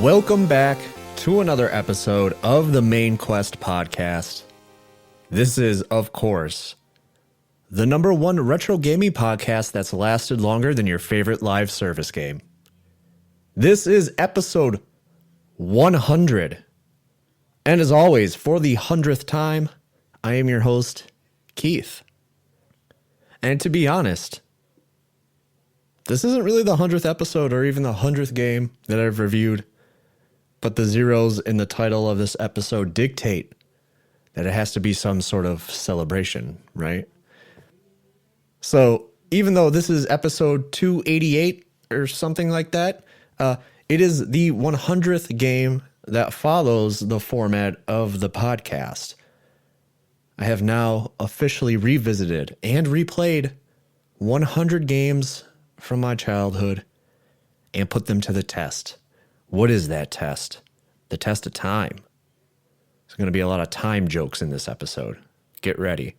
Welcome back to another episode of the Main Quest podcast. This is, of course, the #1 retro gaming podcast that's lasted longer than your favorite live service game. This is episode 100. And as always, for the 100th time, I am your host, Keith. And to be honest, this isn't really the 100th episode or even the 100th game that I've reviewed, but the zeros in the title of this episode dictate that it has to be some sort of celebration, right? So even though this is episode 288 or something like that, it is the 100th game that follows the format of the podcast. I have now officially revisited and replayed 100 games from my childhood and put them to the test. What is that test? The test of time. There's going to be a lot of time jokes in this episode. Get ready.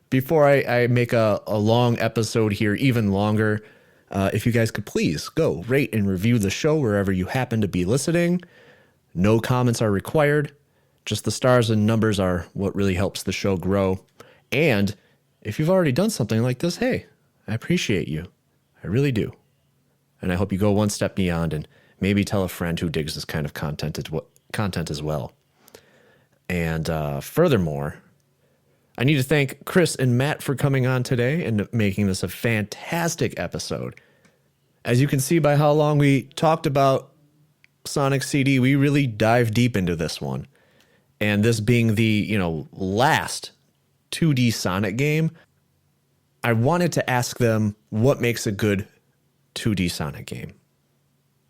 Before I make a long episode here even longer, if you guys could please go rate and review the show wherever you happen to be listening. No comments are required. Just the stars and numbers are what really helps the show grow. And if you've already done something like this, hey, I appreciate you. I really do. And I hope you go one step beyond and maybe tell a friend who digs this kind of content as well. And furthermore, I need to thank Chris and Matt for coming on today and making this a fantastic episode. As you can see by how long we talked about Sonic CD, we really dive deep into this one. And this being the, last 2D Sonic game, I wanted to ask them what makes a good 2D Sonic game.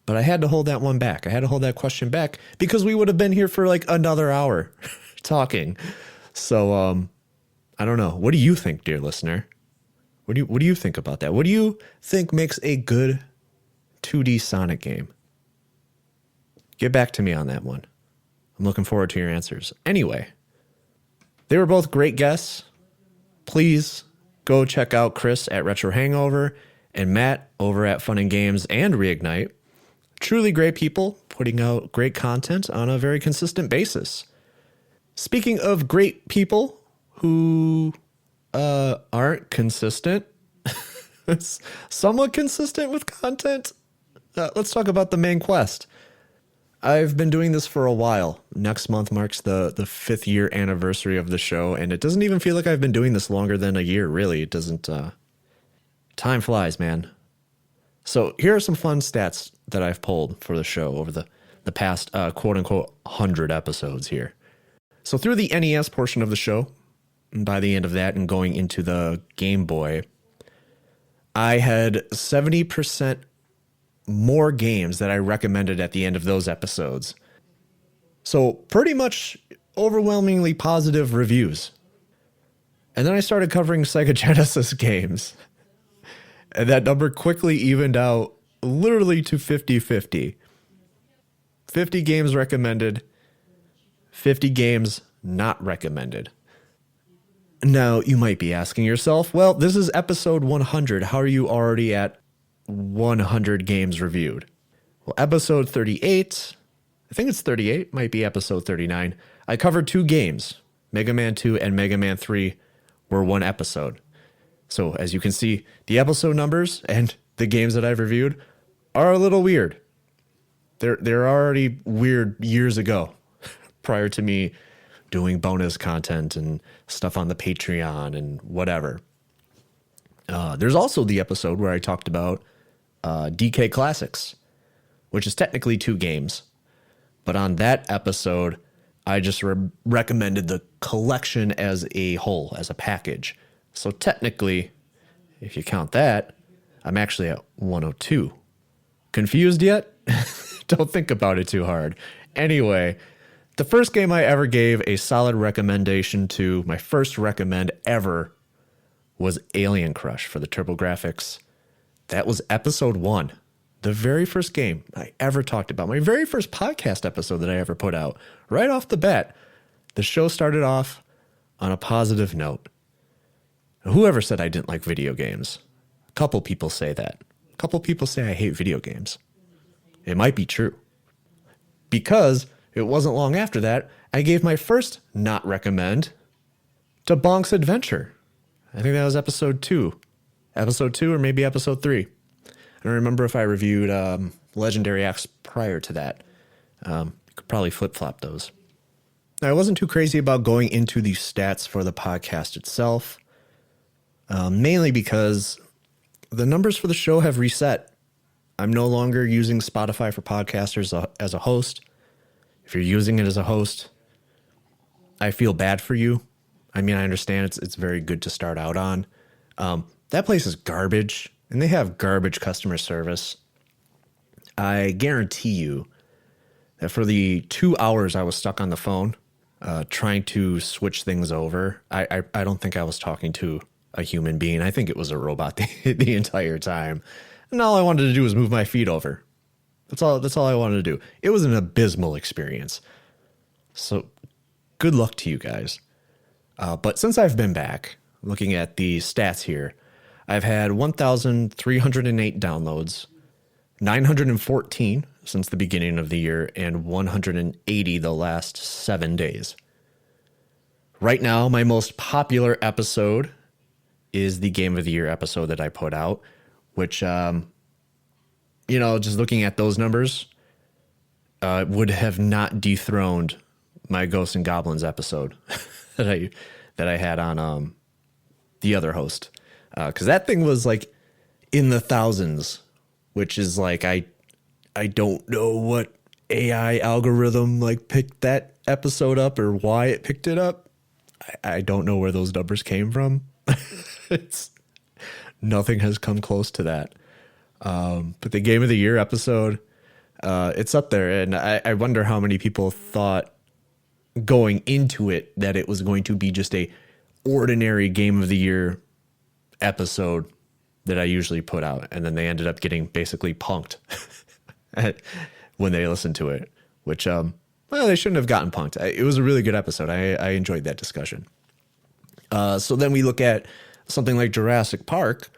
But I had to hold that one back. I had to hold that question back because we would have been here for like another hour talking. So, I don't know. What do you think, dear listener? What do you think about that? What do you think makes a good 2D Sonic game? Get back to me on that one. I'm looking forward to your answers. Anyway, they were both great guests. Please go check out Chris at Retro Hangover and Matt over at Fun and Games and Reignite. Truly great people putting out great content on a very consistent basis. Speaking of great people who aren't consistent, somewhat consistent with content, let's talk about the Main Quest. I've been doing this for a while. Next month marks the 5th year anniversary of the show, and it doesn't even feel like I've been doing this longer than a year, really. It doesn't... Time flies, man. So here are some fun stats that I've pulled for the show over the past quote-unquote 100 episodes here. So through the NES portion of the show, and by the end of that and going into the Game Boy, I had 70% more games that I recommended at the end of those episodes. So pretty much overwhelmingly positive reviews. And then I started covering Sega Genesis games. And that number quickly evened out literally to 50-50. 50 games recommended, 50 games not recommended. Now, you might be asking yourself, well, this is episode 100. How are you already at 100 games reviewed? Well, episode 38, I think it's 38, might be episode 39. I covered 2 games. Mega Man 2 and Mega Man 3 were one episode. So as you can see, the episode numbers and the games that I've reviewed are a little weird. They're already weird years ago, prior to me doing bonus content and stuff on the Patreon and whatever. There's also the episode where I talked about DK Classics, which is technically 2 games. But on that episode, I just recommended the collection as a whole, as a package. So technically, if you count that, I'm actually at 102. Confused yet? Don't think about it too hard. Anyway, the first game I ever gave a solid recommendation to, my first recommend ever, was Alien Crush for the TurboGrafx. That was episode 1. The very first game I ever talked about. My very first podcast episode that I ever put out. Right off the bat, the show started off on a positive note. Whoever said I didn't like video games? A couple people say that. A couple people say I hate video games. It might be true. because it wasn't long after that, I gave my first not recommend to Bonk's Adventure. I think that was episode 2. Episode 2 or maybe episode 3. I don't remember if I reviewed Legendary Axe prior to that. You could probably flip-flop those. Now, I wasn't too crazy about going into the stats for the podcast itself, mainly because the numbers for the show have reset. I'm no longer using Spotify for podcasters as a host. If you're using it as a host, I feel bad for you. I mean, I understand it's very good to start out on. That place is garbage, and they have garbage customer service. I guarantee you that for the 2 hours I was stuck on the phone trying to switch things over, I don't think I was talking to a human being. I think it was a robot the entire time. And all I wanted to do was move my feet over. That's all I wanted to do. It was an abysmal experience. So good luck to you guys. But since I've been back, looking at the stats here, I've had 1,308 downloads, 914 since the beginning of the year, and 180 the last 7 days. Right now, my most popular episode is the Game of the Year episode that I put out, which, just looking at those numbers, would have not dethroned my Ghosts and Goblins episode that I had on the other host. Because that thing was like in the thousands, which is like, I don't know what AI algorithm like picked that episode up or why it picked it up. I don't know where those numbers came from. Nothing has come close to that. But the Game of the Year episode, it's up there. And I wonder how many people thought going into it that it was going to be just a ordinary Game of the Year episode that I usually put out. And then they ended up getting basically punked when they listened to it, which, they shouldn't have gotten punked. It was a really good episode. I enjoyed that discussion. So then we look at something like Jurassic Park,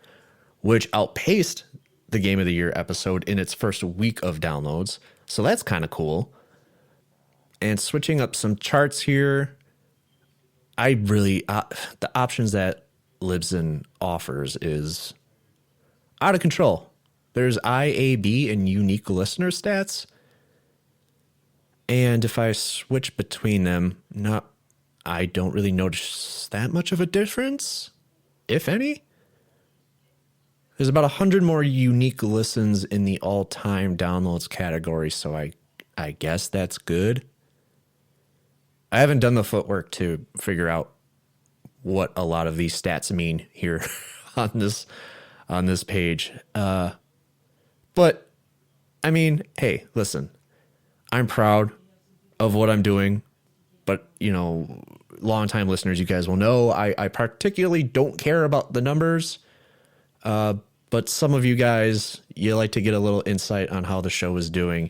which outpaced the Game of the Year episode in its first week of downloads. So that's kind of cool. And switching up some charts here, I really, the options that Libsyn offers is out of control. There's IAB and unique listener stats. And if I switch between them, I don't really notice that much of a difference, if any. There's about 100 more unique listens in the all-time downloads category, so I guess that's good. I haven't done the footwork to figure out what a lot of these stats mean here on this page. But I mean, hey, listen, I'm proud of what I'm doing, but longtime listeners, you guys will know I particularly don't care about the numbers. But some of you guys, you like to get a little insight on how the show is doing.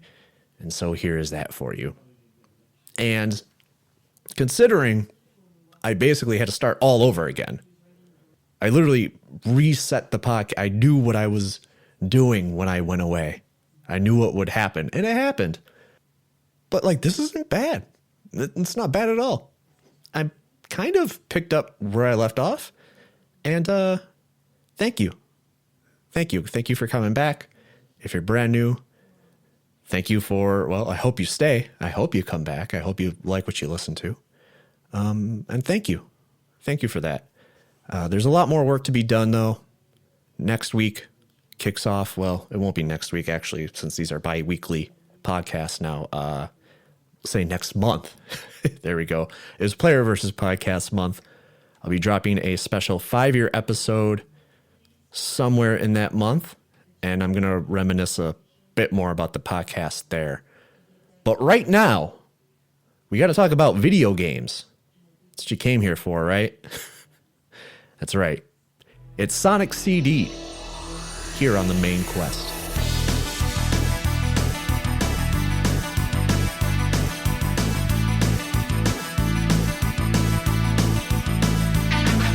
And so here is that for you. And considering I basically had to start all over again, I literally reset the podcast. I knew what I was doing when I went away. I knew what would happen, and it happened. But this isn't bad. It's not bad at all. I kind of picked up where I left off. And thank you. Thank you. Thank you for coming back. If you're brand new, thank you for, I hope you stay. I hope you come back. I hope you like what you listen to. And thank you. Thank you for that. There's a lot more work to be done, though. Next week kicks off. Well, it won't be next week, actually, since these are bi-weekly podcasts now. Say next month. There we go. It's Player versus Podcast month. I'll be dropping a special 5-year episode somewhere in that month, and I'm going to reminisce a bit more about the podcast there. But right now, we got to talk about video games. That's what you came here for, right? That's right. It's Sonic CD here on the main quest.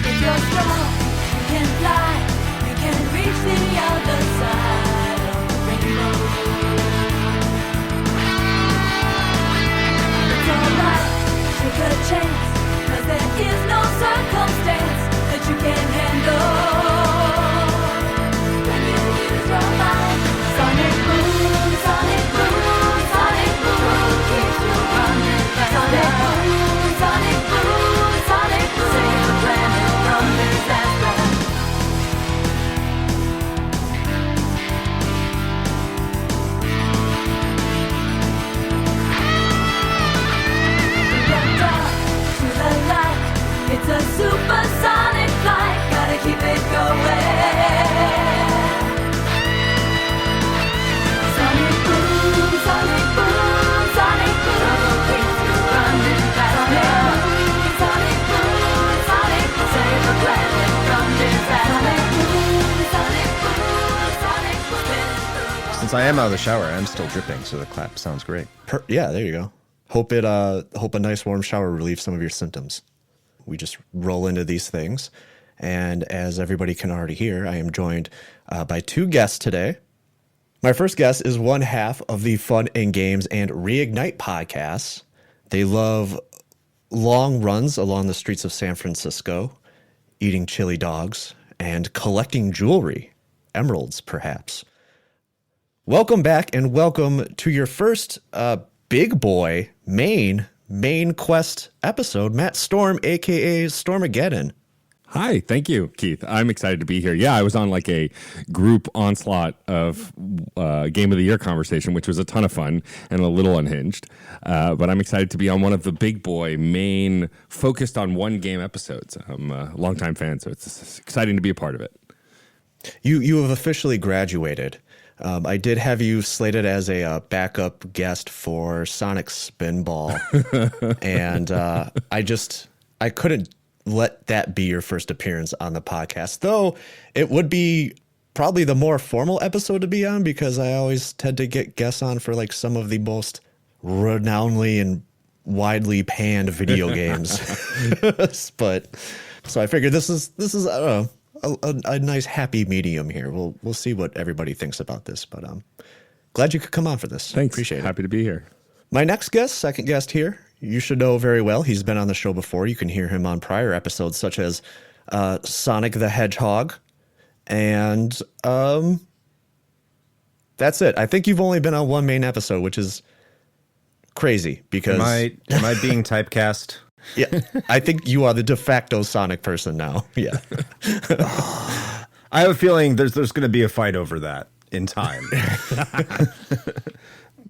If you're strong, you can fly, you can reach the other side of the rainbow. chance, 'cause there is no circumstance that you can't handle when you use your mind. Sonic boom, sonic boom, sonic boom, keeps you running faster. Sonic boom, sonic boom, save the planet from disaster. It's a supersonic flight, gotta keep it going. Sonic boom, sonic boom, sonic boom, keeps you running faster. Sonic boom, sonic boom, save the planet from disaster. Sonic boom, sonic boom. Since I am out of the shower, I'm still dripping, so the clap sounds great. Yeah, there you go. Hope a nice warm shower relieves some of your symptoms. We just roll into these things. And as everybody can already hear, I am joined by two guests today. My first guest is one half of the Fun and Games and Reignite podcasts. They love long runs along the streets of San Francisco, eating chili dogs, and collecting jewelry, emeralds perhaps. Welcome back and welcome to your first big boy main quest episode, Matt Storm, aka Stormageddon. Hi, thank you, Keith. I'm excited to be here. Yeah, I was on like a group onslaught of Game of the Year conversation, which was a ton of fun and a little unhinged. But I'm excited to be on one of the big boy main focused on one game episodes. I'm a longtime fan, so it's exciting to be a part of it. You have officially graduated. I did have you slated as a backup guest for Sonic Spinball, and I couldn't let that be your first appearance on the podcast, though it would be probably the more formal episode to be on because I always tend to get guests on for like some of the most renownedly and widely panned video games. But so I figured this is I don't know, a nice happy medium here. We'll see what everybody thinks about this, but glad you could come on for this. Thanks. Appreciate it. Happy to be here. My next guest, second guest here, you should know very well. He's been on the show before. You can hear him on prior episodes such as Sonic the Hedgehog, and that's it. I think you've only been on one main episode, which is crazy because Am I being typecast? Yeah, I think you are the de facto Sonic person now. Yeah. I have a feeling there's going to be a fight over that in time.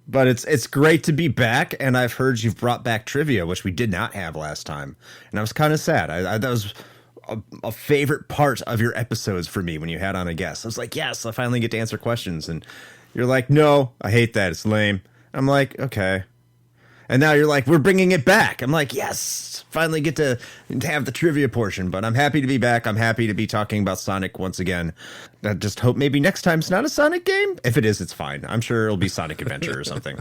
But it's great to be back, and I've heard you've brought back trivia, which we did not have last time, and I was kind of sad. That was a favorite part of your episodes for me when you had on a guest. I was like, yes, I finally get to answer questions, and you're like, no, I hate that. It's lame. I'm like, okay. And now you're like, we're bringing it back. I'm like, yes, finally get to have the trivia portion. But I'm happy to be back. I'm happy to be talking about Sonic once again. I just hope maybe next time it's not a Sonic game. If it is, it's fine. I'm sure it'll be Sonic Adventure or something.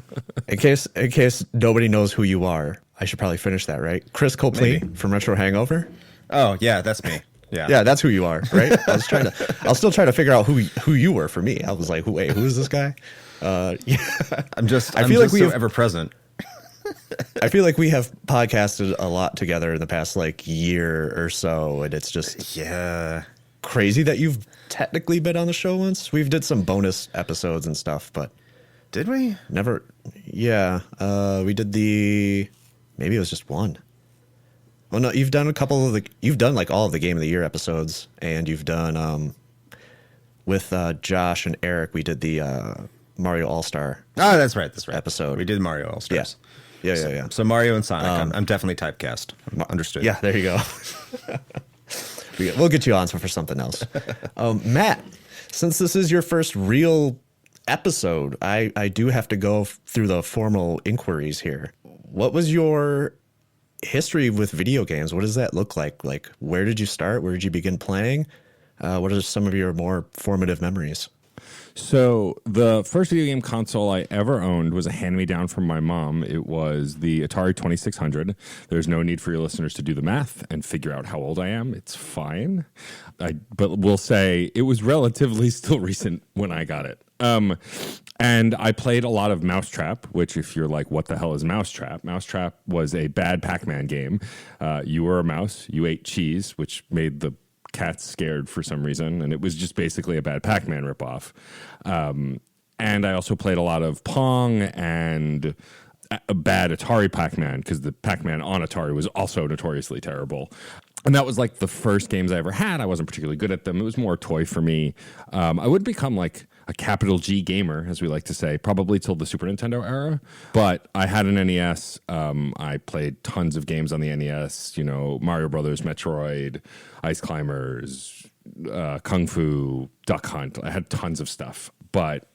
In case nobody knows who you are, I should probably finish that, right? Chris Coplien from Retro Hangover. Oh, yeah, that's me. Yeah, that's who you are, right? I was still trying to figure out who you were for me. I was like, who is this guy? Yeah. I'm feel like we have ever present. I feel like we have podcasted a lot together in the past like year or so, and it's just crazy that you've technically been on the show once. We've did some bonus episodes and stuff, but did we? Never. Yeah, we did maybe it was just one. Well, no, you've done you've done like all of the Game of the Year episodes, and you've done with Josh and Eric. We did the Mario All-Star. Oh, that's right. Episode. We did Mario All-Stars. Yeah. So Mario and Sonic, I'm definitely typecast. Understood. Yeah, there you go. We'll get you on for something else. Matt, since this is your first real episode, I do have to go through the formal inquiries here. What was your history with video games? What does that look like? Like, where did you start? Where did you begin playing? What are some of your more formative memories? So the first video game console I ever owned was a hand-me-down from my mom. It was the Atari 2600. There's no need for your listeners to do the math and figure out how old I am. It's fine. But we'll say it was relatively still recent when I got it. And I played a lot of Mousetrap, which if you're like, what the hell is Mousetrap? Mousetrap was a bad Pac-Man game. You were a mouse, you ate cheese, which made the cats scared for some reason, and it was just basically a bad Pac-Man ripoff. And I also played a lot of Pong and a bad Atari Pac-Man, because the Pac-Man on Atari was also notoriously terrible. And that was like the first games I ever had. I wasn't particularly good at them. It was more a toy for me. I would become like a capital G gamer, as we like to say, probably till the Super Nintendo era. But I had an NES. I played tons of games on the NES, you know, Mario Brothers, Metroid, Ice Climbers, Kung Fu, Duck Hunt. I had tons of stuff. But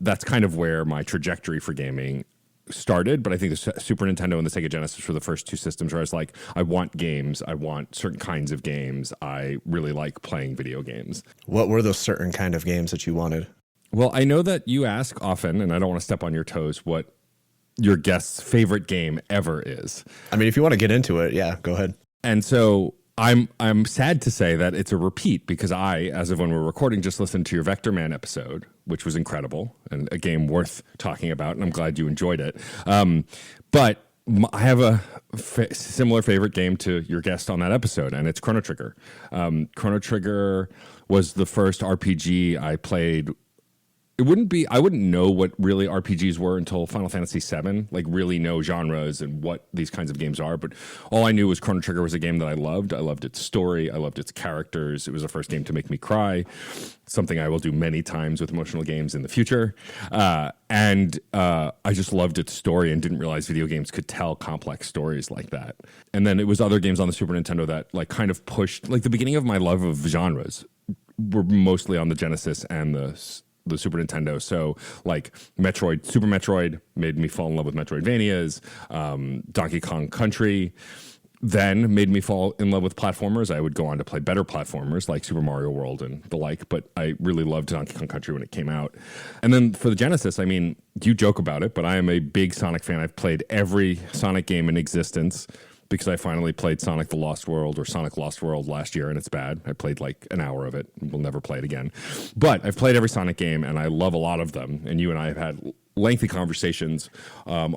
that's kind of where my trajectory for gaming started. But I think the Super Nintendo and the Sega Genesis were the first two systems where I was like, I want games. I want certain kinds of games. I really like playing video games. What were those certain kind of games that you wanted? Well, I know that you ask often, and I don't want to step on your toes, what your guest's favorite game ever is. I mean, if you want to get into it, yeah, go ahead. And so I'm sad to say that it's a repeat, because I, as of when we're recording, just listened to your Vector Man episode, which was incredible and a game worth talking about, and I'm glad you enjoyed it. But I have a similar favorite game to your guest on that episode, and it's Chrono Trigger. Chrono Trigger was the first RPG I played. I wouldn't know what really RPGs were until Final Fantasy VII, like really know genres and what these kinds of games are. But all I knew was Chrono Trigger was a game that I loved. I loved its story. I loved its characters. It was the first game to make me cry, something I will do many times with emotional games in the future. And I just loved its story and didn't realize video games could tell complex stories like that. And then it was other games on the Super Nintendo that like kind of pushed, like the beginning of my love of genres were mostly on the Genesis and the Super Nintendo. So like Super Metroid made me fall in love with Metroidvanias. Donkey Kong Country then made me fall in love with platformers. I would go on to play better platformers like Super Mario World and the like, but I really loved Donkey Kong Country when it came out. And then for the Genesis, I mean, you joke about it, but I am a big Sonic fan. I've played every Sonic game in existence, because I finally played Sonic the Lost World or Sonic Lost World last year, and it's bad. I played like an hour of it. We'll never play it again. But I've played every Sonic game, and I love a lot of them. And you and I have had lengthy conversations for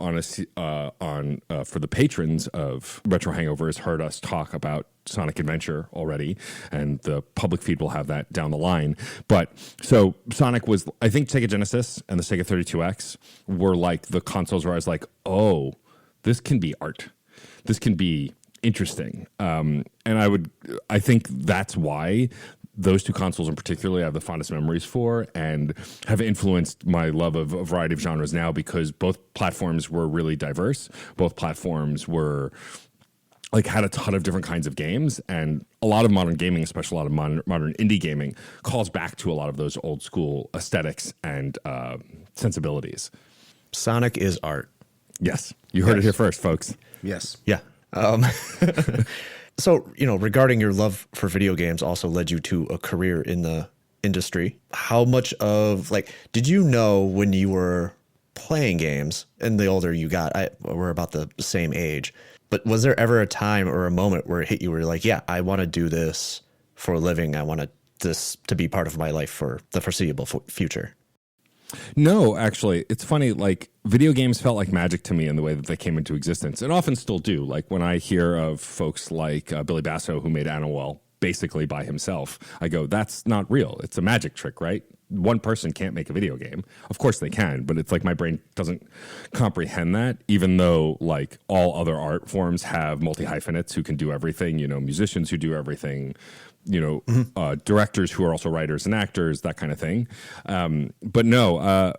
the patrons of Retro Hangover has heard us talk about Sonic Adventure already, and the public feed will have that down the line. But so Sonic was, I think Sega Genesis and the Sega 32X were like the consoles where I was like, oh, this can be art. This can be interesting. And I think that's why those two consoles in particular I have the fondest memories for, and have influenced my love of a variety of genres now, because both platforms were really diverse. Both platforms were like had a ton of different kinds of games, and a lot of modern gaming, especially a lot of modern indie gaming, calls back to a lot of those old school aesthetics and sensibilities. Sonic is art. Yes. You heard it here first, folks. Yes. Yeah. So, you know, regarding your love for video games also led you to a career in the industry. How much of, like, did you know when you were playing games, and the older you got, we're about the same age, but was there ever a time or a moment where it hit you where you're like, yeah, I want to do this for a living. I want this to be part of my life for the foreseeable future? No, actually, it's funny. Like, video games felt like magic to me in the way that they came into existence, and often still do. Like, when I hear of folks like Billy Basso, who made Annowell basically by himself, I go, that's not real. It's a magic trick, right? One person can't make a video game. Of course they can, but it's like my brain doesn't comprehend that, even though like all other art forms have multi-hyphenates who can do everything, you know, musicians who do everything, you know, directors who are also writers and actors, that kind of thing. But no,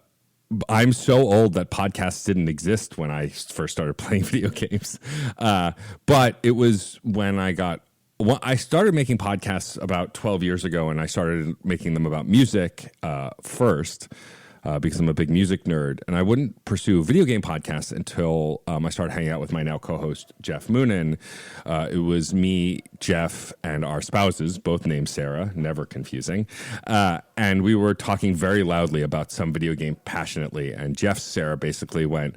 I'm so old that podcasts didn't exist when I first started playing video games. But it was when I started making podcasts about 12 years ago, and I started making them about music first. Because I'm a big music nerd, and I wouldn't pursue video game podcasts until I started hanging out with my now co-host, Jeff Moonen. It was me, Jeff, and our spouses, both named Sarah, never confusing. And we were talking very loudly about some video game passionately, and Jeff's Sarah basically went,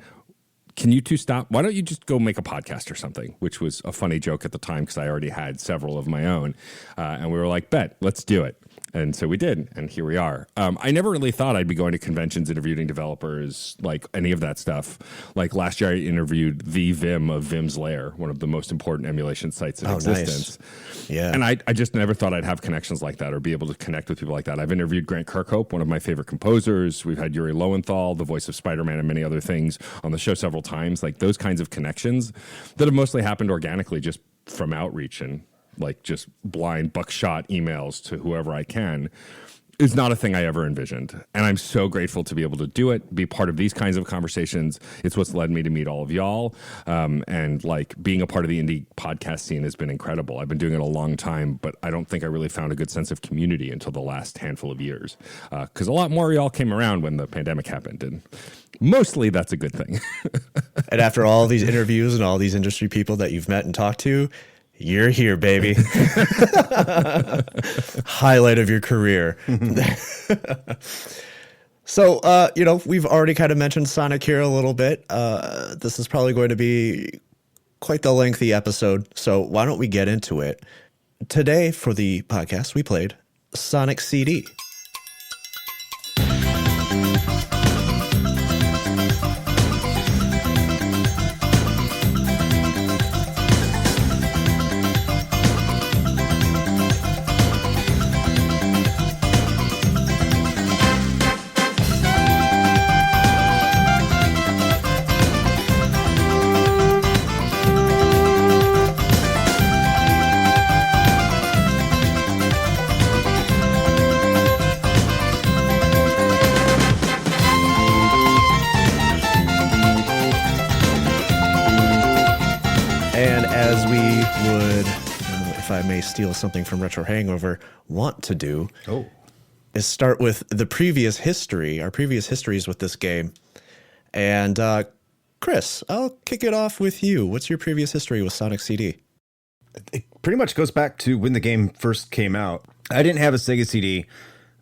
can you two stop? Why don't you just go make a podcast or something? Which was a funny joke at the time because I already had several of my own. And we were like, bet, let's do it. And so we did, and here we are. I never really thought I'd be going to conventions, interviewing developers, like any of that stuff. Like last year, I interviewed the Vim of Vim's Lair, one of the most important emulation sites in existence. Nice. Yeah. And I just never thought I'd have connections like that or be able to connect with people like that. I've interviewed Grant Kirkhope, one of my favorite composers. We've had Yuri Lowenthal, the voice of Spider-Man, and many other things on the show several times. Like those kinds of connections that have mostly happened organically just from outreach and like just blind buckshot emails to whoever I can is not a thing I ever envisioned. And I'm so grateful to be able to do it, be part of these kinds of conversations. It's what's led me to meet all of y'all. And like being a part of the indie podcast scene has been incredible. I've been doing it a long time, but I don't think I really found a good sense of community until the last handful of years. Because a lot more of y'all came around when the pandemic happened. And mostly that's a good thing. And after all these interviews and all these industry people that you've met and talked to, you're here, baby. Highlight of your career. So, we've already kind of mentioned Sonic here a little bit. This is probably going to be quite the lengthy episode. So why don't we get into it? Today, for the podcast, we played Sonic CD. Steal something from Retro Hangover, want to do is start with the previous history, our previous histories with this game. And Chris, I'll kick it off with you. What's your previous history with Sonic CD? It pretty much goes back to when the game first came out. I didn't have a Sega CD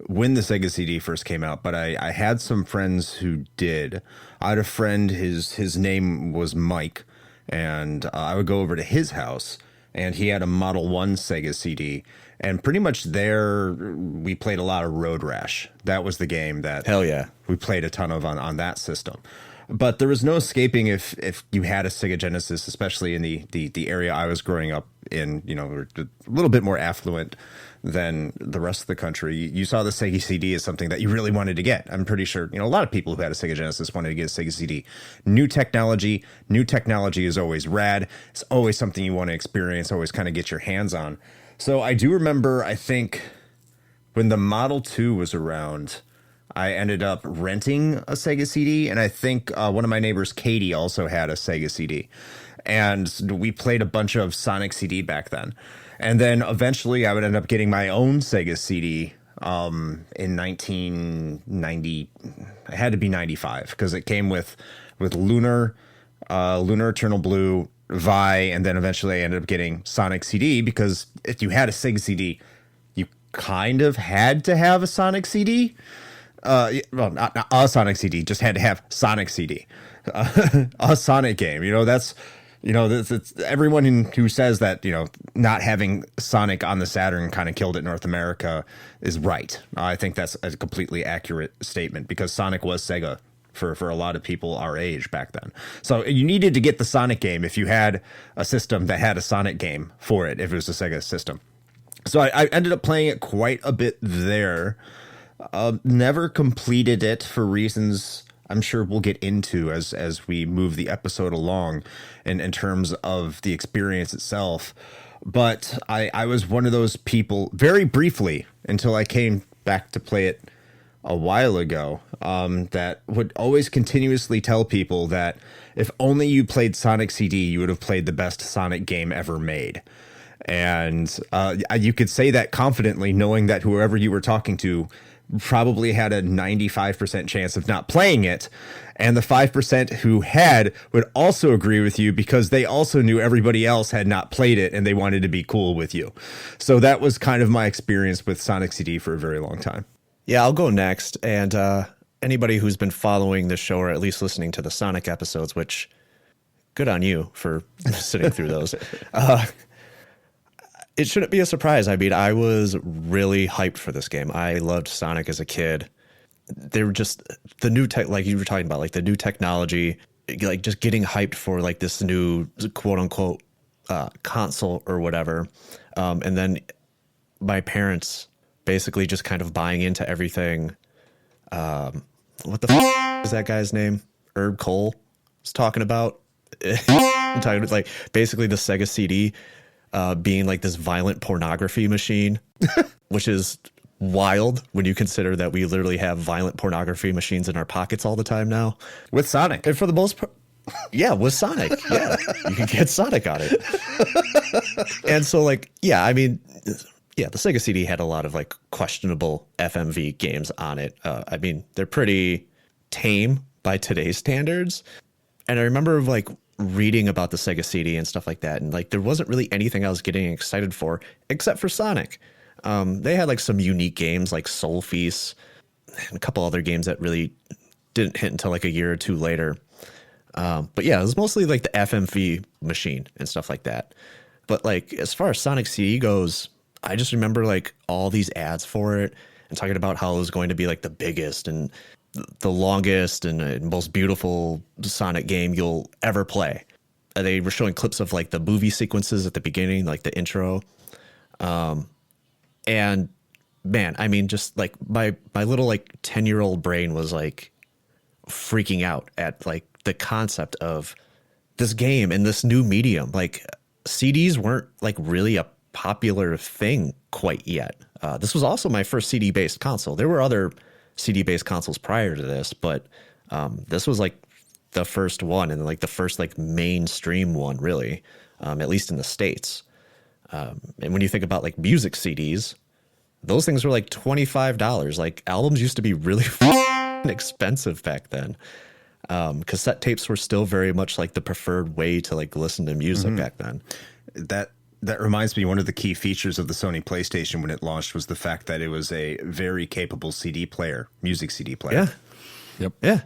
when the Sega CD first came out, but I had some friends who did. I had a friend, his name was Mike, and I would go over to his house, and he had a Model 1 Sega CD. And pretty much there, we played a lot of Road Rash. That was the game that Hell yeah. we played a ton of on that system. But there was no escaping if you had a Sega Genesis, especially in the area I was growing up in, we're a little bit more affluent than the rest of the country. You saw the Sega CD as something that you really wanted to get. I'm pretty sure, a lot of people who had a Sega Genesis wanted to get a Sega CD. New technology is always rad. It's always something you want to experience, always kind of get your hands on. So I do remember, I think, when the Model 2 was around, I ended up renting a Sega CD, and I think one of my neighbors, Katie, also had a Sega CD. And we played a bunch of Sonic CD back then. And then eventually I would end up getting my own Sega CD in 1990. It had to be 95 because it came with Lunar, Eternal Blue, Vi, and then eventually I ended up getting Sonic CD because if you had a Sega CD, you kind of had to have a Sonic CD. Well, not a Sonic CD, just had to have Sonic CD, a Sonic game. That's. It's everyone who says that, not having Sonic on the Saturn kind of killed it in North America is right. I think that's a completely accurate statement because Sonic was Sega for a lot of people our age back then. So you needed to get the Sonic game if you had a system that had a Sonic game for it, if it was a Sega system. So I ended up playing it quite a bit there. Never completed it for reasons I'm sure we'll get into as we move the episode along in terms of the experience itself. But I was one of those people very briefly until I came back to play it a while ago that would always continuously tell people that if only you played Sonic CD, you would have played the best Sonic game ever made. And you could say that confidently knowing that whoever you were talking to probably had a 95% chance of not playing it. And the 5% who had would also agree with you because they also knew everybody else had not played it and they wanted to be cool with you. So that was kind of my experience with Sonic CD for a very long time. Yeah, I'll go next. And anybody who's been following this show or at least listening to the Sonic episodes, which good on you for sitting through those. it shouldn't be a surprise. I mean, I was really hyped for this game. I loved Sonic as a kid. They were just the new tech, like you were talking about, like the new technology, like just getting hyped for like this new quote unquote console or whatever. And then my parents basically just kind of buying into everything. What the is that guy's name? Herb Cole was talking about. I'm talking about like basically the Sega CD being like this violent pornography machine, which is wild when you consider that we literally have violent pornography machines in our pockets all the time now. With Sonic. And for the most part, yeah, with Sonic. Yeah, you can get Sonic on it. And so like, yeah, I mean, yeah, the Sega CD had a lot of like questionable FMV games on it. I mean, they're pretty tame by today's standards. And I remember like reading about the Sega CD and stuff like that. And like, there wasn't really anything I was getting excited for except for Sonic. They had like some unique games like Soul Feast and a couple other games that really didn't hit until like a year or two later. But yeah, it was mostly like the FMV machine and stuff like that. But like, as far as Sonic CD goes, I just remember like all these ads for it and talking about how it was going to be like the biggest and the longest and most beautiful Sonic game you'll ever play. They were showing clips of like the movie sequences at the beginning, like the intro. And man, I mean, just like my little like 10-year-old brain was like freaking out at like the concept of this game and this new medium. Like CDs weren't like really a popular thing quite yet. This was also my first CD-based console. There were other CD-based consoles prior to this, but this was like the first one and like the first like mainstream one, really, at least in the States. And when you think about like music CDs, those things were like $25. Like albums used to be really expensive back then. Cassette tapes were still very much like the preferred way to like listen to music back then. That reminds me, one of the key features of the Sony PlayStation when it launched was the fact that it was a very capable CD player, music CD player. Yeah. Yep. Yeah.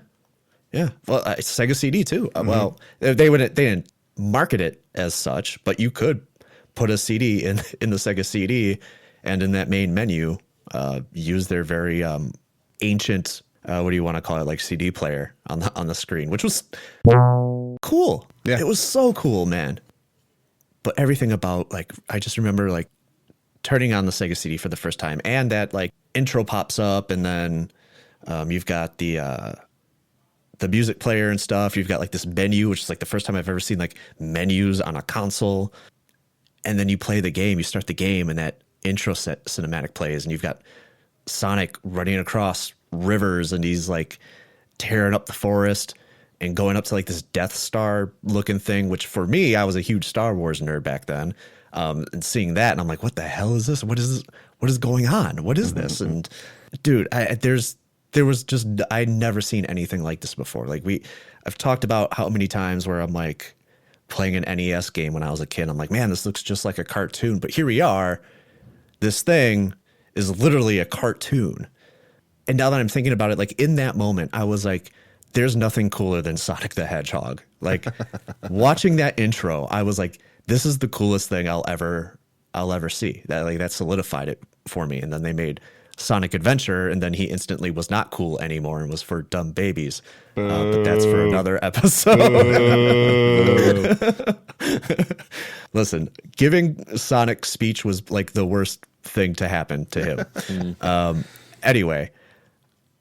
Yeah. Well, Sega CD too. Well, they didn't market it as such, but you could put a CD in the Sega CD and in that main menu, use their very ancient, what do you want to call it, like CD player on the screen, which was cool. Yeah. It was so cool, man. But everything about like, I just remember like turning on the Sega CD for the first time and that like intro pops up and then you've got the music player and stuff. You've got like this menu, which is like the first time I've ever seen like menus on a console. And then you play the game, you start the game and that intro cinematic plays and you've got Sonic running across rivers and he's like tearing up the forest and going up to like this Death Star looking thing, which for me, I was a huge Star Wars nerd back then. And seeing that and I'm like, what the hell is this? What is this? What is going on? What is this? And dude, I'd never seen anything like this before. Like I've talked about how many times where I'm like playing an NES game when I was a kid. I'm like, man, this looks just like a cartoon, but here we are. This thing is literally a cartoon. And now that I'm thinking about it, like in that moment, I was like, there's nothing cooler than Sonic the Hedgehog. Like watching that intro, I was like, this is the coolest thing I'll ever see. That solidified it for me. And then they made Sonic Adventure, and then he instantly was not cool anymore and was for dumb babies. But that's for another episode. Listen, giving Sonic speech was like the worst thing to happen to him. Anyway,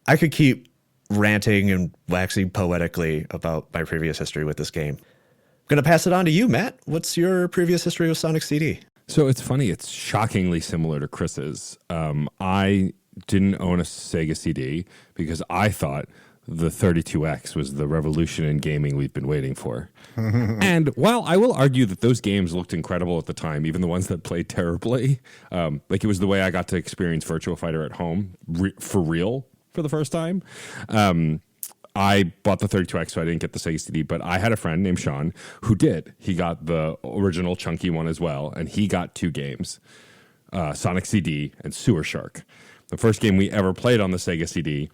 I could keep ranting and waxing poetically about my previous history with this game. I'm going to pass it on to you, Matt. What's your previous history with Sonic CD? So it's funny. It's shockingly similar to Chris's. I didn't own a Sega CD because I thought the 32X was the revolution in gaming we've been waiting for. And while I will argue that those games looked incredible at the time, even the ones that played terribly, like it was the way I got to experience Virtua Fighter at home for real for the first time. I bought the 32X, so I didn't get the Sega CD, but I had a friend named Sean who did. He got the original chunky one as well, and he got two games, Sonic CD and Sewer Shark. The first game we ever played on the Sega CD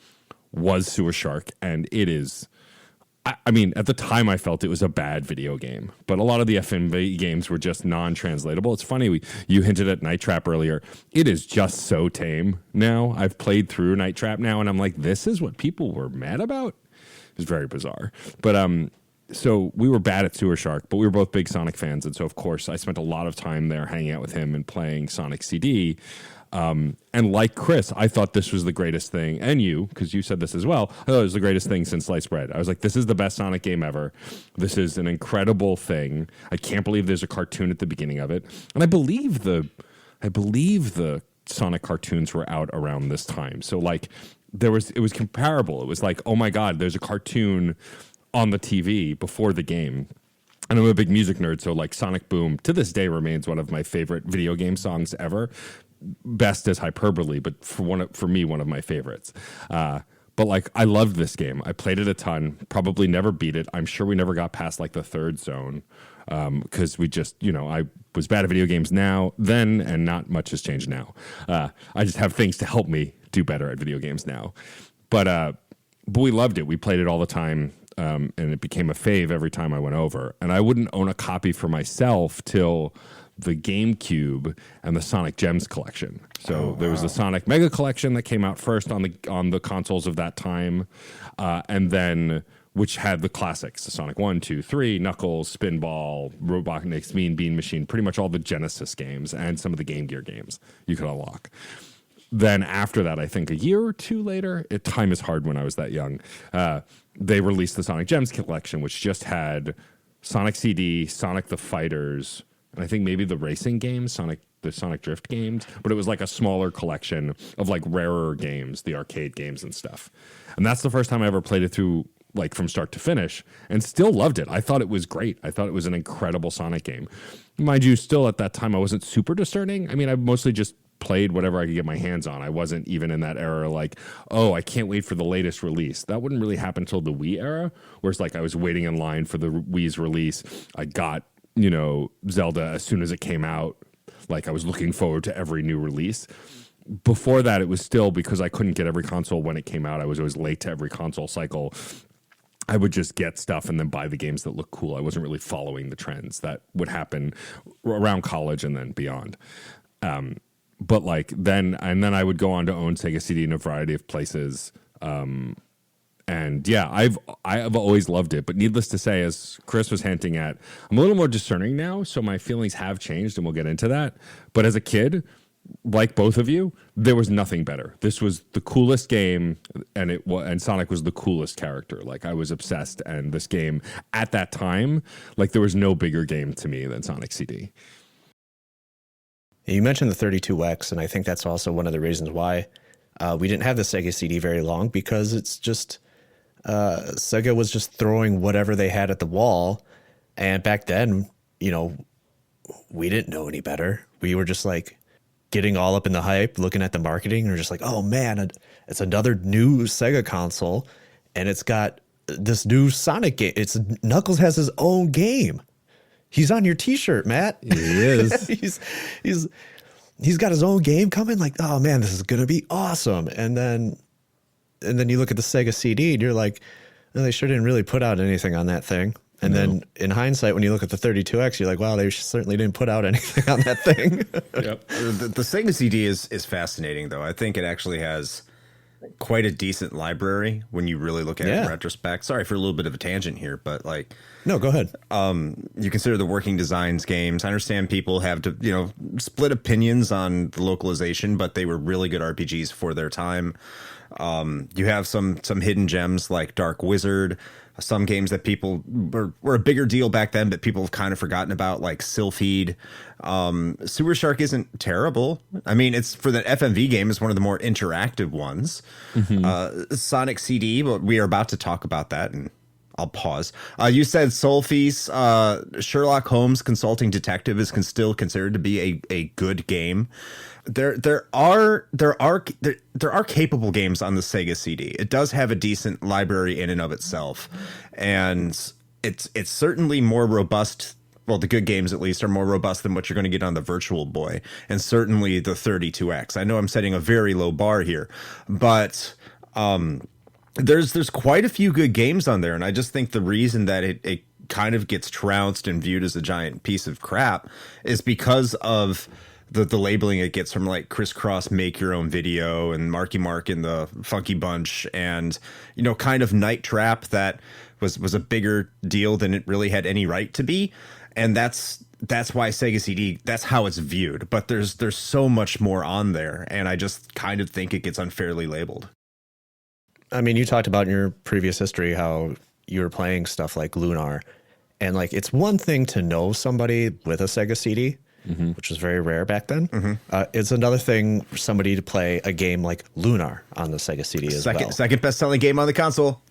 was Sewer Shark, and it is... I mean, at the time I felt it was a bad video game, but a lot of the FMV games were just non-translatable. It's funny, you hinted at Night Trap earlier. It is just so tame now. I've played through Night Trap now, and I'm like, this is what people were mad about? It's very bizarre. But so we were bad at Sewer Shark, but we were both big Sonic fans, and so of course I spent a lot of time there hanging out with him and playing Sonic CD. And like Chris, I thought this was the greatest thing, and you, because you said this as well, I thought it was the greatest thing since sliced bread. I was like, this is the best Sonic game ever. This is an incredible thing. I can't believe there's a cartoon at the beginning of it. And I believe the Sonic cartoons were out around this time. So like it was comparable. It was like, oh my God, there's a cartoon on the TV before the game. And I'm a big music nerd, so like Sonic Boom to this day remains one of my favorite video game songs ever. Best as hyperbole, but for me, one of my favorites. But like, I loved this game. I played it a ton. Probably never beat it. I'm sure we never got past like the third zone because we just, I was bad at video games then, and not much has changed now. I just have things to help me do better at video games now. But we loved it. We played it all the time. And it became a fave every time I went over. And I wouldn't own a copy for myself till the GameCube and the Sonic Gems collection. So there was the Sonic Mega Collection that came out first on the consoles of that time, and then which had the classics: the Sonic 1, 2, 3, Knuckles, Spinball, Robotnik's Mean Bean Machine, pretty much all the Genesis games and some of the Game Gear games you could unlock. Then after that, I think a year or two later, time is hard when I was that young, they released the Sonic Gems collection, which just had Sonic CD, Sonic the Fighters, and I think maybe the racing games, the Sonic Drift games, but it was like a smaller collection of like rarer games, the arcade games and stuff. And that's the first time I ever played it through, like from start to finish, and still loved it. I thought it was great. I thought it was an incredible Sonic game. Mind you, still at that time, I wasn't super discerning. I mean, I mostly just played whatever I could get my hands on. I wasn't even in that era like, oh, I can't wait for the latest release. That wouldn't really happen until the Wii era, where it's like I was waiting in line for the Wii's release. I got, Zelda as soon as it came out. Like I was looking forward to every new release. Before that, it was still because I couldn't get every console when it came out. I was always late to every console cycle. I would just get stuff and then buy the games that looked cool. I wasn't really following the trends that would happen around college and then beyond. But like then I would go on to own Sega CD in a variety of places. And yeah, I've always loved it. But needless to say, as Chris was hinting at, I'm a little more discerning now, so my feelings have changed, and we'll get into that. But as a kid, like both of you, there was nothing better. This was the coolest game, and Sonic was the coolest character. Like I was obsessed, and this game at that time, like there was no bigger game to me than Sonic CD. You mentioned the 32X, and I think that's also one of the reasons why we didn't have the Sega CD very long, because it's just Sega was just throwing whatever they had at the wall. And back then, we didn't know any better. We were just like getting all up in the hype, looking at the marketing, and we're just like, oh man, it's another new Sega console, and it's got this new Sonic game. Knuckles has his own game. He's on your T-shirt, Matt. He is. he's got his own game coming. Like, oh man, this is gonna be awesome. And then you look at the Sega CD, and you're like, oh, they sure didn't really put out anything on that thing. And then in hindsight, when you look at the 32X, you're like, wow, they certainly didn't put out anything on that thing. Yep. The Sega CD is fascinating, though. I think it actually has quite a decent library when you really look at it in retrospect. Sorry for a little bit of a tangent here, but like, no, go ahead. You consider the working designs games. I understand people have to, split opinions on the localization, but they were really good RPGs for their time. You have some hidden gems like Dark Wizard, some games that people were a bigger deal back then, but people have kind of forgotten about, like Sylpheed. Sewer Shark isn't terrible. I mean, it's for the FMV game, it's one of the more interactive ones. Mm-hmm. Sonic CD, but we are about to talk about that, and I'll pause. You said Soulfeast, Sherlock Holmes Consulting Detective is still considered to be a good game. There are capable games on the Sega CD. It does have a decent library in and of itself, and it's certainly more robust. Well, the good games at least are more robust than what you're going to get on the Virtual Boy, and certainly the 32X. I know I'm setting a very low bar here, but There's quite a few good games on there, and I just think the reason that it kind of gets trounced and viewed as a giant piece of crap is because of the labeling it gets from like Crisscross Make Your Own Video and Marky Mark and the Funky Bunch, and kind of Night Trap that was a bigger deal than it really had any right to be, and that's why Sega CD, that's how it's viewed. But there's so much more on there, and I just kind of think it gets unfairly labeled. I mean, you talked about in your previous history how you were playing stuff like Lunar, and like it's one thing to know somebody with a Sega CD, which was very rare back then. It's another thing for somebody to play a game like Lunar on the Sega CD as well. Second best-selling game on the console.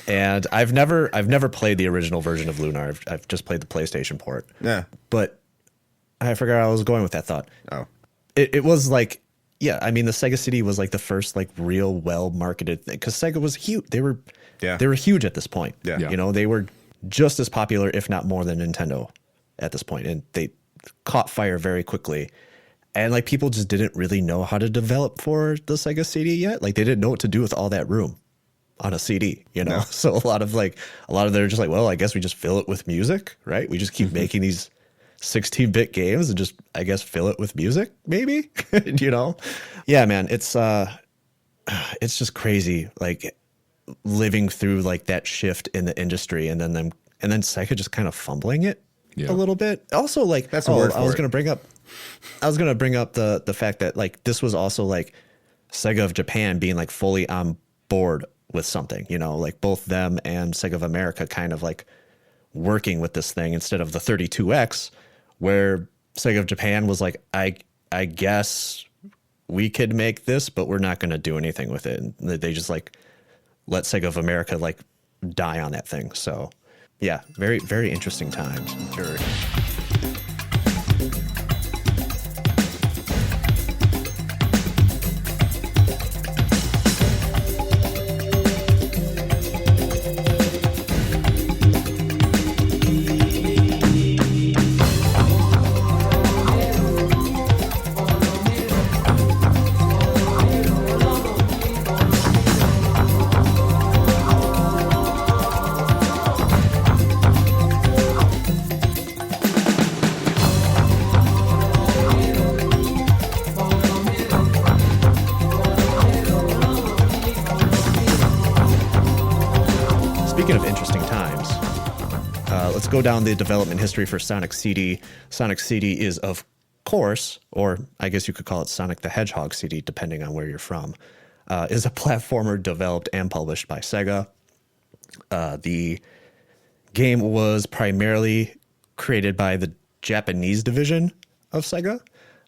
And I've never played the original version of Lunar. I've just played the PlayStation port. Yeah, but I forgot where I was going with that thought. Oh, it was like. Yeah, I mean the Sega CD was like the first like real well marketed thing because Sega was huge. They were huge at this point. Yeah. They were just as popular, if not more, than Nintendo at this point, and they caught fire very quickly. And like people just didn't really know how to develop for the Sega CD yet. Like they didn't know what to do with all that room on a CD. No. So a lot of they're just like, well, I guess we just fill it with music, right? We just keep making these 16-bit games and just, I guess, fill it with music, maybe. Yeah, man, it's just crazy, like living through like that shift in the industry, and then Sega just kind of fumbling it a little bit. Also, like that's a word for I was gonna bring up the fact that like this was also like Sega of Japan being like fully on board with something, like both them and Sega of America kind of like working with this thing instead of the 32X, where Sega of Japan was like, I guess we could make this, but we're not going to do anything with it. And they just like let Sega of America like die on that thing. So yeah, very, very interesting times. Sure. Go down the development history for Sonic CD. Sonic CD is, of course, or I guess you could call it Sonic the Hedgehog CD, depending on where you're from, is a platformer developed and published by Sega. The game was primarily created by the Japanese division of Sega.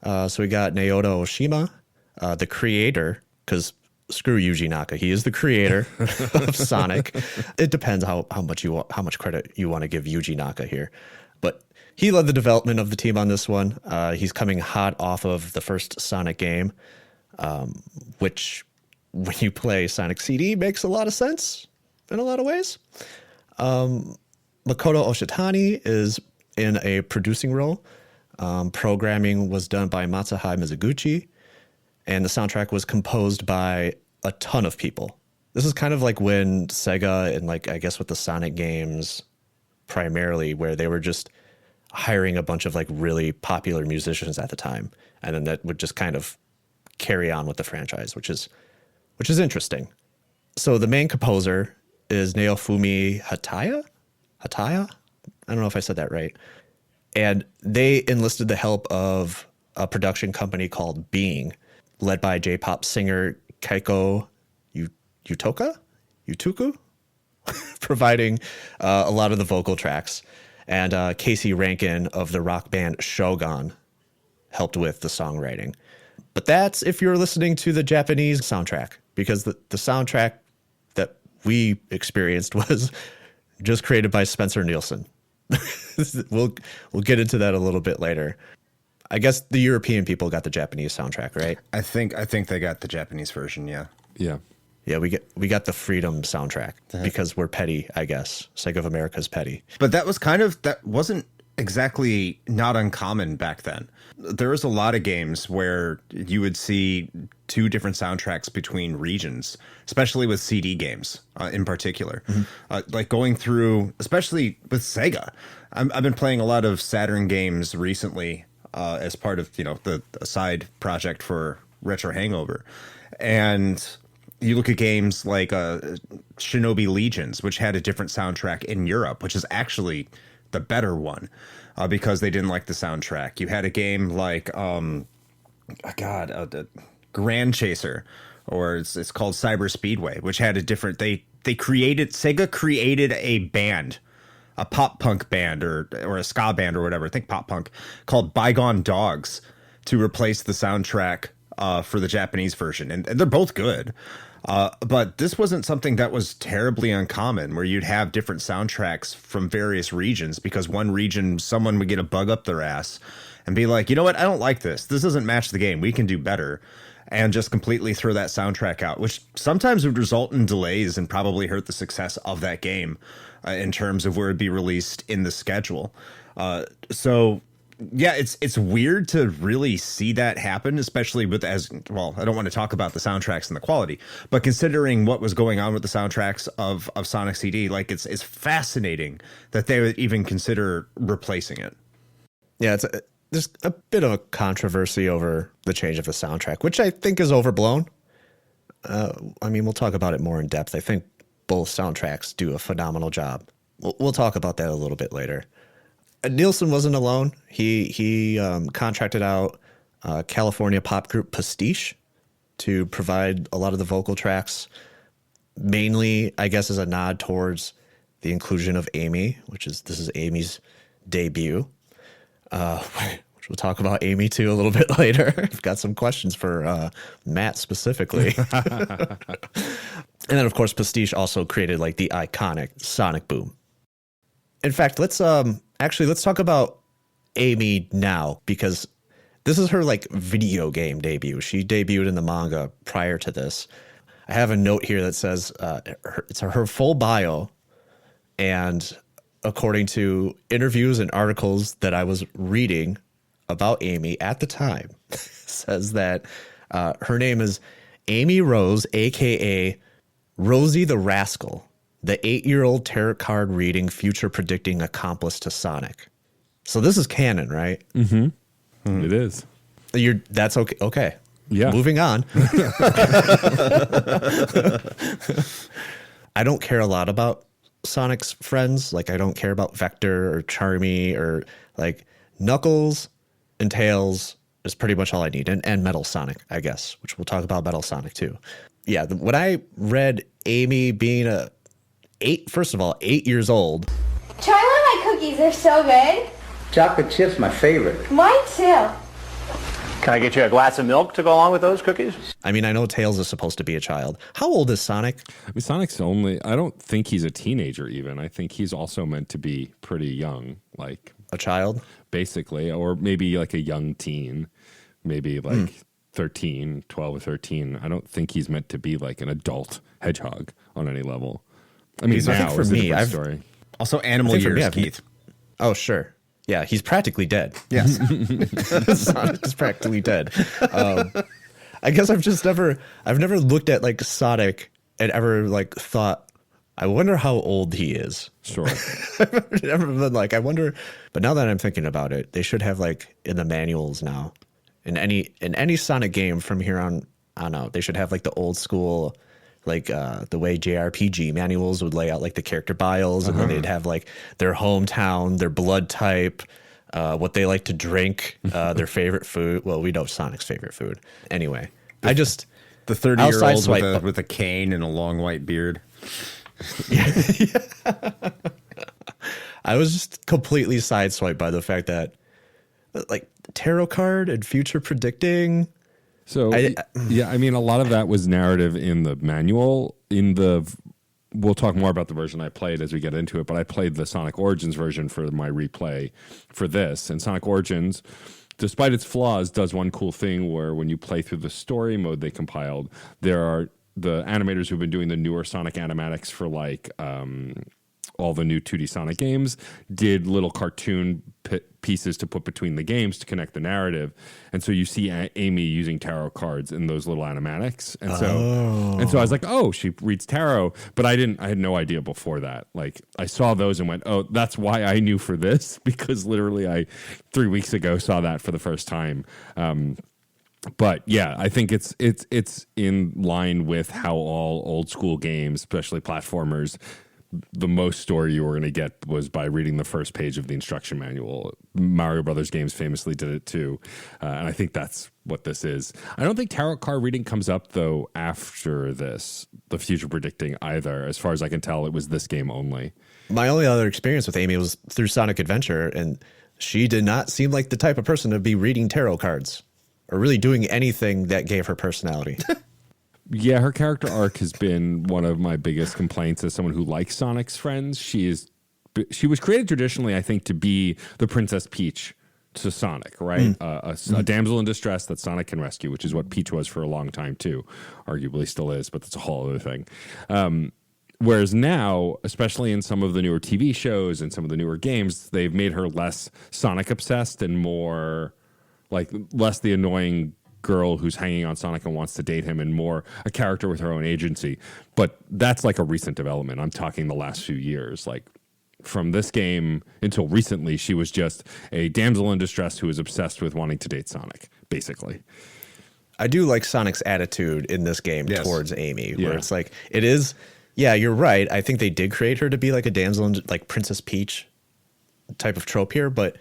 So we got Naoto Oshima, the creator, because screw Yuji Naka. He is the creator of Sonic. It depends how much credit you want to give Yuji Naka here. But he led the development of the team on this one. He's coming hot off of the first Sonic game, which when you play Sonic CD makes a lot of sense in a lot of ways. Makoto Oshitani is in a producing role. Programming was done by Matsuhide Mizuguchi. And the soundtrack was composed by a ton of people. This is kind of like when Sega and like, I guess with the Sonic games primarily, where they were just hiring a bunch of like really popular musicians at the time. And then that would just kind of carry on with the franchise, which is interesting. So the main composer is Naofumi Hataya? I don't know if I said that right. And they enlisted the help of a production company called Being, led by J-pop singer Keiko Utuku, providing a lot of the vocal tracks. And Casey Rankin of the rock band Shogun helped with the songwriting. But that's if you're listening to the Japanese soundtrack, because the soundtrack that we experienced was just created by Spencer Nielsen. We'll get into that a little bit later. I guess the European people got the Japanese soundtrack, right? I think they got the Japanese version, yeah. Yeah, we got the Freedom soundtrack because we're petty, I guess. Sega of America's petty. But that wasn't exactly not uncommon back then. There was a lot of games where you would see two different soundtracks between regions, especially with CD games in particular. Like going through, especially with Sega. I've been playing a lot of Saturn games recently as part of, the side project for Retro Hangover. And you look at games like Shinobi Legions, which had a different soundtrack in Europe, which is actually the better one because they didn't like the soundtrack. You had a game like, the Grand Chaser, or it's called Cyber Speedway, which had a different, Sega created a band, a pop punk band or a ska band or whatever, I think pop punk, called Bygone Dogs to replace the soundtrack for the Japanese version. And they're both good. But this wasn't something that was terribly uncommon, where you'd have different soundtracks from various regions, because one region, someone would get a bug up their ass and be like, you know what, I don't like this. This doesn't match the game. We can do better. And just completely throw that soundtrack out, which sometimes would result in delays and probably hurt the success of that game in terms of where it'd be released in the schedule. So yeah, it's weird to really see that happen, especially with I don't want to talk about the soundtracks and the quality, but considering what was going on with the soundtracks of Sonic CD, like it's fascinating that they would even consider replacing it. Yeah, there's a bit of a controversy over the change of the soundtrack, which I think is overblown. We'll talk about it more in depth. I think both soundtracks do a phenomenal job. We'll talk about that a little bit later. Nielsen wasn't alone. He contracted out California pop group Pastiche to provide a lot of the vocal tracks, mainly, I guess, as a nod towards the inclusion of Amy, this is Amy's debut. Which we'll talk about Amy too a little bit later. I've got some questions for Matt specifically. And then, of course, Pastiche also created like the iconic Sonic Boom. In fact, let's talk about Amy now, because this is her like video game debut. She debuted in the manga prior to this. I have a note here that says it's her full bio, and according to interviews and articles that I was reading about Amy at the time, says that her name is Amy Rose, a.k.a. Rosie the Rascal, the 8-year-old tarot card reading, future predicting accomplice to Sonic. So this is canon, right? Mm-hmm. It is. That's okay. Okay. Yeah. Moving on. I don't care a lot about Sonic's friends. Like, I don't care about Vector or Charmy, or like Knuckles and Tails is pretty much all I need. And Metal Sonic, I guess, which we'll talk about Metal Sonic too. Yeah. When I read Amy being 8 years old. Try one of my cookies, they're so good. Chocolate chip's my favorite. Mine too. Can I get you a glass of milk to go along with those cookies? I mean, I know Tails is supposed to be a child. How old is Sonic? Sonic's I don't think he's a teenager even. I think he's also meant to be pretty young, like a child? Basically, or maybe like a young teen, maybe like 12 or 13. I don't think he's meant to be like an adult hedgehog on any level. I mean, I think for me, story. Also animal years, Keith. Oh, sure. Yeah, he's practically dead. Yes. Sonic is practically dead. I guess I've never looked at like Sonic and ever like thought, I wonder how old he is. Sure. I've never been like, I wonder. But now that I'm thinking about it, they should have like in the manuals now, in any Sonic game from here on out, they should have like the old school, like the way JRPG manuals would lay out like the character bios, and then they'd have like their hometown, their blood type, what they like to drink, their favorite food. Well, we know Sonic's favorite food. Anyway, the 30-year-old with a cane and a long white beard. I was just completely sideswiped by the fact that like tarot card and future predicting. So I mean, a lot of that was narrative in the manual. We'll talk more about the version I played as we get into it, but I played the Sonic Origins version for my replay for this. And Sonic Origins, despite its flaws, does one cool thing where when you play through the story mode they compiled, there are the animators who've been doing the newer Sonic animatics for like all the new 2D Sonic games, did little cartoon pieces to put between the games to connect the narrative. And so you see Amy using tarot cards in those little animatics. And so I was like, oh, she reads tarot. But I had no idea before that. Like, I saw those and went, oh, that's why I knew for this, because literally I 3 weeks ago saw that for the first time. But yeah, I think it's in line with how all old school games, especially platformers, the most story you were going to get was by reading the first page of the instruction manual. Mario Brothers games famously did it too, and I think that's what this is. I don't think tarot card reading comes up though after this, the future predicting either. As far as I can tell, it was this game only. My only other experience with Amy was through Sonic Adventure, and she did not seem like the type of person to be reading tarot cards or really doing anything that gave her personality. Yeah, her character arc has been one of my biggest complaints as someone who likes Sonic's friends. She was created traditionally, I think, to be the Princess Peach to Sonic, right? A damsel in distress that Sonic can rescue, which is what Peach was for a long time too. Arguably still is, but that's a whole other thing. Whereas now, especially in some of the newer TV shows and some of the newer games, they've made her less Sonic obsessed and more like less the annoying girl who's hanging on Sonic and wants to date him, and more a character with her own agency. But that's like a recent development. I'm talking the last few years. Like from this game until recently, she was just a damsel in distress who was obsessed with wanting to date Sonic, basically. I do like Sonic's attitude in this game towards Amy, where Yeah. it's like, it is, yeah, you're right. I think they did create her to be like a damsel in, like Princess Peach type of trope here, but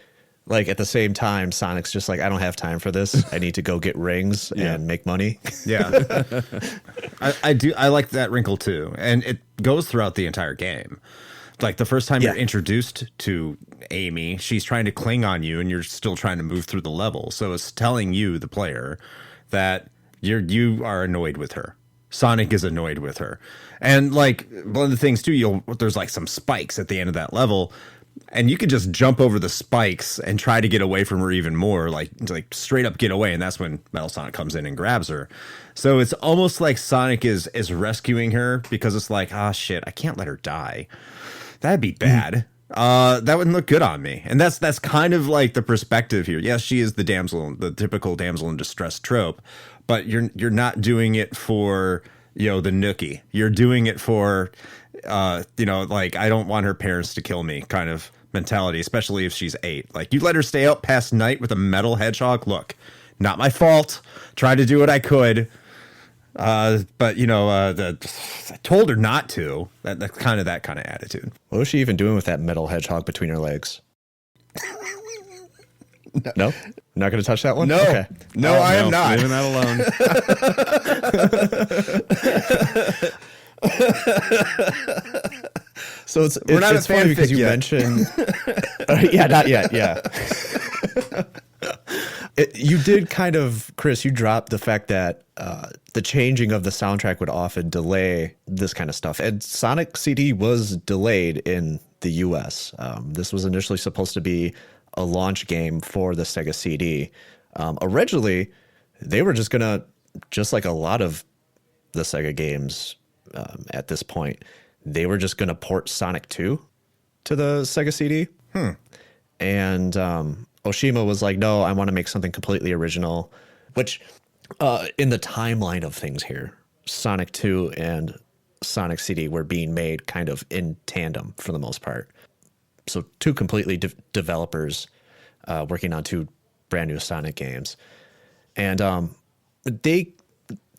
like at the same time, Sonic's just like, I don't have time for this. I need to go get rings and make money. Yeah. I like that wrinkle too. And it goes throughout the entire game. Like the first time you're introduced to Amy, she's trying to cling on you and you're still trying to move through the level. So it's telling you, the player, that you are annoyed with her. Sonic is annoyed with her. And like one of the things too, there's like some spikes at the end of that level, and you could just jump over the spikes and try to get away from her even more, like straight up get away. And that's when Metal Sonic comes in and grabs her. So it's almost like Sonic is rescuing her, because it's like, ah, shit, I can't let her die. That'd be bad. That wouldn't look good on me. And that's kind of like the perspective here. Yes, she is the typical damsel in distress trope, but you're not doing it for, the nookie. You're doing it for, like, I don't want her parents to kill me kind of mentality, especially if she's 8. Like, you let her stay out past night with a metal hedgehog. Look, not my fault. Tried to do what I could. But I told her not to. That's kind of that kind of attitude. What was she even doing with that metal hedgehog between her legs? No? Not going to touch that one? No. Okay. No, I am not. Leaving that alone. So We're not it's a funny fanfic because you yet. mentioned... yeah, not yet, yeah. You did kind of, Chris, you dropped the fact that the changing of the soundtrack would often delay this kind of stuff. And Sonic CD was delayed in the US. This was initially supposed to be a launch game for the Sega CD. Originally, they were just going to, just like a lot of the Sega games at this point, they were just going to port Sonic 2 to the Sega CD. And Oshima was like, no, I want to make something completely original, which in the timeline of things here, Sonic 2 and Sonic CD were being made kind of in tandem for the most part. So two completely developers working on two brand new Sonic games. And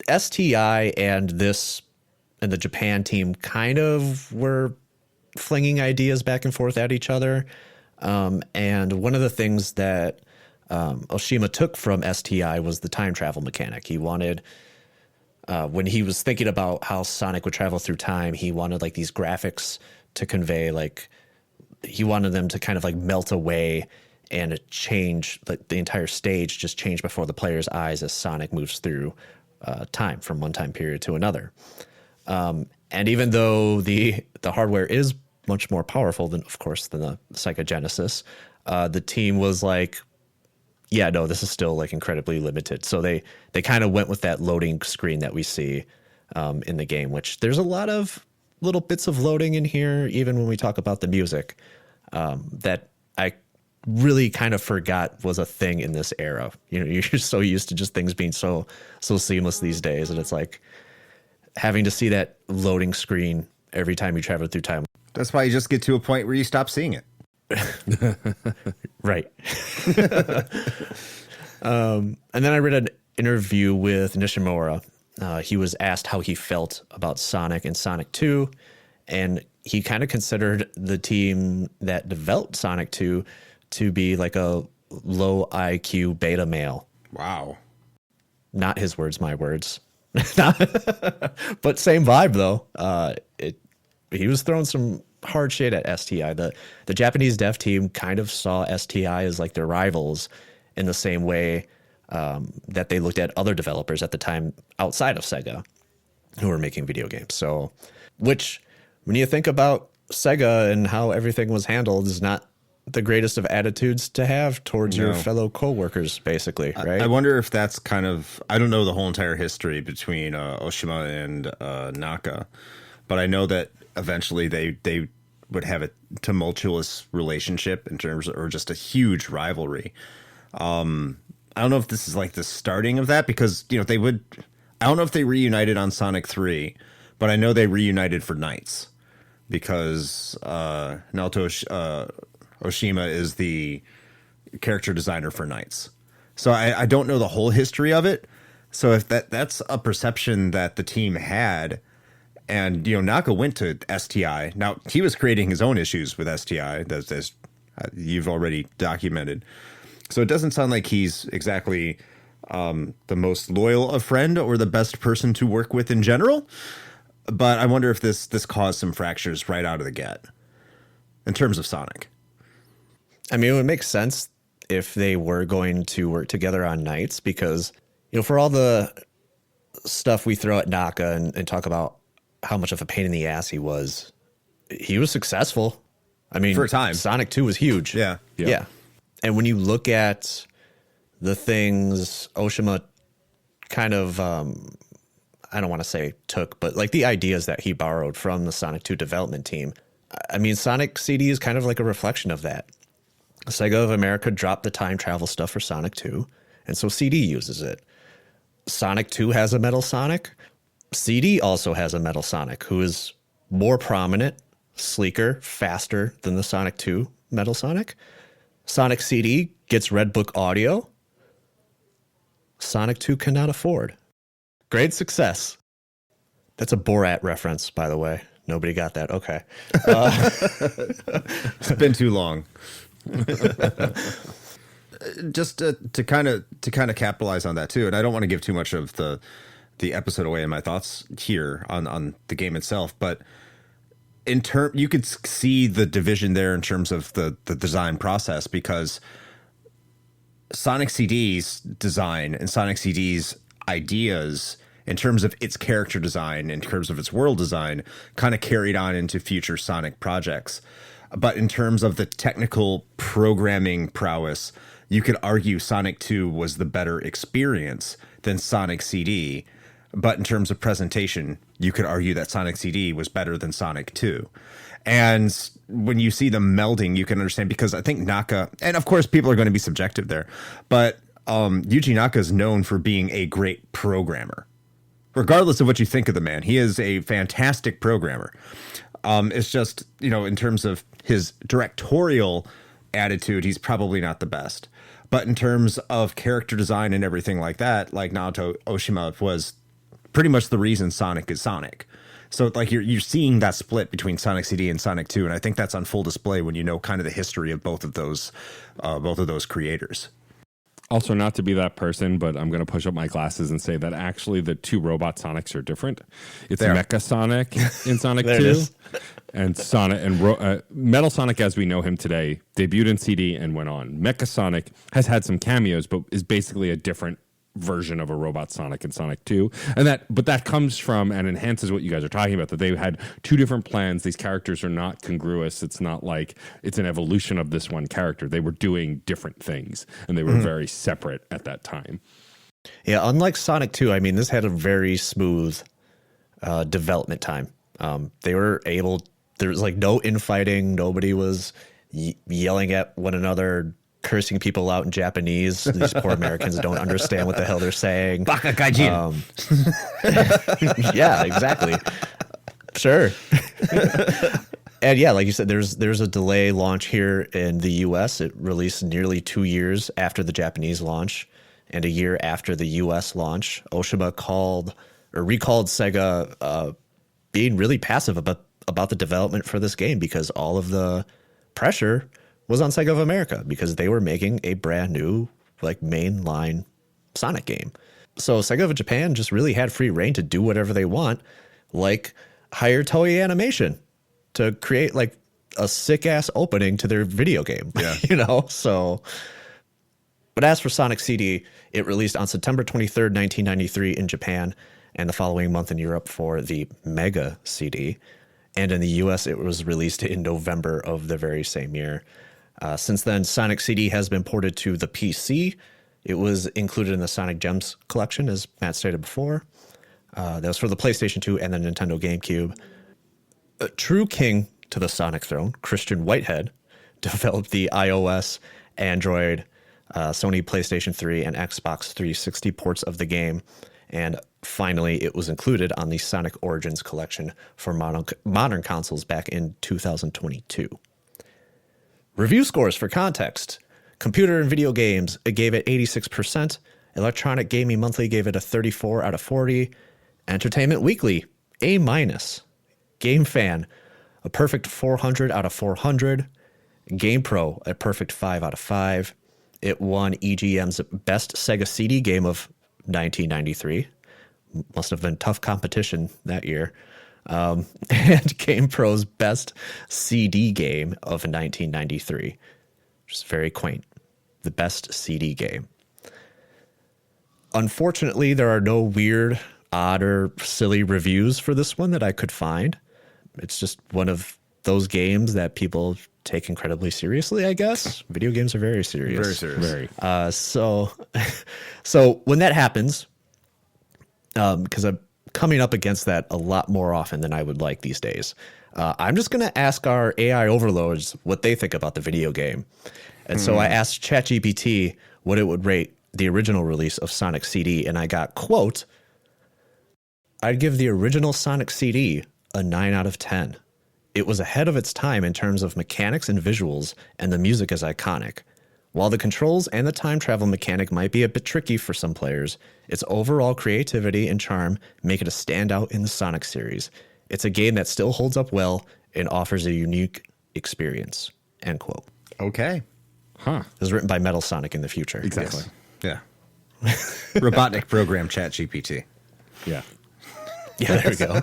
STI and the Japan team kind of were flinging ideas back and forth at each other. And one of the things that Oshima took from STI was the time travel mechanic. He wanted, when he was thinking about how Sonic would travel through time, he wanted like these graphics to convey, like he wanted them to kind of like melt away and change, like the entire stage just change before the player's eyes as Sonic moves through time from one time period to another. And even though the hardware is much more powerful than, of course, than the Sega Genesis, the team was like, yeah, no, this is still like incredibly limited. So they kind of went with that loading screen that we see in the game, which there's a lot of little bits of loading in here, even when we talk about the music, that I really kind of forgot was a thing in this era. You know, you're so used to just things being so seamless these days, and it's like having to see that loading screen every time you travel through time. That's why you just get to a point where you stop seeing it. Right. And then I read an interview with Nishimura. He was asked how he felt about Sonic and Sonic 2, and he kind of considered the team that developed Sonic 2 to be like a low IQ beta male. Wow. Not his words, my words. But same vibe, though. He was throwing some hard shade at STI. The Japanese dev team kind of saw STI as like their rivals in the same way that they looked at other developers at the time outside of Sega who were making video games. So, which, when you think about Sega and how everything was handled, is not the greatest of attitudes to have towards your fellow coworkers, basically, right? I wonder if that's kind of, I don't know the whole entire history between Oshima and Naka, but I know that eventually they would have a tumultuous relationship in terms of, or just a huge rivalry. I don't know if this is like the starting of that, because, you know, they would, I don't know if they reunited on Sonic 3, but I know they reunited for Knights, because Naoto Oshima is the character designer for Knights. So I don't know the whole history of it. So if that's a perception that the team had, and, you know, Naka went to STI. Now, he was creating his own issues with STI, as you've already documented. So it doesn't sound like he's exactly the most loyal of friend or the best person to work with in general. But I wonder if this caused some fractures right out of the gate in terms of Sonic. I mean, it would make sense if they were going to work together on Nights, because, you know, for all the stuff we throw at Naka and talk about how much of a pain in the ass he was successful. I mean, for a time, Sonic 2 was huge. Yeah. And when you look at the things Oshima kind of, I don't want to say took, but like the ideas that he borrowed from the Sonic 2 development team, I mean, Sonic CD is kind of like a reflection of that. Sega of America dropped the time travel stuff for Sonic 2, and so CD uses it. Sonic 2 has a Metal Sonic. CD also has a Metal Sonic, who is more prominent, sleeker, faster than the Sonic 2 Metal Sonic. Sonic CD gets Red Book audio. Sonic 2 cannot afford. Great success. That's a Borat reference, by the way. Nobody got that. Okay. It's been too long. Just to kind of capitalize on that too, and I don't want to give too much of the episode away in my thoughts here on the game itself, but you could see the division there in terms of the design process, because Sonic CD's design and Sonic CD's ideas in terms of its character design, in terms of its world design, kind of carried on into future Sonic projects. But in terms of the technical programming prowess, you could argue Sonic 2 was the better experience than Sonic CD. But in terms of presentation, you could argue that Sonic CD was better than Sonic 2. And when you see them melding, you can understand, because I think Naka, and of course people are going to be subjective there, but Yuji Naka is known for being a great programmer. Regardless of what you think of the man, he is a fantastic programmer. It's just, you know, in terms of his directorial attitude, he's probably not the best. But in terms of character design and everything like that, like Naoto Oshima was pretty much the reason Sonic is Sonic. So like you're seeing that split between Sonic CD and Sonic 2, and I think that's on full display when you know kind of the history of both of those creators. Also, not to be that person, but I'm going to push up my glasses and say that actually the two robot Sonics are different. It's Mecha Sonic in Sonic 2 and Sonic and Metal Sonic as we know him today debuted in CD and went on. Mecha Sonic has had some cameos, but is basically a different version of a robot Sonic in Sonic 2. But that comes from and enhances what you guys are talking about, that they had two different plans. These characters are not congruous. It's not like it's an evolution of this one character. They were doing different things, and they were very separate at that time. Yeah, unlike Sonic 2, I mean, this had a very smooth development time. They were able, there was like no infighting. Nobody was yelling at one another, cursing people out in Japanese. These poor Americans don't understand what the hell they're saying. Baka gaijin. Yeah, exactly. Sure. And yeah, like you said, there's a delay launch here in the US. It released nearly 2 years after the Japanese launch and a year after the US launch. Oshima recalled Sega being really passive about the development for this game because all of the pressure was on Sega of America because they were making a brand new like mainline Sonic game. So Sega of Japan just really had free reign to do whatever they want, like hire Toei Animation to create like a sick ass opening to their video game. Yeah. You know, so. But as for Sonic CD, it released on September 23rd, 1993 in Japan, and the following month in Europe for the Mega CD. And in the US, it was released in November of the very same year. Since then, Sonic CD has been ported to the PC. It was included in the Sonic Gems collection, as Matt stated before. That was for the PlayStation 2 and the Nintendo GameCube. A true king to the Sonic throne, Christian Whitehead, developed the iOS, Android, Sony PlayStation 3, and Xbox 360 ports of the game. And finally, it was included on the Sonic Origins collection for modern consoles back in 2022. Review scores for context. Computer and Video Games, it gave it 86%. Electronic Gaming Monthly gave it a 34 out of 40. Entertainment Weekly, A-. Game Fan, a perfect 400 out of 400. GamePro, a perfect 5 out of 5. It won EGM's Best Sega CD Game of 1993. Must have been tough competition that year. And GamePro's Best CD Game of 1993. Which is very quaint. The Best CD Game. Unfortunately, there are no weird, odd, or silly reviews for this one that I could find. It's just one of those games that people take incredibly seriously, I guess. Video games are very serious. Very serious. Very. So when that happens, because I'm coming up against that a lot more often than I would like these days, I'm just going to ask our AI overlords what they think about the video game. And so I asked ChatGPT what it would rate the original release of Sonic CD, and I got, quote, I'd give the original Sonic CD a 9 out of 10. It was ahead of its time in terms of mechanics and visuals, and the music is iconic. While the controls and the time travel mechanic might be a bit tricky for some players, its overall creativity and charm make it a standout in the Sonic series. It's a game that still holds up well and offers a unique experience. End quote. Okay. Huh. It was written by Metal Sonic in the future. Exactly. Yeah. Robotnik program ChatGPT. Yeah. Yeah, there we go.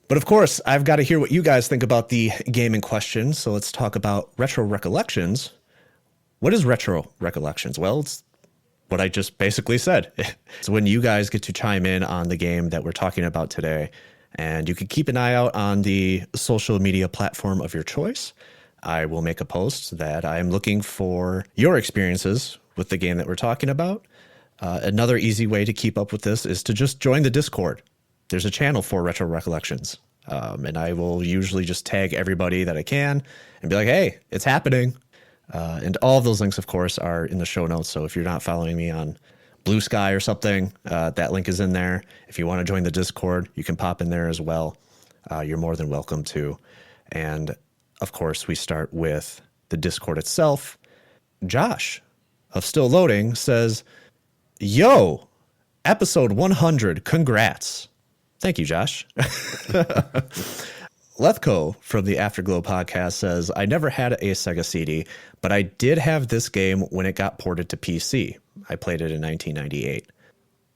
But of course, I've got to hear what you guys think about the game in question. So let's talk about Retro Recollections. What is Retro Recollections? Well, it's what I just basically said. It's when you guys get to chime in on the game that we're talking about today. And you can keep an eye out on the social media platform of your choice. I will make a post that I am looking for your experiences with the game that we're talking about. Another easy way to keep up with this is to just join the Discord. There's a channel for Retro Recollections. And I will usually just tag everybody that I can and be like, hey, it's happening. And all of those links, of course, are in the show notes. So if you're not following me on Blue Sky or something, that link is in there. If you want to join the Discord, you can pop in there as well. You're more than welcome to. And of course, we start with the Discord itself. Josh of Still Loading says, yo, episode 100, congrats. Thank you, Josh. Lethco from the Afterglow podcast says, I never had a Sega CD, but I did have this game when it got ported to PC. I played it in 1998.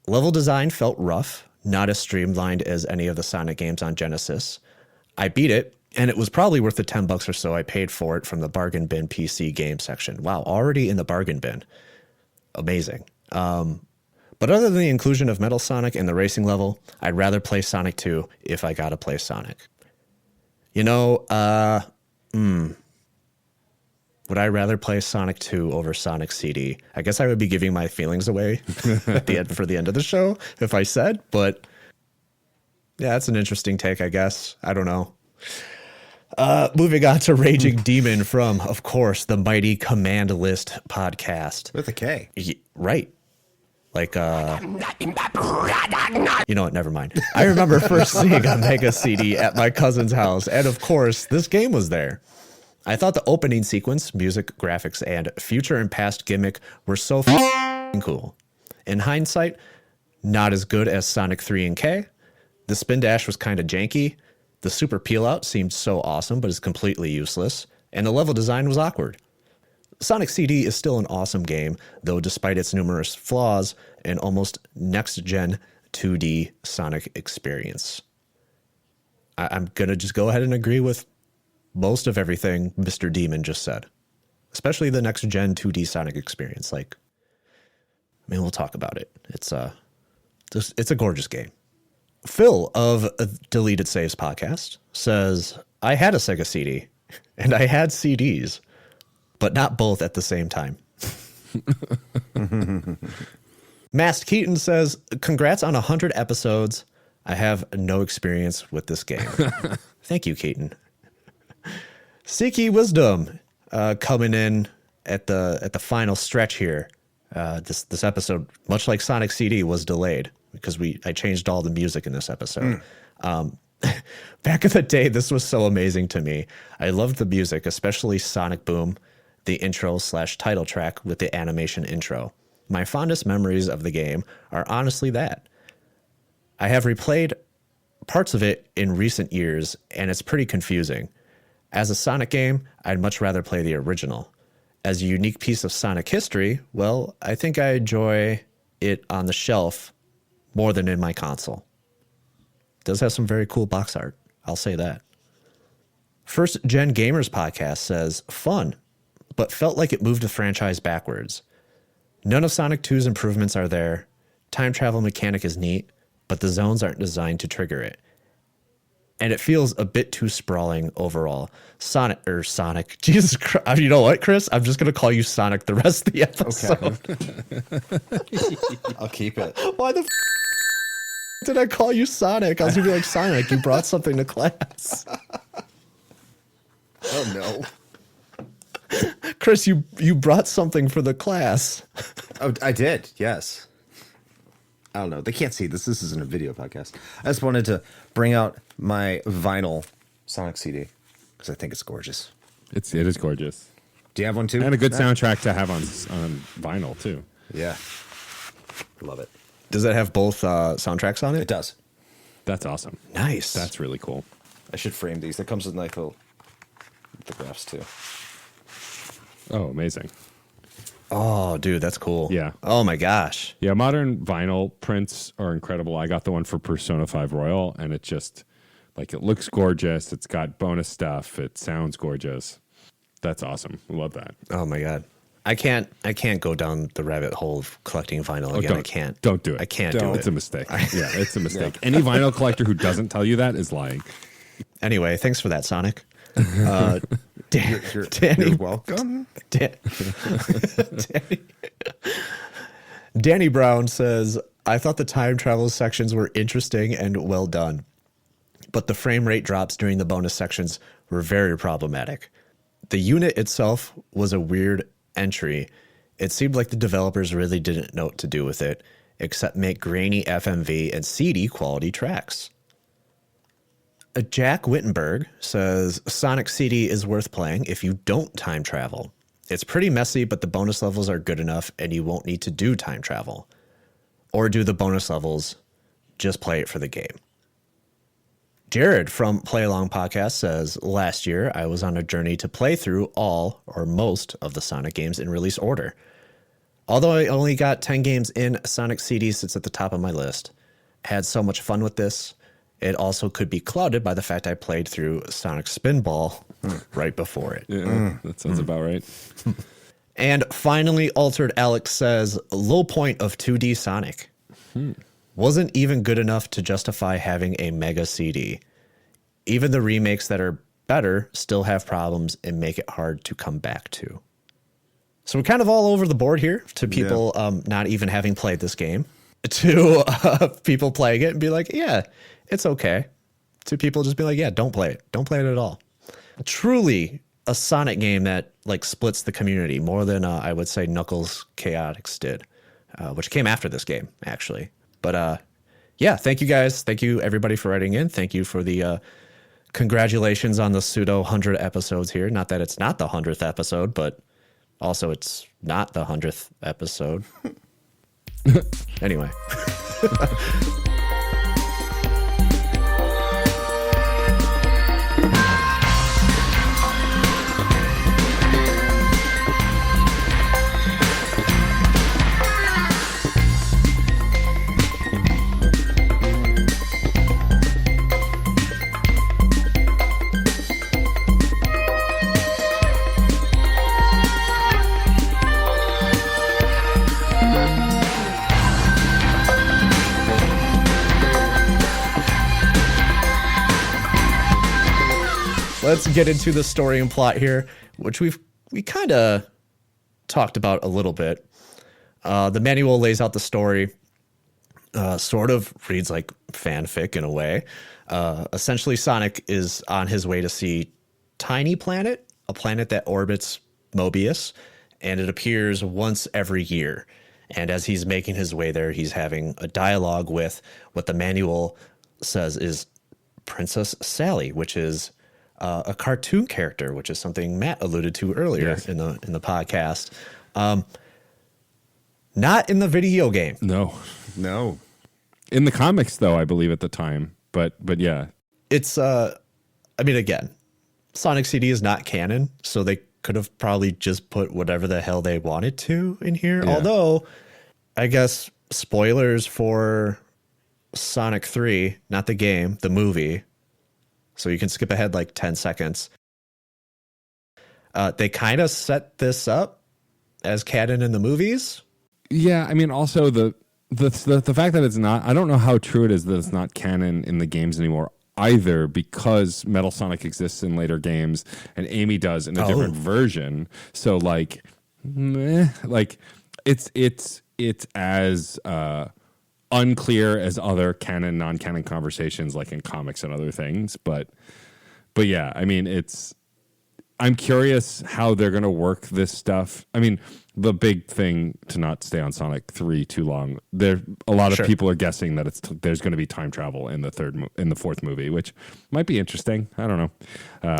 Level design felt rough, not as streamlined as any of the Sonic games on Genesis. I beat it, and it was probably worth the $10 or so I paid for it from the bargain bin PC game section. Wow, already in the bargain bin. Amazing. But other than the inclusion of Metal Sonic and the racing level, I'd rather play Sonic 2 if I gotta play Sonic. You know, would I rather play Sonic 2 over Sonic CD? I guess I would be giving my feelings away at the end, for the end of the show if I said, but Yeah, that's an interesting take, I guess. I don't know. Moving on to Raging Demon from, of course, the mighty Command List podcast. With a K. Right. Like, you know what? Never mind. I remember first seeing a Mega CD at my cousin's house, and of course, this game was there. I thought the opening sequence, music, graphics, and future and past gimmick were so cool. In hindsight, not as good as Sonic 3 and K. The spin dash was kind of janky. The super peel out seemed so awesome, but is completely useless. And the level design was awkward. Sonic CD is still an awesome game, though despite its numerous flaws, an almost next-gen 2D Sonic experience. I'm going to just go ahead and agree with most of everything Mr. Demon just said, especially the next-gen 2D Sonic experience. Like, I mean, we'll talk about it. It's a gorgeous game. Phil of Deleted Saves podcast says, I had a Sega CD, and I had CDs, but not both at the same time. Mast Keaton says, congrats on 100 episodes. I have no experience with this game. Thank you, Keaton. Seeky Wisdom coming in at the final stretch here. This episode, much like Sonic CD, was delayed because I changed all the music in this episode. Back in the day, this was so amazing to me. I loved the music, especially Sonic Boom, the intro/title track with the animation intro. My fondest memories of the game are honestly that. I have replayed parts of it in recent years, and it's pretty confusing. As a Sonic game, I'd much rather play the original. As a unique piece of Sonic history, well, I think I enjoy it on the shelf more than in my console. It does have some very cool box art, I'll say that. First Gen Gamers podcast says, fun, but felt like it moved the franchise backwards. None of Sonic 2's improvements are there. Time travel mechanic is neat, but the zones aren't designed to trigger it. And it feels a bit too sprawling overall. Sonic. Jesus Christ. You know what, Chris? I'm just going to call you Sonic the rest of the episode. Okay. I'll keep it. Why the did I call you Sonic? I was going to be like, Sonic, you brought something to class. Oh, no. Chris, you brought something for the class. Oh, I did. Yes. I don't know. They can't see this. This isn't a video podcast. I just wanted to bring out my vinyl Sonic CD because I think it's gorgeous. It is gorgeous. Do you have one too? And a good Matt? soundtrack to have on vinyl too. Yeah. Love it. Does that have both soundtracks on it? It does. That's awesome. Nice. That's really cool. I should frame these. That comes with like the graphs too. Oh, amazing. Oh, dude, that's cool. Yeah. Oh my gosh. Yeah, modern vinyl prints are incredible. I got the one for Persona 5 Royal, and it just, like, it looks gorgeous. It's got bonus stuff. It sounds gorgeous. That's awesome. I love that. Oh my god. I can't go down the rabbit hole of collecting vinyl again. I can't. Don't do it. I can't do it. It's a mistake. Yeah, it's a mistake. Any vinyl collector who doesn't tell you that is lying. Anyway, thanks for that, Sonic. You're welcome. Danny Brown says, I thought the time travel sections were interesting and well done, but the frame rate drops during the bonus sections were very problematic. The unit itself was a weird entry. It seemed like the developers really didn't know what to do with it, except make grainy FMV and CD quality tracks. Jack Wittenberg says, Sonic CD is worth playing if you don't time travel. It's pretty messy, but the bonus levels are good enough and you won't need to do time travel. Or do the bonus levels, just play it for the game. Jared from Play Along Podcast says, last year I was on a journey to play through all or most of the Sonic games in release order. Although I only got 10 games in, Sonic CD sits at the top of my list. Had so much fun with this. It also could be clouded by the fact I played through Sonic Spinball right before it. Yeah, that sounds about right. And finally, Altered Alex says, low point of 2D Sonic. Wasn't even good enough to justify having a Mega CD. Even the remakes that are better still have problems and make it hard to come back to. So we're kind of all over the board here to people not even having played this game. to people playing it and be like, yeah, it's okay. To people just be like, yeah, don't play it. Don't play it at all. Truly a Sonic game that like splits the community more than I would say Knuckles Chaotix did, which came after this game actually. But yeah, thank you guys. Thank you everybody for writing in. Thank you for the congratulations on the pseudo 100 episodes here. Not that it's not the 100th episode, but also it's not the 100th episode. Anyway. Let's get into the story and plot here, which we kind of talked about a little bit. The manual lays out the story, sort of reads like fanfic in a way. Essentially, Sonic is on his way to see Tiny Planet, a planet that orbits Mobius, and it appears once every year. And as he's making his way there, he's having a dialogue with what the manual says is Princess Sally, which is a cartoon character, which is something Matt alluded to earlier in the podcast. Not in the video game. No. No. In the comics, though, I believe at the time. But yeah. It's I mean, again, Sonic CD is not canon, so they could have probably just put whatever the hell they wanted to in here. Yeah. Although, I guess spoilers for Sonic 3, not the game, the movie. So you can skip ahead like 10 seconds. They kind of set this up as canon in the movies. Yeah, I mean, also the fact that it's not, I don't know how true it is that it's not canon in the games anymore either, because Metal Sonic exists in later games and Amy does in a different version. So like, like it's as unclear as other canon, non-canon conversations like in comics and other things. But yeah, I mean, I'm curious how they're going to work this stuff. I mean, the big thing to not stay on Sonic 3 too long, a lot of people are guessing that there's going to be time travel in the fourth movie, which might be interesting. I don't know.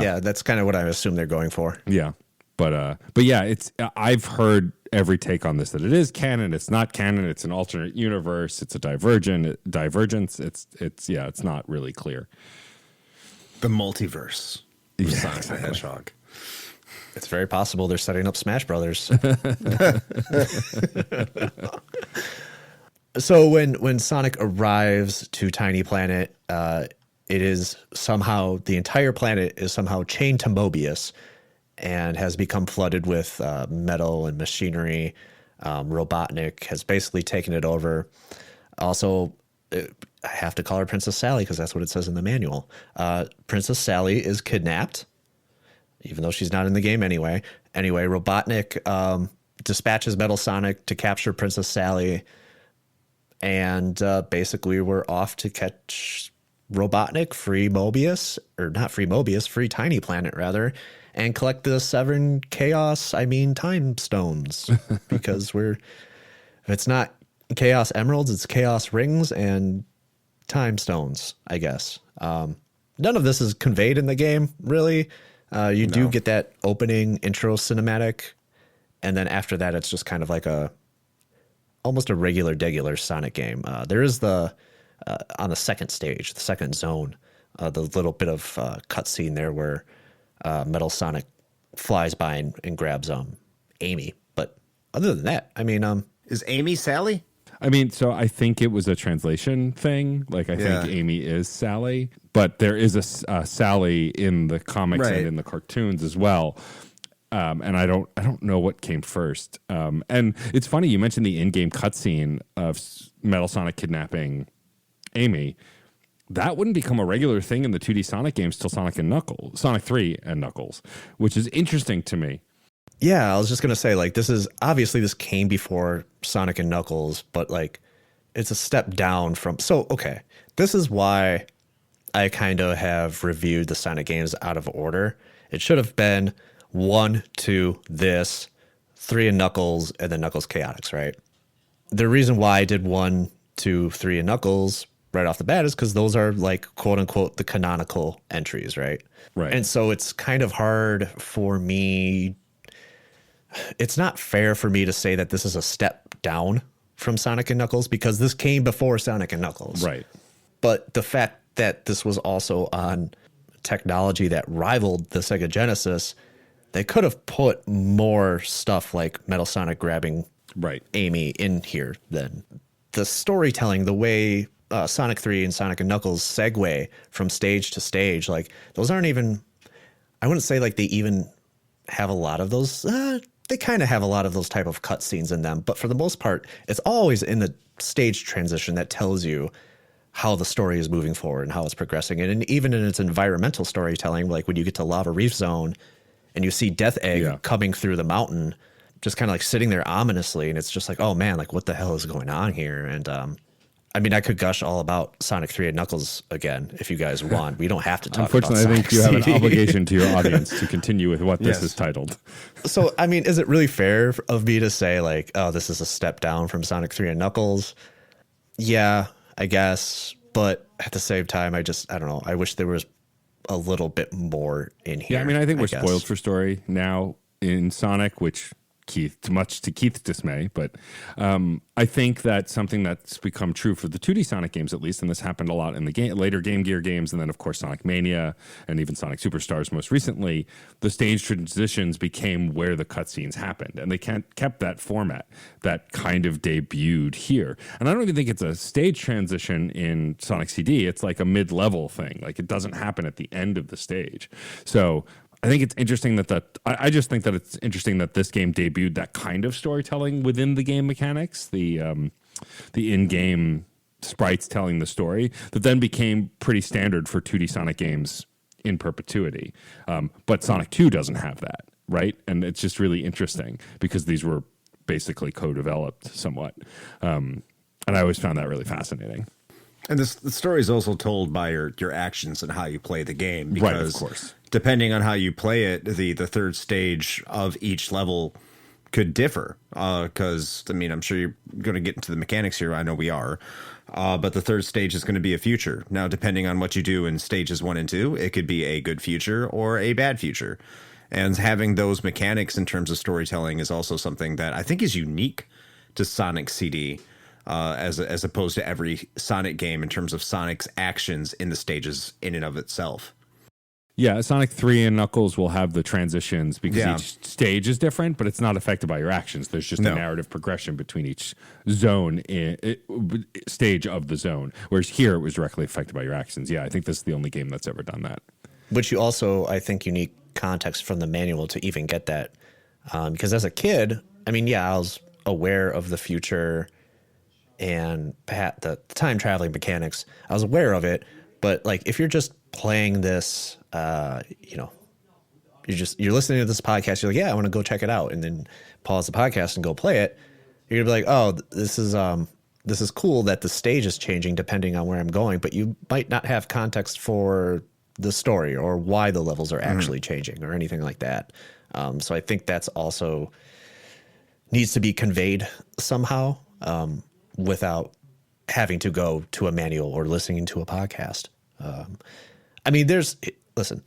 Yeah, that's kind of what I assume they're going for. Yeah. But yeah, I've heard every take on this, that it is canon, it's not canon, it's an alternate universe, it's a divergence. It's not really clear. The multiverse. Yeah, Sonic the Hedgehog. It's very possible they're setting up Smash Brothers. So when Sonic arrives to Tiny Planet, it is somehow, the entire planet is somehow chained to Mobius and has become flooded with metal and machinery. Robotnik has basically taken it over. Also, I have to call her Princess Sally because that's what it says in the manual. Princess Sally is kidnapped, even though she's not in the game anyway. Anyway, Robotnik dispatches Metal Sonic to capture Princess Sally, and basically we're off to catch Robotnik, free Mobius, or not free Mobius, free Tiny Planet rather, and collect the 7 time stones, because if it's not Chaos Emeralds, it's Chaos Rings and time stones, I guess. None of this is conveyed in the game, really. You do get that opening intro cinematic, and then after that, it's just kind of like almost a regular Sonic game. There is on the second stage, the second zone, the little bit of cutscene there where Metal Sonic flies by and grabs Amy. But other than that, I mean, is Amy Sally? I mean, so I think it was a translation thing. Like, I think Amy is Sally, but there is a Sally in the comics and in the cartoons as well. And I don't know what came first. And it's funny, you mentioned the in-game cutscene of Metal Sonic kidnapping Amy. That wouldn't become a regular thing in the 2D Sonic games till Sonic 3 and Knuckles, which is interesting to me. Yeah, I was just going to say, like, this came before Sonic and Knuckles, but, like, it's a step down from. So, okay, this is why I kind of have reviewed the Sonic games out of order. It should have been 1, 2, this, 3 and Knuckles, and then Knuckles Chaotix, right? The reason why I did 1, 2, 3 and Knuckles right off the bat is because those are like quote unquote the canonical entries, right? Right. And so it's kind of hard for me. It's not fair for me to say that this is a step down from Sonic and Knuckles because this came before Sonic and Knuckles. Right. But the fact that this was also on technology that rivaled the Sega Genesis, they could have put more stuff like Metal Sonic grabbing Right. Amy in here then. The storytelling, the way Sonic 3 and Sonic and Knuckles segue from stage to stage, like those aren't even, I wouldn't say like they even have a lot of those. They kind of have a lot of those type of cutscenes in them, but for the most part, it's always in the stage transition that tells you how the story is moving forward and how it's progressing. And even in its environmental storytelling, like when you get to Lava Reef Zone and you see Death Egg coming through the mountain, just kind of like sitting there ominously, and it's just like, oh man, like what the hell is going on here? And I mean, I could gush all about Sonic 3 and Knuckles again if you guys want. We don't have to talk Unfortunately, about I Sonic think you have an CD. obligation to your audience to continue with what this Yes. is titled. So, I mean, is it really fair of me to say like, oh, this is a step down from Sonic 3 and Knuckles? Yeah, I guess. But at the same time, I don't know. I wish there was a little bit more in here. Yeah, I mean, I think we're guess. spoiled for story now in Sonic, which much to Keith's dismay, but I think that's something that's become true for the 2D Sonic games at least, and this happened a lot in the later Game Gear games, and then of course Sonic Mania and even Sonic Superstars most recently. The stage transitions became where the cutscenes happened, and they kept that format that kind of debuted here. And I don't even think it's a stage transition in Sonic CD. It's like a mid-level thing. Like it doesn't happen at the end of the stage. So I think it's interesting that I just think that it's interesting that this game debuted that kind of storytelling within the game mechanics, the in-game sprites telling the story that then became pretty standard for 2D Sonic games in perpetuity. But Sonic 2 doesn't have that, right? And it's just really interesting because these were basically co-developed somewhat. And I always found that really fascinating. And the story is also told by your actions and how you play the game. Because Right, of course. depending on how you play it, the third stage of each level could differ. Because, I mean, I'm sure you're going to get into the mechanics here. I know we are. But the third stage is going to be a future. Now, depending on what you do in stages 1 and 2, it could be a good future or a bad future. And having those mechanics in terms of storytelling is also something that I think is unique to Sonic CD. As opposed to every Sonic game in terms of Sonic's actions in the stages in and of itself. Yeah, Sonic 3 and Knuckles will have the transitions because Yeah. each stage is different, but it's not affected by your actions. There's just a narrative progression between each zone, stage of the zone. Whereas here, it was directly affected by your actions. Yeah, I think this is the only game that's ever done that. Which you also, I think, you need context from the manual to even get that. Because as a kid, I mean, yeah, I was aware of the future and the time traveling mechanics. I was aware of it, but like if you're just playing this, you're listening to this podcast, you're like, yeah, I want to go check it out, and then pause the podcast and go play it. You're gonna be like, oh, this is cool that the stage is changing depending on where I'm going, but you might not have context for the story or why the levels are actually changing or anything like that. So I think that's also needs to be conveyed somehow. Without having to go to a manual or listening to a podcast. I mean, listen,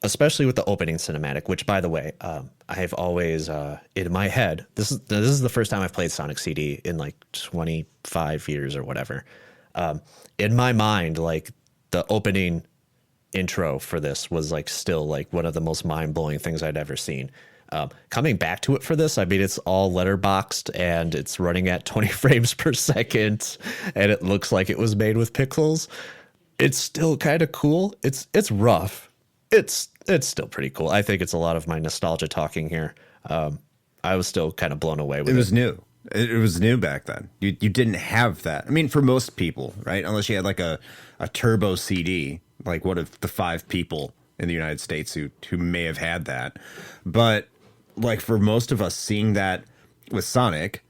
especially with the opening cinematic, which, by the way, I've always, in my head, this is the first time I've played Sonic CD in like 25 years or whatever. In my mind, like the opening intro for this was like still like one of the most mind-blowing things I'd ever seen. Coming back to it for this, I mean, it's all letterboxed and it's running at 20 frames per second, and it looks like it was made with pixels. It's still kind of cool. It's rough. It's still pretty cool. I think it's a lot of my nostalgia talking here. I was still kind of blown away with it. It was new. It was new back then. You didn't have that. I mean, for most people, right? Unless you had like a turbo CD, like one of the 5 people in the United States who may have had that. But like for most of us, seeing that with Sonic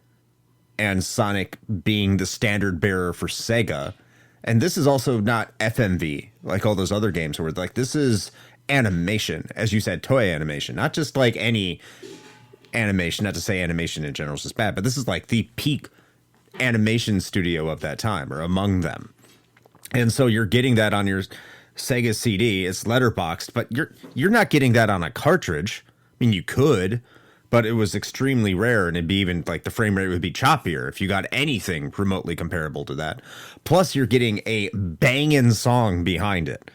and Sonic being the standard bearer for Sega. And this is also not FMV like all those other games where like this is animation, as you said, toy animation, not just like any animation. Not to say animation in general is just bad, but this is like the peak animation studio of that time or among them. And so you're getting that on your Sega CD. It's letterboxed, but you're not getting that on a cartridge. I mean, you could, but it was extremely rare, and it'd be even like the frame rate would be choppier if you got anything remotely comparable to that. Plus, you're getting a banging song behind it.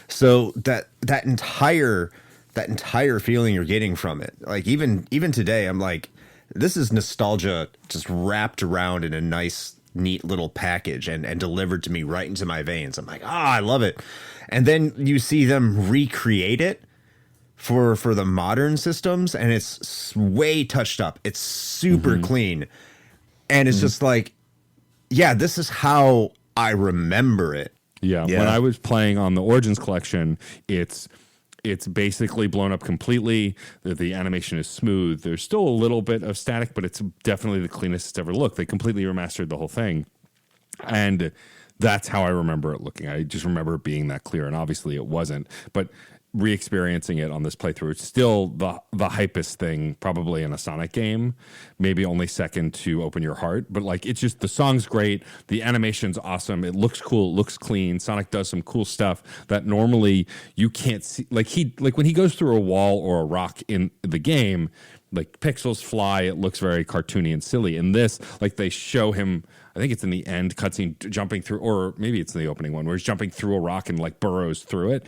So that entire feeling you're getting from it, like even today, I'm like, this is nostalgia just wrapped around in a nice, neat little package and delivered to me right into my veins. I'm like, I love it. And then you see them recreate it for the modern systems, and it's way touched up. It's super clean. And it's just like, yeah, this is how I remember it. Yeah. When I was playing on the Origins collection, it's basically blown up completely. The animation is smooth. There's still a little bit of static, but it's definitely the cleanest it's ever looked. They completely remastered the whole thing. And that's how I remember it looking. I just remember it being that clear, and obviously it wasn't. But re-experiencing it on this playthrough, it's still the hypest thing probably in a Sonic game, maybe only second to Open Your Heart. But like, it's just, the song's great, the animation's awesome, it looks cool, it looks clean. Sonic does some cool stuff that normally you can't see. Like when he goes through a wall or a rock in the game, like pixels fly, it looks very cartoony and silly. In this, like they show him, I think it's in the end cutscene, jumping through, or maybe it's in the opening one where he's jumping through a rock and like burrows through it.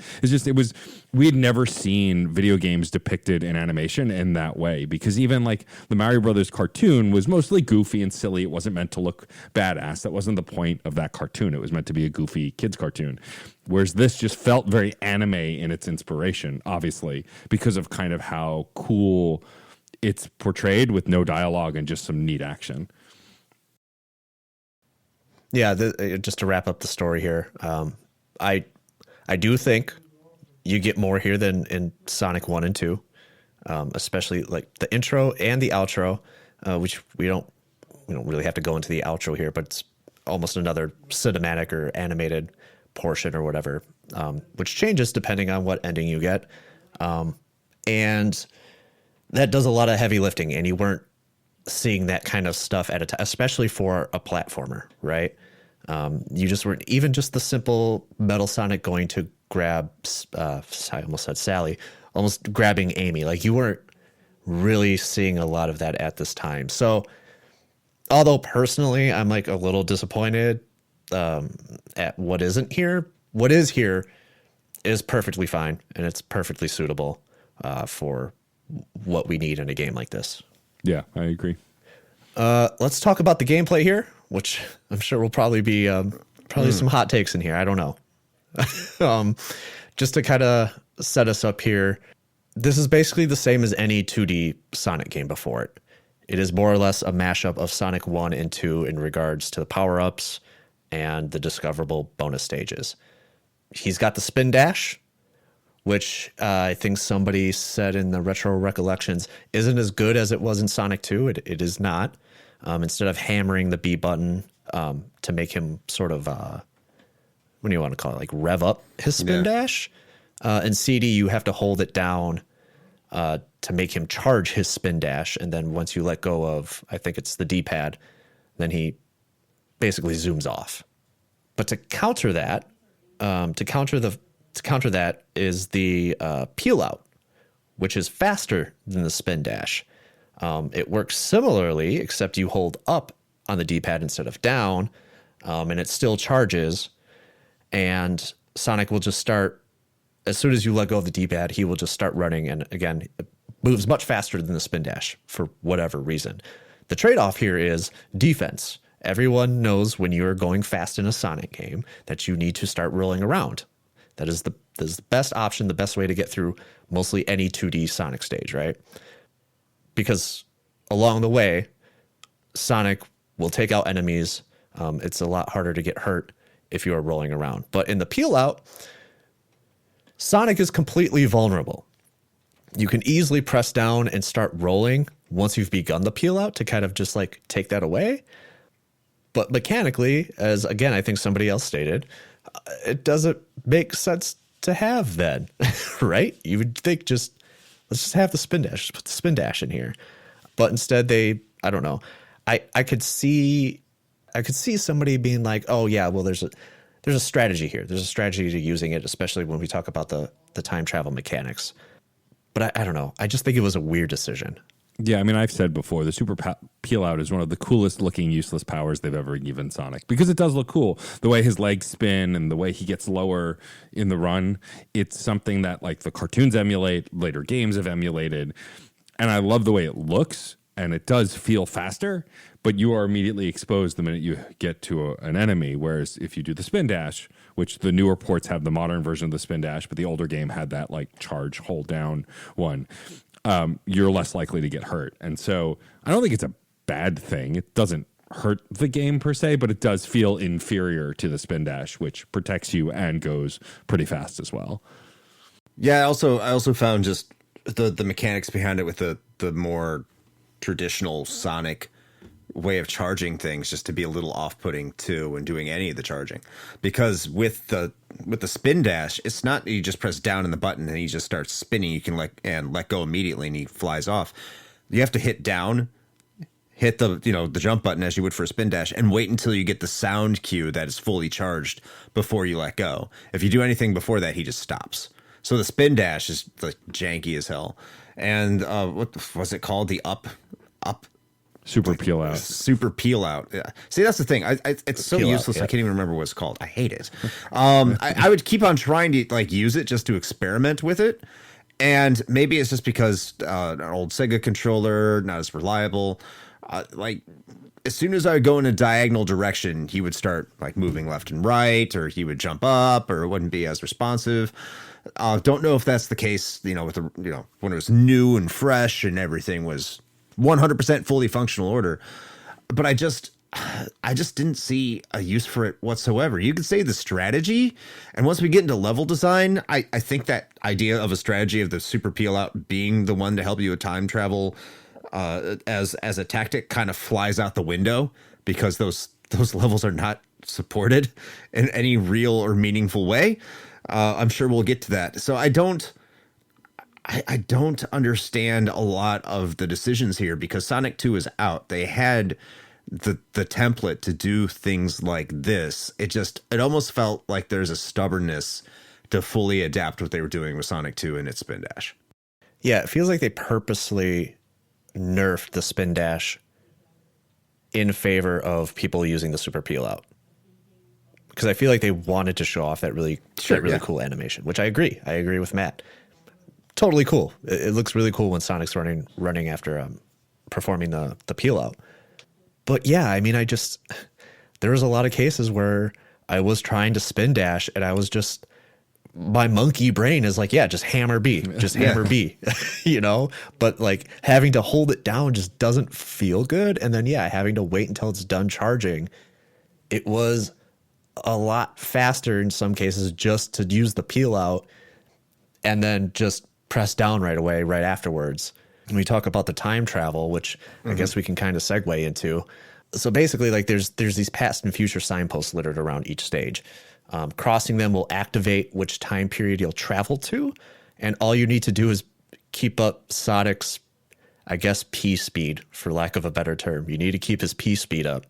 We had never seen video games depicted in animation in that way, because even like the Mario Brothers cartoon was mostly goofy and silly. It wasn't meant to look badass. That wasn't the point of that cartoon. It was meant to be a goofy kids cartoon. Whereas this just felt very anime in its inspiration, obviously, because of kind of how cool it's portrayed with no dialogue and just some neat action. Yeah, just to wrap up the story here, I do think you get more here than in Sonic 1 and 2, especially like the intro and the outro, which we don't really have to go into the outro here, but it's almost another cinematic or animated portion or whatever, which changes depending on what ending you get. And that does a lot of heavy lifting, and you weren't seeing that kind of stuff at a time, especially for a platformer, right? You just weren't, even just the simple Metal Sonic going to grab, I almost said Sally, almost grabbing Amy. Like, you weren't really seeing a lot of that at this time. So, although personally I'm like a little disappointed at what isn't here, what is here is perfectly fine, and it's perfectly suitable for what we need in a game like this. Yeah, I agree. Let's talk about the gameplay here, which I'm sure will probably be some hot takes in here. I don't know. Just to kind of set us up here, this is basically the same as any 2D Sonic game before it. It is more or less a mashup of Sonic 1 and 2 in regards to the power-ups and the discoverable bonus stages. He's got the spin dash, which I think somebody said in the Retro Recollections isn't as good as it was in Sonic 2. It is not. Instead of hammering the B button to make him sort of, what do you want to call it, like rev up his spin dash, in CD you have to hold it down to make him charge his spin dash, and then once you let go of, I think it's the D-pad, then he basically zooms off. But to counter that, to counter that is the peel out, which is faster than the spin dash. It works similarly, except you hold up on the D-pad instead of down, and it still charges. And Sonic will just start, as soon as you let go of the D-pad, he will just start running. And again, it moves much faster than the spin dash for whatever reason. The trade-off here is defense. Everyone knows when you're going fast in a Sonic game that you need to start rolling around. That is the best option, the best way to get through mostly any 2D Sonic stage, right? Because along the way, Sonic will take out enemies. It's a lot harder to get hurt if you are rolling around. But in the peel out, Sonic is completely vulnerable. You can easily press down and start rolling once you've begun the peel out to kind of just like take that away. But mechanically, as again, I think somebody else stated, it doesn't make sense to have then, right? You would think let's just have the spin dash, just put the spin dash in here. But instead I don't know. I could see somebody being like, oh yeah, well there's a strategy here. There's a strategy to using it, especially when we talk about the time travel mechanics. But I don't know. I just think it was a weird decision. Yeah, I mean, I've said before, the super peel out is one of the coolest looking useless powers they've ever given Sonic because it does look cool. The way his legs spin and the way he gets lower in the run, it's something that like the cartoons emulate, later games have emulated. And I love the way it looks and it does feel faster, but you are immediately exposed the minute you get to an enemy. Whereas if you do the spin dash, which the newer ports have the modern version of the spin dash, but the older game had that like charge hold down one. You're less likely to get hurt. And so I don't think it's a bad thing. It doesn't hurt the game per se, but it does feel inferior to the spin dash, which protects you and goes pretty fast as well. Yeah, I also found just the mechanics behind it with the more traditional Sonic way of charging things just to be a little off-putting too when doing any of the charging, because with the spin dash, it's not you just press down on the button and he just starts spinning. You can let go immediately and he flies off. You have to hit down, hit the jump button as you would for a spin dash, and wait until you get the sound cue that is fully charged before you let go. If you do anything before that, he just stops. So the spin dash is like janky as hell. And what was it called? The up. Super peel out. Super peel out. Yeah. See, that's the thing. It's so peel useless. out, yeah. I can't even remember what it's called. I hate it. I would keep on trying to like use it just to experiment with it. And maybe it's just because an old Sega controller, not as reliable. Like as soon as I would go in a diagonal direction, he would start like moving left and right, or he would jump up, or it wouldn't be as responsive. Don't know if that's the case, with when it was new and fresh and everything was 100% fully functional order. But I just didn't see a use for it whatsoever. You could say the strategy, and once we get into level design, I think that idea of a strategy of the super peel out being the one to help you with time travel as a tactic kind of flies out the window, because those levels are not supported in any real or meaningful way. I'm sure we'll get to that. So I don't understand a lot of the decisions here, because Sonic 2 is out. They had the template to do things like this. It almost felt like there's a stubbornness to fully adapt what they were doing with Sonic 2 and its spin dash. Yeah, it feels like they purposely nerfed the spin dash in favor of people using the super peel out, because I feel like they wanted to show off that really cool animation, which I agree. I agree with Matt. Totally cool. It looks really cool when Sonic's running after performing the peel out. But yeah, I mean, there was a lot of cases where I was trying to spin dash and I was just, my monkey brain is like, yeah, just hammer B, just hammer B, but like having to hold it down just doesn't feel good. And then, yeah, having to wait until it's done charging, it was a lot faster in some cases just to use the peel out and then just press down right away, right afterwards. And we talk about the time travel, which I guess we can kind of segue into. So basically, like there's these past and future signposts littered around each stage. Crossing them will activate which time period you'll travel to. And all you need to do is keep up Sonic's, I guess, P speed, for lack of a better term. You need to keep his P speed up.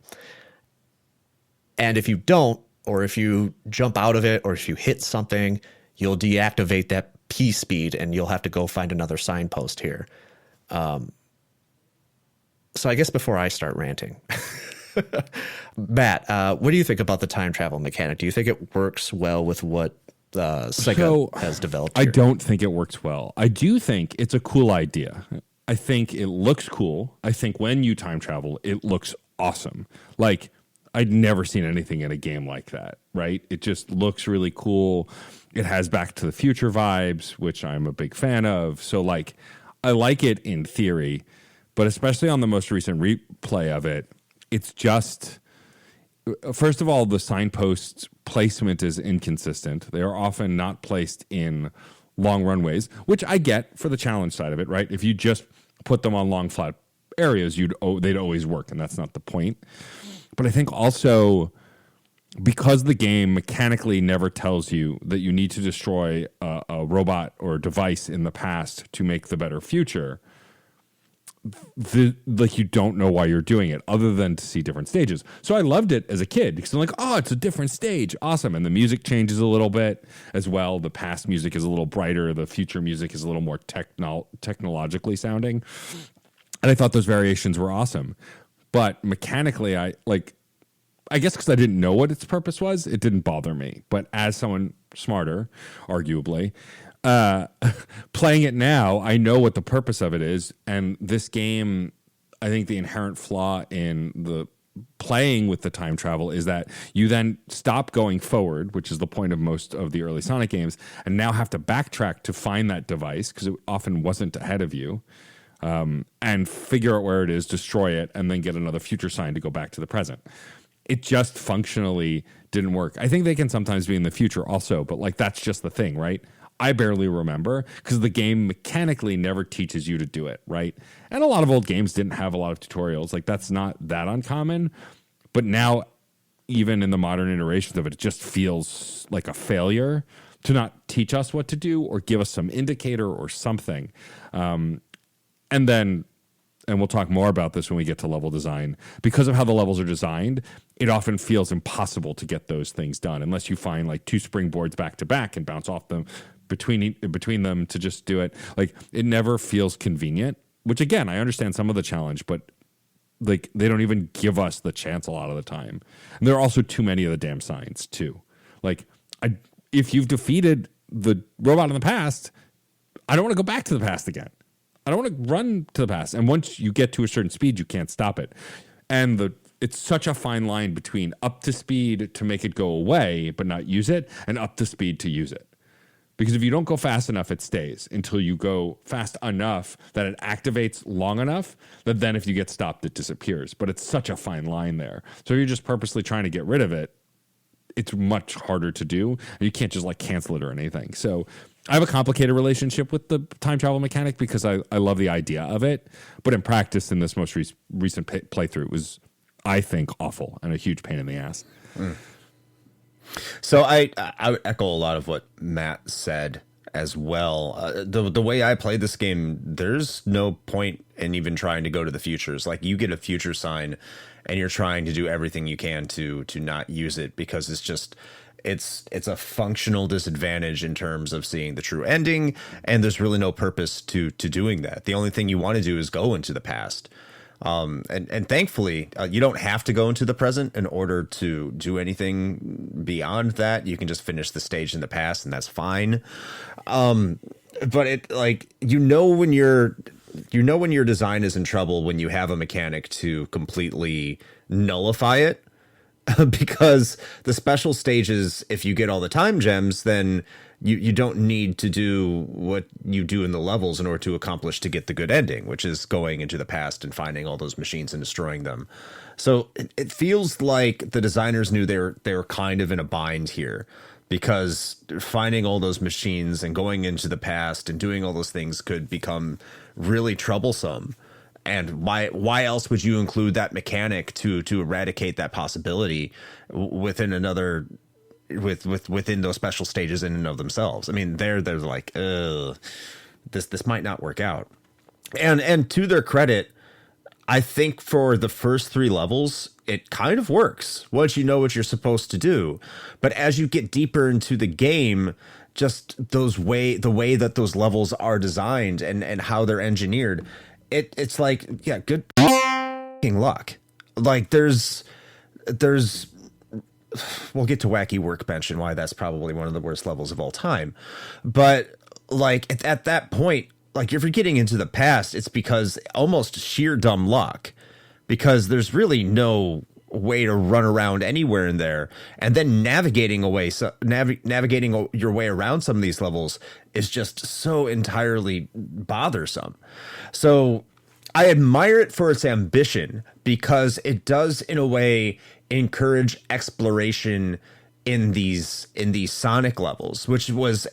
And if you don't, or if you jump out of it, or if you hit something, you'll deactivate that P speed and you'll have to go find another signpost here. So I guess before I start ranting, Matt, what do you think about the time travel mechanic? Do you think it works well with what Sega has developed here? I don't think it works well. I do think it's a cool idea. I think it looks cool. I think when you time travel, it looks awesome. Like, I'd never seen anything in a game like that, right? It just looks really cool. It has Back to the Future vibes, which I'm a big fan of. So, like, I like it in theory, but especially on the most recent replay of it, it's just, first of all, the signposts placement is inconsistent. They are often not placed in long runways, which I get for the challenge side of it, right? If you just put them on long flat areas, they'd always work, and that's not the point. But I think also because the game mechanically never tells you that you need to destroy a robot or a device in the past to make the better future, like you don't know why you're doing it other than to see different stages. So I loved it as a kid because I'm like, oh, it's a different stage. Awesome. And the music changes a little bit as well. The past music is a little brighter. The future music is a little more technologically sounding. And I thought those variations were awesome. But mechanically, I guess because I didn't know what its purpose was, it didn't bother me. But as someone smarter, arguably, playing it now, I know what the purpose of it is. And this game, I think the inherent flaw in the playing with the time travel is that you then stop going forward, which is the point of most of the early Sonic games, and now have to backtrack to find that device because it often wasn't ahead of you, and figure out where it is, destroy it, and then get another future sign to go back to the present. It just functionally didn't work. I think they can sometimes be in the future also, but like that's just the thing, right? I barely remember because the game mechanically never teaches you to do it, right? And a lot of old games didn't have a lot of tutorials. Like that's not that uncommon. But now, even in the modern iterations of it, it just feels like a failure to not teach us what to do or give us some indicator or something. And we'll talk more about this when we get to level design. Because of how the levels are designed, it often feels impossible to get those things done unless you find like two springboards back to back and bounce off them between them to just do it. Like it never feels convenient, which again, I understand some of the challenge, but like they don't even give us the chance a lot of the time. And there are also too many of the damn signs too. Like if you've defeated the robot in the past, I don't want to go back to the past again. I don't want to run to the past. And once you get to a certain speed, you can't stop it. And it's such a fine line between up to speed to make it go away but not use it, and up to speed to use it. Because if you don't go fast enough, it stays until you go fast enough that it activates long enough that then if you get stopped, it disappears. But it's such a fine line there. So if you're just purposely trying to get rid of it, it's much harder to do. And you can't just like cancel it or anything. So I have a complicated relationship with the time travel mechanic because I love the idea of it. But in practice, in this most recent playthrough, it was, I think, awful and a huge pain in the ass. Mm. So I would echo a lot of what Matt said as well. The way I played this game, there's no point in even trying to go to the futures. Like you get a future sign and you're trying to do everything you can to not use it because it's a functional disadvantage in terms of seeing the true ending, and there's really no purpose to doing that. The only thing you want to do is go into the past. And thankfully, you don't have to go into the present in order to do anything beyond that. You can just finish the stage in the past, and that's fine. But it like when your design is in trouble when you have a mechanic to completely nullify it. Because the special stages, if you get all the time gems, then you don't need to do what you do in the levels in order to accomplish to get the good ending, which is going into the past and finding all those machines and destroying them. So it feels like the designers knew they were kind of in a bind here, because finding all those machines and going into the past and doing all those things could become really troublesome. And why else would you include that mechanic to eradicate that possibility within within those special stages in and of themselves? I mean, they're like, this might not work out. And to their credit, I think for the first 3 levels, it kind of works once you know what you're supposed to do. But as you get deeper into the game, just the way that those levels are designed and how they're engineered, it's like, yeah, good luck. Like there's we'll get to Wacky Workbench and why that's probably one of the worst levels of all time. But like at that point, like if you're getting into the past, it's because almost sheer dumb luck, because there's really no way to run around anywhere in there. And then navigating your way around some of these levels is just so entirely bothersome. So I admire it for its ambition, because it does in a way encourage exploration in these Sonic levels, which was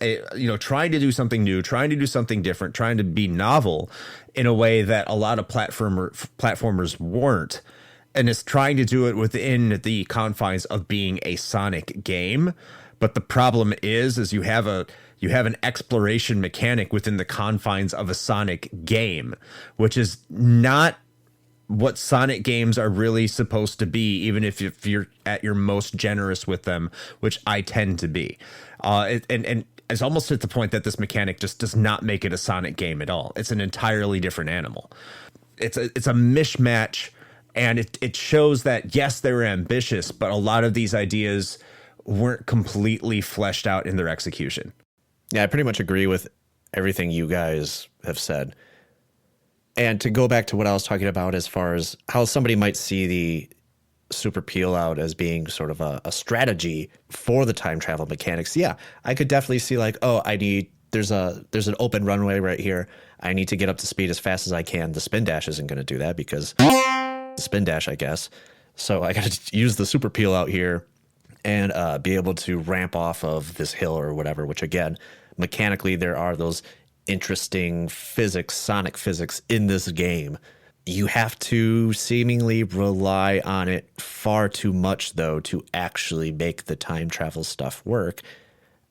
trying to do something new, trying to do something different, trying to be novel in a way that a lot of platformers weren't. And it's trying to do it within the confines of being a Sonic game. But the problem is you have an exploration mechanic within the confines of a Sonic game, which is not what Sonic games are really supposed to be, even if you're at your most generous with them, which I tend to be. And it's almost at the point that this mechanic just does not make it a Sonic game at all. It's an entirely different animal. It's a mishmash, and it shows that, yes, they were ambitious, but a lot of these ideas weren't completely fleshed out in their execution. Yeah, I pretty much agree with everything you guys have said. And to go back to what I was talking about as far as how somebody might see the Super Peel Out as being sort of a strategy for the time travel mechanics. Yeah, I could definitely see like, oh, there's an open runway right here. I need to get up to speed as fast as I can. The spin dash isn't going to do that because spin dash, I guess. So I got to use the Super Peel Out here and be able to ramp off of this hill or whatever, which again, mechanically, there are those interesting Sonic physics in this game. You have to seemingly rely on it far too much, though, to actually make the time travel stuff work.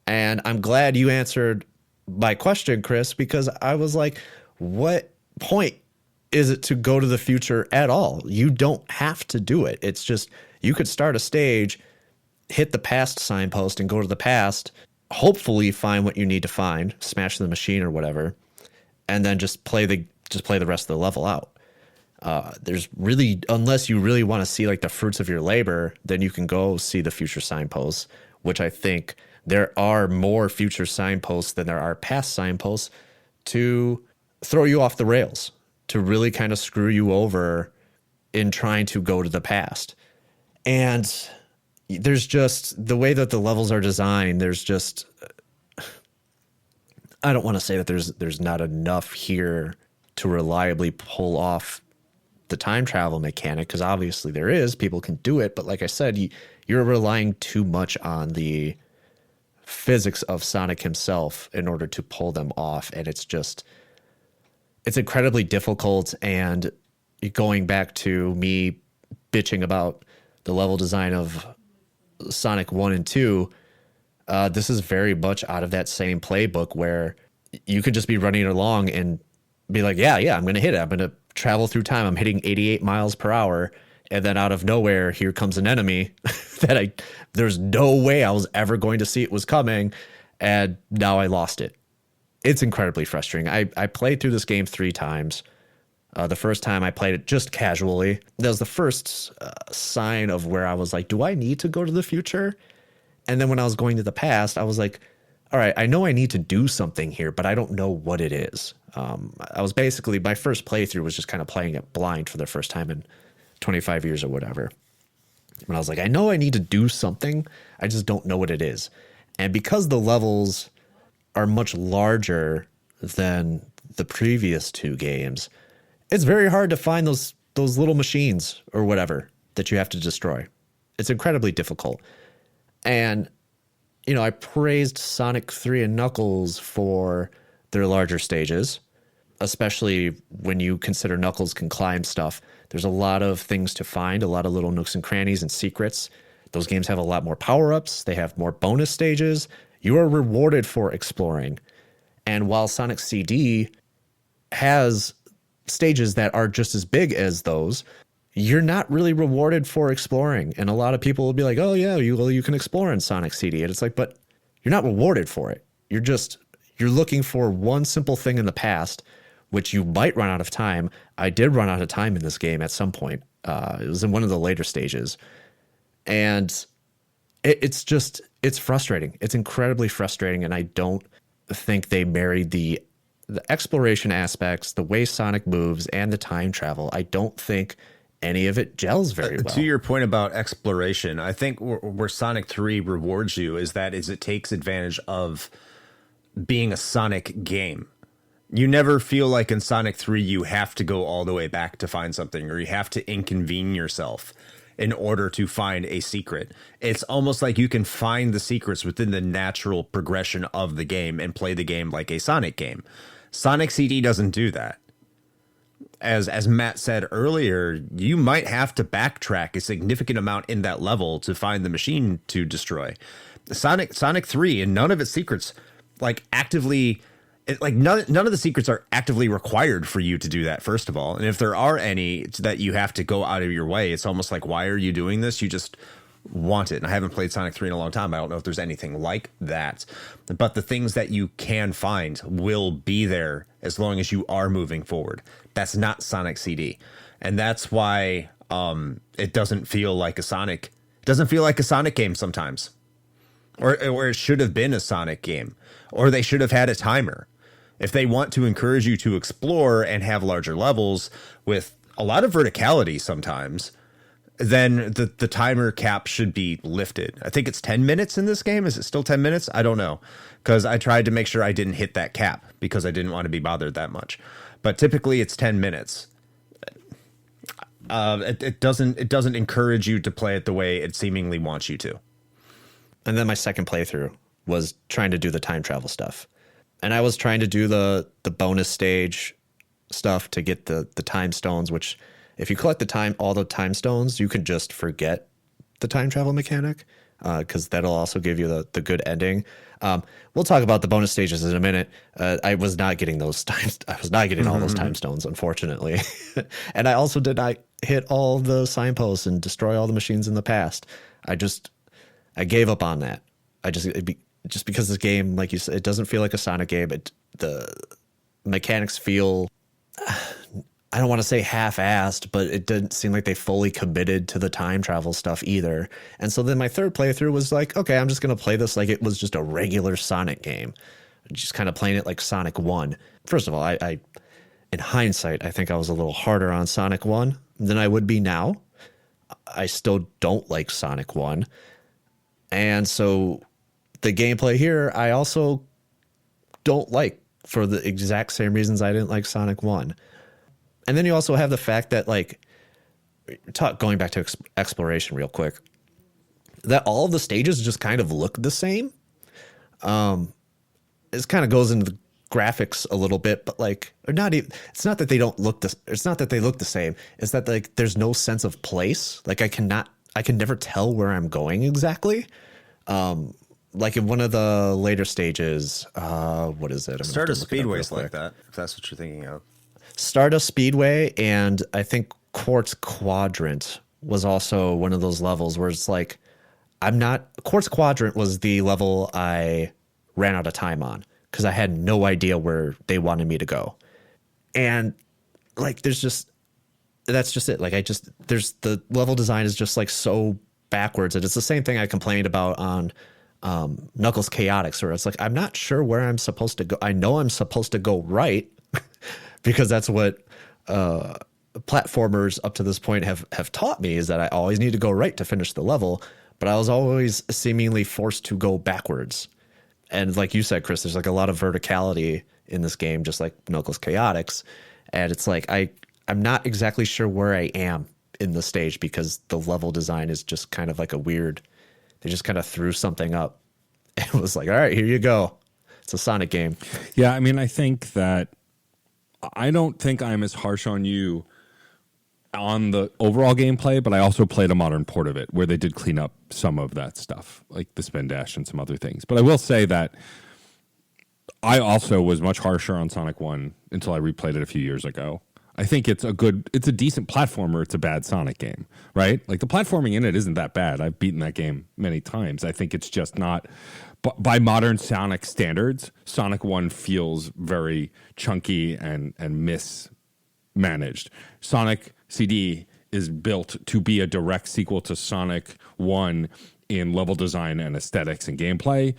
And I'm glad you answered my question, Chris, because I was like, what point is it to go to the future at all? You don't have to do it. It's just, you could start a stage, hit the past signpost and go to the past, hopefully find what you need to find, smash the machine or whatever, and then just play the rest of the level out. There's really, unless you really want to see like the fruits of your labor, then you can go see the future signposts, which I think there are more future signposts than there are past signposts to throw you off the rails, to really kind of screw you over in trying to go to the past. And there's just the way that the levels are designed. There's just, I don't want to say that there's not enough here to reliably pull off the time travel mechanic, because obviously there is. People can do it, but like I said, you're relying too much on the physics of Sonic himself in order to pull them off, and it's incredibly difficult. And going back to me bitching about the level design of Sonic 1 and 2, this is very much out of that same playbook where you could just be running along and be like, yeah, I'm going to hit it. I'm going to travel through time. I'm hitting 88 miles per hour. And then out of nowhere, here comes an enemy that there's no way I was ever going to see it was coming. And now I lost it. It's incredibly frustrating. I played through this game 3 times. The first time I played it just casually. That was the first sign of where I was like, do I need to go to the future? And then when I was going to the past, I was like, all right, I know I need to do something here, but I don't know what it is. I was basically, my first playthrough was just kind of playing it blind for the first time in 25 years or whatever. And I was like, I know I need to do something. I just don't know what it is. And because the levels are much larger than the previous 2 games, it's very hard to find those little machines or whatever that you have to destroy. It's incredibly difficult. And, I praised Sonic 3 and Knuckles for their larger stages, especially when you consider Knuckles can climb stuff. There's a lot of things to find, a lot of little nooks and crannies and secrets. Those games have a lot more power-ups. They have more bonus stages. You are rewarded for exploring. And while Sonic CD has stages that are just as big as those, you're not really rewarded for exploring. And a lot of people will be like, oh yeah, you can explore in Sonic CD. And it's like, but you're not rewarded for it. You're looking for one simple thing in the past, which you might run out of time. I did run out of time in this game at some point. It was in one of the later stages. And it's frustrating. It's incredibly frustrating. And I don't think they married the exploration aspects, the way Sonic moves, and the time travel. I don't think any of it gels very well. To your point about exploration, I think where Sonic 3 rewards you is it takes advantage of being a Sonic game. You never feel like in Sonic 3 you have to go all the way back to find something, or you have to inconvene yourself. in order to find a secret. It's almost like you can find the secrets within the natural progression of the game and play the game like a Sonic game. Sonic CD doesn't do that. As Matt said earlier, you might have to backtrack a significant amount in that level to find the machine to destroy. Sonic 3 and none of its secrets actively, none of the secrets are actively required for you to do that, first of all. And if there are any that you have to go out of your way, it's almost like, why are you doing this? You just want it. And I haven't played Sonic 3 in a long time. I don't know if there's anything like that. But the things that you can find will be there as long as you are moving forward. That's not Sonic CD. And that's why it doesn't feel like a Sonic. It doesn't feel like a Sonic game sometimes. Or it should have been a Sonic game. Or they should have had a timer. If they want to encourage you to explore and have larger levels with a lot of verticality sometimes, then the timer cap should be lifted. I think it's 10 minutes in this game. Is it still 10 minutes? I don't know. Because I tried to make sure I didn't hit that cap because I didn't want to be bothered that much. But typically it's 10 minutes. It doesn't encourage you to play it the way it seemingly wants you to. And then my second playthrough was trying to do the time travel stuff. And I was trying to do the bonus stage stuff to get the time stones, which if you collect all the time stones, you can just forget the time travel mechanic, because that'll also give you the good ending. We'll talk about the bonus stages in a minute. I was not getting those times. I was not getting all those time stones, unfortunately. And I also did not hit all the signposts and destroy all the machines in the past. I gave up on that. Just because this game, like you said, it doesn't feel like a Sonic game. The mechanics feel, I don't want to say half-assed, but it didn't seem like they fully committed to the time travel stuff either. And so then my third playthrough was like, okay, I'm just going to play this like it was just a regular Sonic game. Just kind of playing it like Sonic 1. First of all, I in hindsight, I think I was a little harder on Sonic 1 than I would be now. I still don't like Sonic 1. And so the gameplay here, I also don't like for the exact same reasons I didn't like Sonic 1. And then you also have the fact that, going back to exploration real quick, that all of the stages just kind of look the same. It kind of goes into the graphics a little bit, but or not even. It's not that they don't look it's not that they look the same. It's that there's no sense of place. I can never tell where I'm going exactly. In one of the later stages, what is it? Stardust Speedway's like that, if that's what you're thinking of. Stardust Speedway, and I think Quartz Quadrant was also one of those levels where it's Quartz Quadrant was the level I ran out of time on because I had no idea where they wanted me to go. And that's just it. The level design is just so backwards. And it's the same thing I complained about on Knuckles Chaotix, where it's I'm not sure where I'm supposed to go. I know I'm supposed to go right because that's what platformers up to this point have taught me, is that I always need to go right to finish the level, but I was always seemingly forced to go backwards. And like you said, Chris, there's a lot of verticality in this game, just like Knuckles Chaotix. And it's I'm not exactly sure where I am in the stage because the level design is just kind of a weird, they just kind of threw something up. It was all right, here you go. It's a Sonic game. Yeah, I mean, I think that I don't think I'm as harsh on you on the overall gameplay, but I also played a modern port of it where they did clean up some of that stuff, like the spin dash and some other things. But I will say that I also was much harsher on Sonic 1 until I replayed it a few years ago. I think it's a decent platformer. It's a bad Sonic game, right? The platforming in it isn't that bad. I've beaten that game many times. I think it's just not, by modern Sonic standards, Sonic 1 feels very chunky and mismanaged. Sonic CD is built to be a direct sequel to Sonic 1 in level design and aesthetics and gameplay,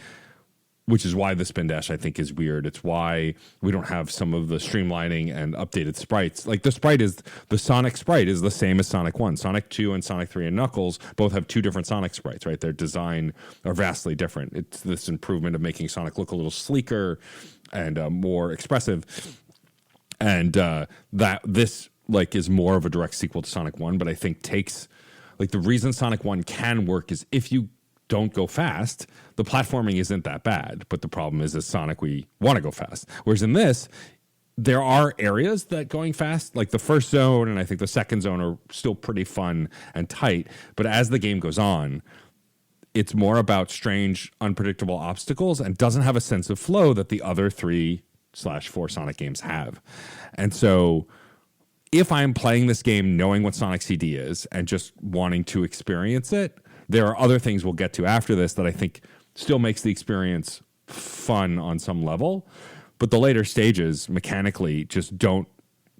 which is why the spin dash, I think, is weird. It's why we don't have some of the streamlining and updated sprites. The Sonic sprite is the same as Sonic 1. Sonic 2 and Sonic 3 and Knuckles both have two different Sonic sprites, right? Their design are vastly different. It's this improvement of making Sonic look a little sleeker and more expressive. And that this is more of a direct sequel to Sonic 1, but I think takes Like the reason Sonic 1 can work is if you don't go fast, the platforming isn't that bad. But the problem is, as Sonic, we want to go fast. Whereas in this, there are areas that going fast, like the first zone and I think the second zone, are still pretty fun and tight. But as the game goes on, it's more about strange, unpredictable obstacles and doesn't have a sense of flow that the other 3/4 Sonic games have. And so if I'm playing this game knowing what Sonic CD is and just wanting to experience it, there are other things we'll get to after this that I think still makes the experience fun on some level. But the later stages mechanically just don't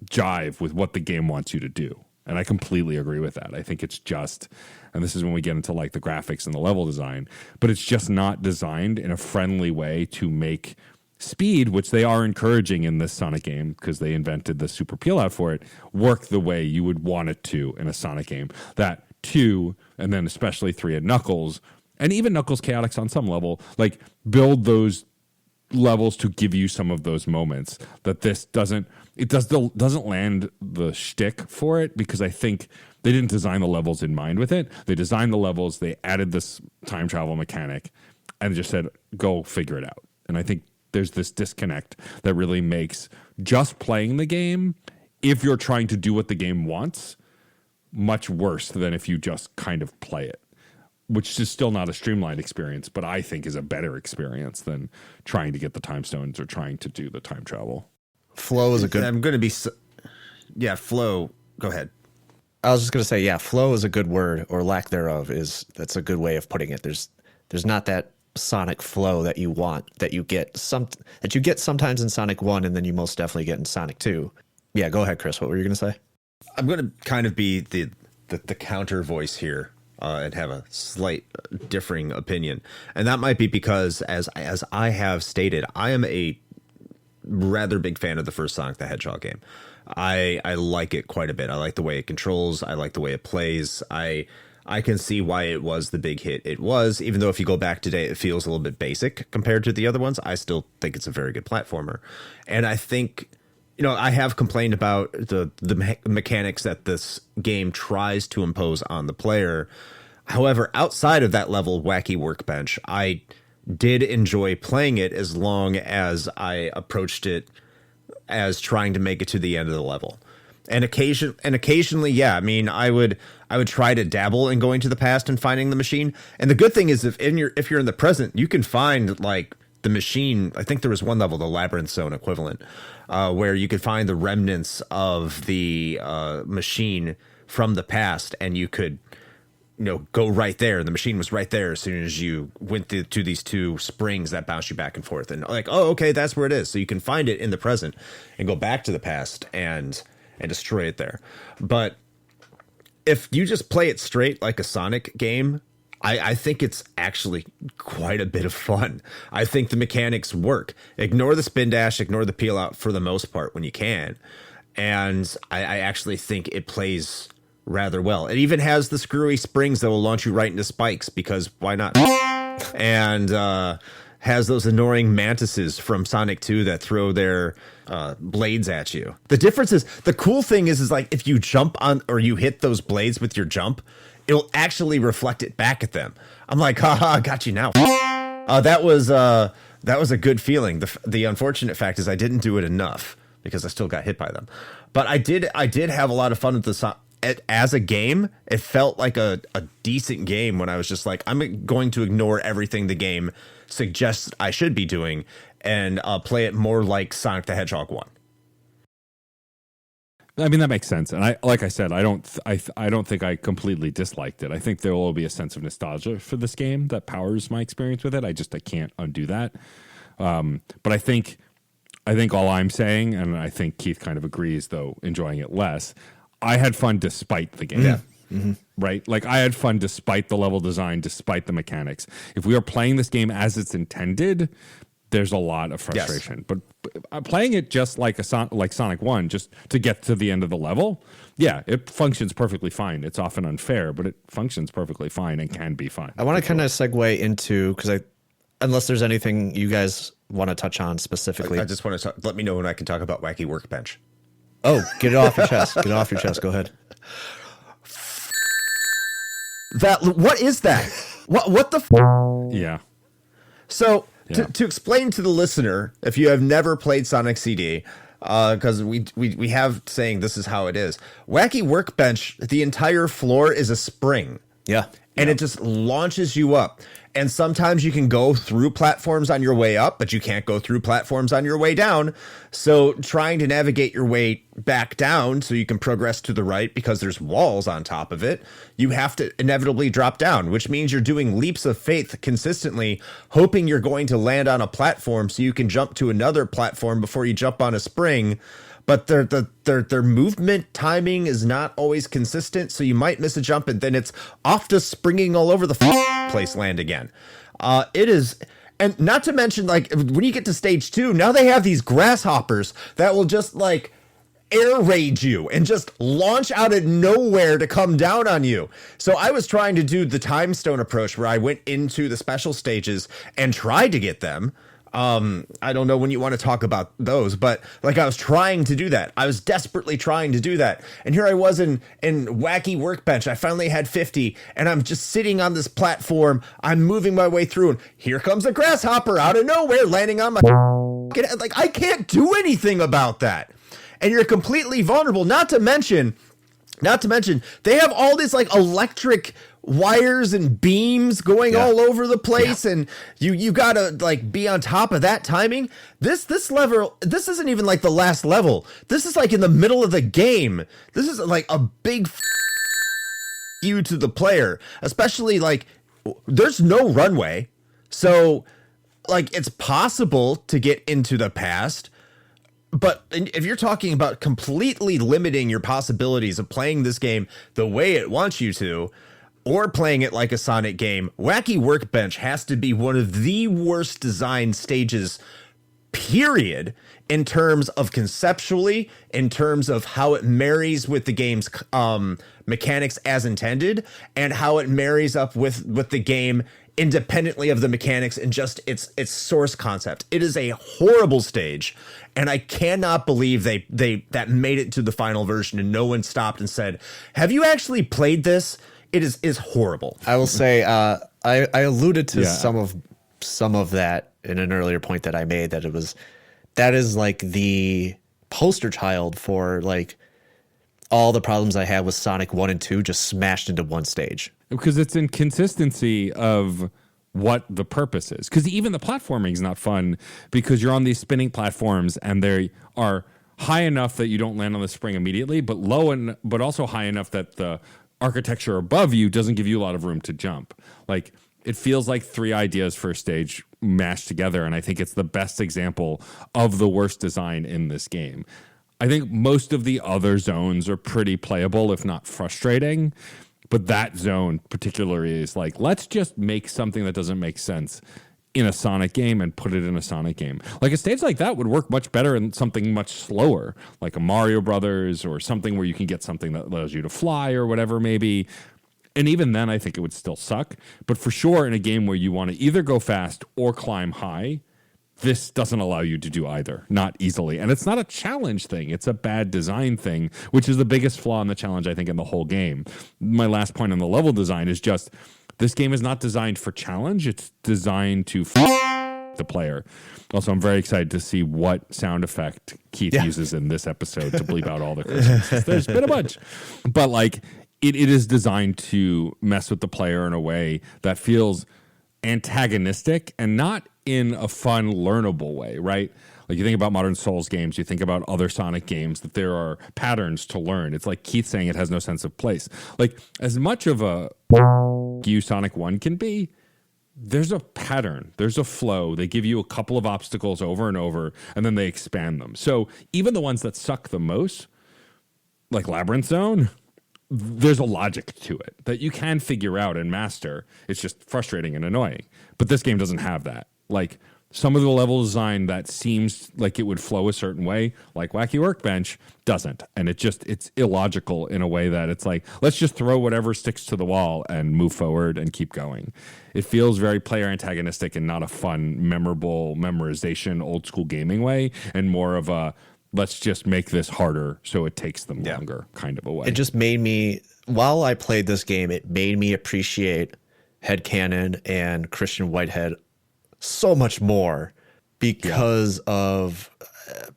jive with what the game wants you to do. And I completely agree with that. I think it's just, and this is when we get into like the graphics and the level design, but it's just not designed in a friendly way to make speed, which they are encouraging in this Sonic game because they invented the super peel out for it, work the way you would want it to in a Sonic game. That 2, and then especially 3 and Knuckles, and even Knuckles Chaotix on some level, like build those levels to give you some of those moments that this doesn't. It doesn't land the shtick for it because I think they didn't design the levels in mind with it. They designed the levels, they added this time travel mechanic, and just said, go figure it out. And I think there's this disconnect that really makes just playing the game, if you're trying to do what the game wants, much worse than if you just kind of play it, which is still not a streamlined experience, but I think is a better experience than trying to get the time stones or trying to do the time travel. Flow is a good. I'm going to be. Yeah, flow. Go ahead. I was just going to say, yeah, flow is a good word, or lack thereof that's a good way of putting it. There's not that Sonic flow that you want, that you get sometimes in Sonic 1, and then you most definitely get in Sonic 2. Yeah, go ahead, Chris. What were you going to say? I'm going to kind of be the counter voice here. And have a slight differing opinion. And that might be because, as I have stated, I am a rather big fan of the first Sonic the Hedgehog game. I like it quite a bit. I like the way it controls. I like the way it plays. I can see why it was the big hit it was, even though if you go back today, it feels a little bit basic compared to the other ones. I still think it's a very good platformer. And I think, I have complained about the mechanics that this game tries to impose on the player. However, outside of that level wacky workbench, I did enjoy playing it as long as I approached it as trying to make it to the end of the level. And occasionally, yeah, I mean, I would try to dabble in going to the past and finding the machine. And the good thing is if you're in the present, you can find like the machine. I think there was one level, the Labyrinth Zone equivalent, where you could find the remnants of the machine from the past, and you could go right there. The machine was right there as soon as you went to these 2 springs that bounce you back and forth. And like, oh, okay, that's where it is. So you can find it in the present and go back to the past and destroy it there. But if you just play it straight like a Sonic game, I think it's actually quite a bit of fun. I think the mechanics work. Ignore the spin dash, ignore the peel out for the most part when you can. And I actually think it plays rather well. It even has the screwy springs that will launch you right into spikes, because why not? And has those annoying mantises from Sonic 2 that throw their blades at you. The difference is, the cool thing is like if you jump on or you hit those blades with your jump, it'll actually reflect it back at them. I'm like, haha, got you now. That was a good feeling. The unfortunate fact is I didn't do it enough because I still got hit by them. But I did have a lot of fun with the as a game. It felt like a decent game when I was just like, I'm going to ignore everything the game suggests I should be doing and play it more like Sonic the Hedgehog 1. I mean, that makes sense. And like I said, I don't think I completely disliked it. I think there will be a sense of nostalgia for this game that powers my experience with it. I can't undo that. But I think all I'm saying, and I think Keith kind of agrees, though enjoying it less, I had fun despite the game. Yeah. Mm-hmm. Right? Like, I had fun despite the level design, despite the mechanics. If we are playing this game as it's intended, there's a lot of frustration. Yes. But playing it just like Sonic 1, just to get to the end of the level, yeah, it functions perfectly fine. It's often unfair, but it functions perfectly fine and can be fine. I want to kind of segue into, because unless there's anything you guys want to touch on specifically. I just want to let me know when I can talk about Wacky Workbench. Oh, get it off your chest. Get it off your chest. Go ahead. What is that? What the? Yeah. So Yeah. to explain to the listener, if you have never played Sonic CD, because we have saying this is how it is. Wacky Workbench, the entire floor is a spring. Yeah. And it just launches you up. And sometimes you can go through platforms on your way up, but you can't go through platforms on your way down. So trying to navigate your way back down so you can progress to the right because there's walls on top of it, you have to inevitably drop down, which means you're doing leaps of faith consistently, hoping you're going to land on a platform so you can jump to another platform before you jump on a spring. But their movement timing is not always consistent, so you might miss a jump, and then it's off to springing all over the place land again. It is, and not to mention, like, when you get to stage 2, now they have these grasshoppers that will just, like, air raid you and just launch out of nowhere to come down on you. So I was trying to do the time stone approach where I went into the special stages and tried to get them. I don't know when you want to talk about those, but like I was trying to do that. I was desperately trying to do that. And here I was in Wacky Workbench. I finally had 50 and I'm just sitting on this platform. I'm moving my way through and here comes a grasshopper out of nowhere landing on my like I can't do anything about that. And you're completely vulnerable. Not to mention, they have all this like electric wires and beams going all over the place, and you gotta like be on top of that timing. This level, this isn't even like the last level. This is like in the middle of the game. This is like a big you to the player, especially like there's no runway, so like it's possible to get into the past. But if you're talking about completely limiting your possibilities of playing this game the way it wants you to, or playing it like a Sonic game, Wacky Workbench has to be one of the worst designed stages, period, in terms of conceptually, in terms of how it marries with the game's mechanics as intended, and how it marries up with the game independently of the mechanics and just its source concept. It is a horrible stage, and I cannot believe they that made it to the final version and no one stopped and said, "Have you actually played this?" It is horrible. I will say I alluded to some of that in an earlier point that I made, that is like the poster child for like all the problems I had with Sonic 1 and 2 just smashed into one stage. Because it's inconsistency of what the purpose is. Because even the platforming is not fun because you're on these spinning platforms and they are high enough that you don't land on the spring immediately, but but also high enough that the architecture above you doesn't give you a lot of room to jump. Like it feels like three ideas for a stage mashed together, and I think it's the best example of the worst design in this game. I think most of the other zones are pretty playable, if not frustrating. But that zone particularly is like, let's just make something that doesn't make sense in a Sonic game and put it in a Sonic game. Like a stage like that would work much better in something much slower, like a Mario Brothers or something where you can get something that allows you to fly or whatever maybe. And even then, I think it would still suck. But for sure, in a game where you want to either go fast or climb high, this doesn't allow you to do either, not easily. And it's not a challenge thing. It's a bad design thing, which is the biggest flaw in the challenge, I think, in the whole game. My last point on the level design is just, this game is not designed for challenge. It's designed to the player. Also, I'm very excited to see what sound effect Keith uses in this episode to bleep out all the curses. There's been a bunch. But like, it is designed to mess with the player in a way that feels antagonistic and not in a fun, learnable way, right? Like you think about modern Souls games, you think about other Sonic games, that there are patterns to learn. It's like Keith saying it has no sense of place. Like as much of a you Sonic 1 can be, there's a pattern, there's a flow. They give you a couple of obstacles over and over, and then they expand them. So even the ones that suck the most, like Labyrinth Zone, there's a logic to it that you can figure out and master. It's just frustrating and annoying. But this game doesn't have that. Like some of the level design that seems like it would flow a certain way, like Wacky Workbench, doesn't. And it's illogical in a way that it's like, let's just throw whatever sticks to the wall and move forward and keep going. It feels very player antagonistic and not a fun, memorable memorization, old school gaming way, and more of a, let's just make this harder so it takes them longer kind of a way. It just made me while I played this game, it made me appreciate Headcanon and Christian Whitehead so much more because of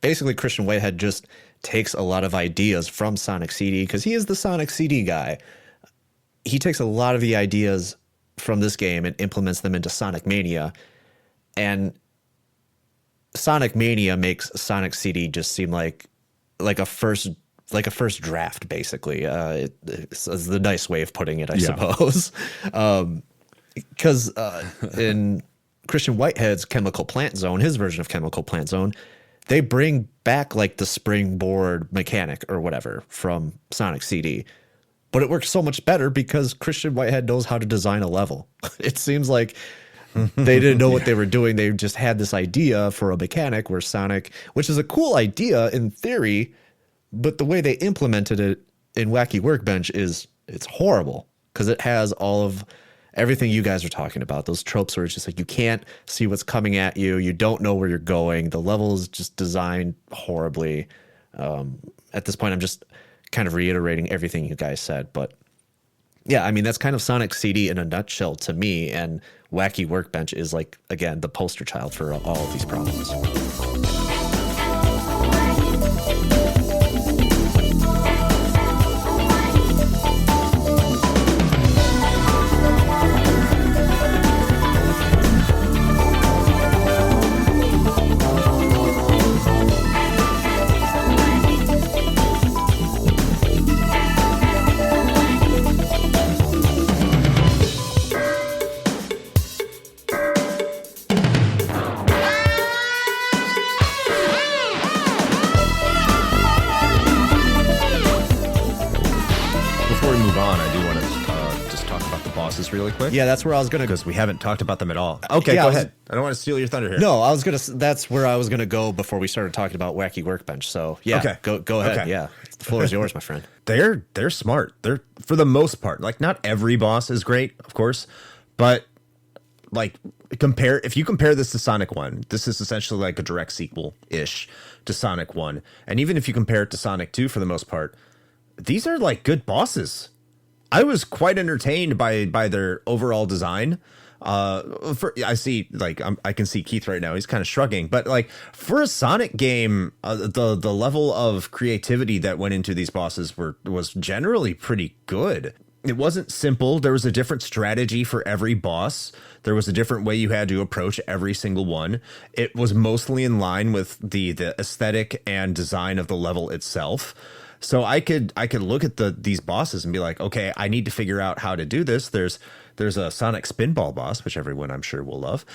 basically Christian Whitehead just takes a lot of ideas from Sonic CD because he is the Sonic CD guy. He takes a lot of the ideas from this game and implements them into Sonic Mania, and Sonic Mania makes Sonic CD just seem like a first draft, basically. It's the nice way of putting it, I suppose. Because in Christian Whitehead's Chemical Plant Zone, his version of Chemical Plant Zone, they bring back like the springboard mechanic or whatever from Sonic CD. But it works so much better because Christian Whitehead knows how to design a level. It seems like they didn't know what they were doing. They just had this idea for a mechanic where Sonic, which is a cool idea in theory, but the way they implemented it in Wacky Workbench it's horrible because it has all of everything you guys are talking about. Those tropes where it's just like you can't see what's coming at you. You don't know where you're going. The level is just designed horribly. At this point, I'm just kind of reiterating everything you guys said. But yeah, I mean, that's kind of Sonic CD in a nutshell to me. And Wacky Workbench is like, again, the poster child for all of these problems. Really quick? Yeah, that's where I was going to go. Because we haven't talked about them at all. Okay, go ahead. I don't want to steal your thunder here. No, that's where I was going to go before we started talking about Wacky Workbench. So, yeah, okay. Go ahead. Okay. Yeah, the floor is yours, my friend. They're smart. They're, for the most part, like not every boss is great, of course, but like if you compare this to Sonic 1, this is essentially like a direct sequel-ish to Sonic 1. And even if you compare it to Sonic 2 for the most part, these are like good bosses. I was quite entertained by their overall design. I see, like, I can see Keith right now. He's kind of shrugging, but like for a Sonic game, the level of creativity that went into these bosses was generally pretty good. It wasn't simple. There was a different strategy for every boss. There was a different way you had to approach every single one. It was mostly in line with the aesthetic and design of the level itself. So I could look at these bosses and be like, okay, I need to figure out how to do this. There's a Sonic Spinball boss, which everyone I'm sure will love.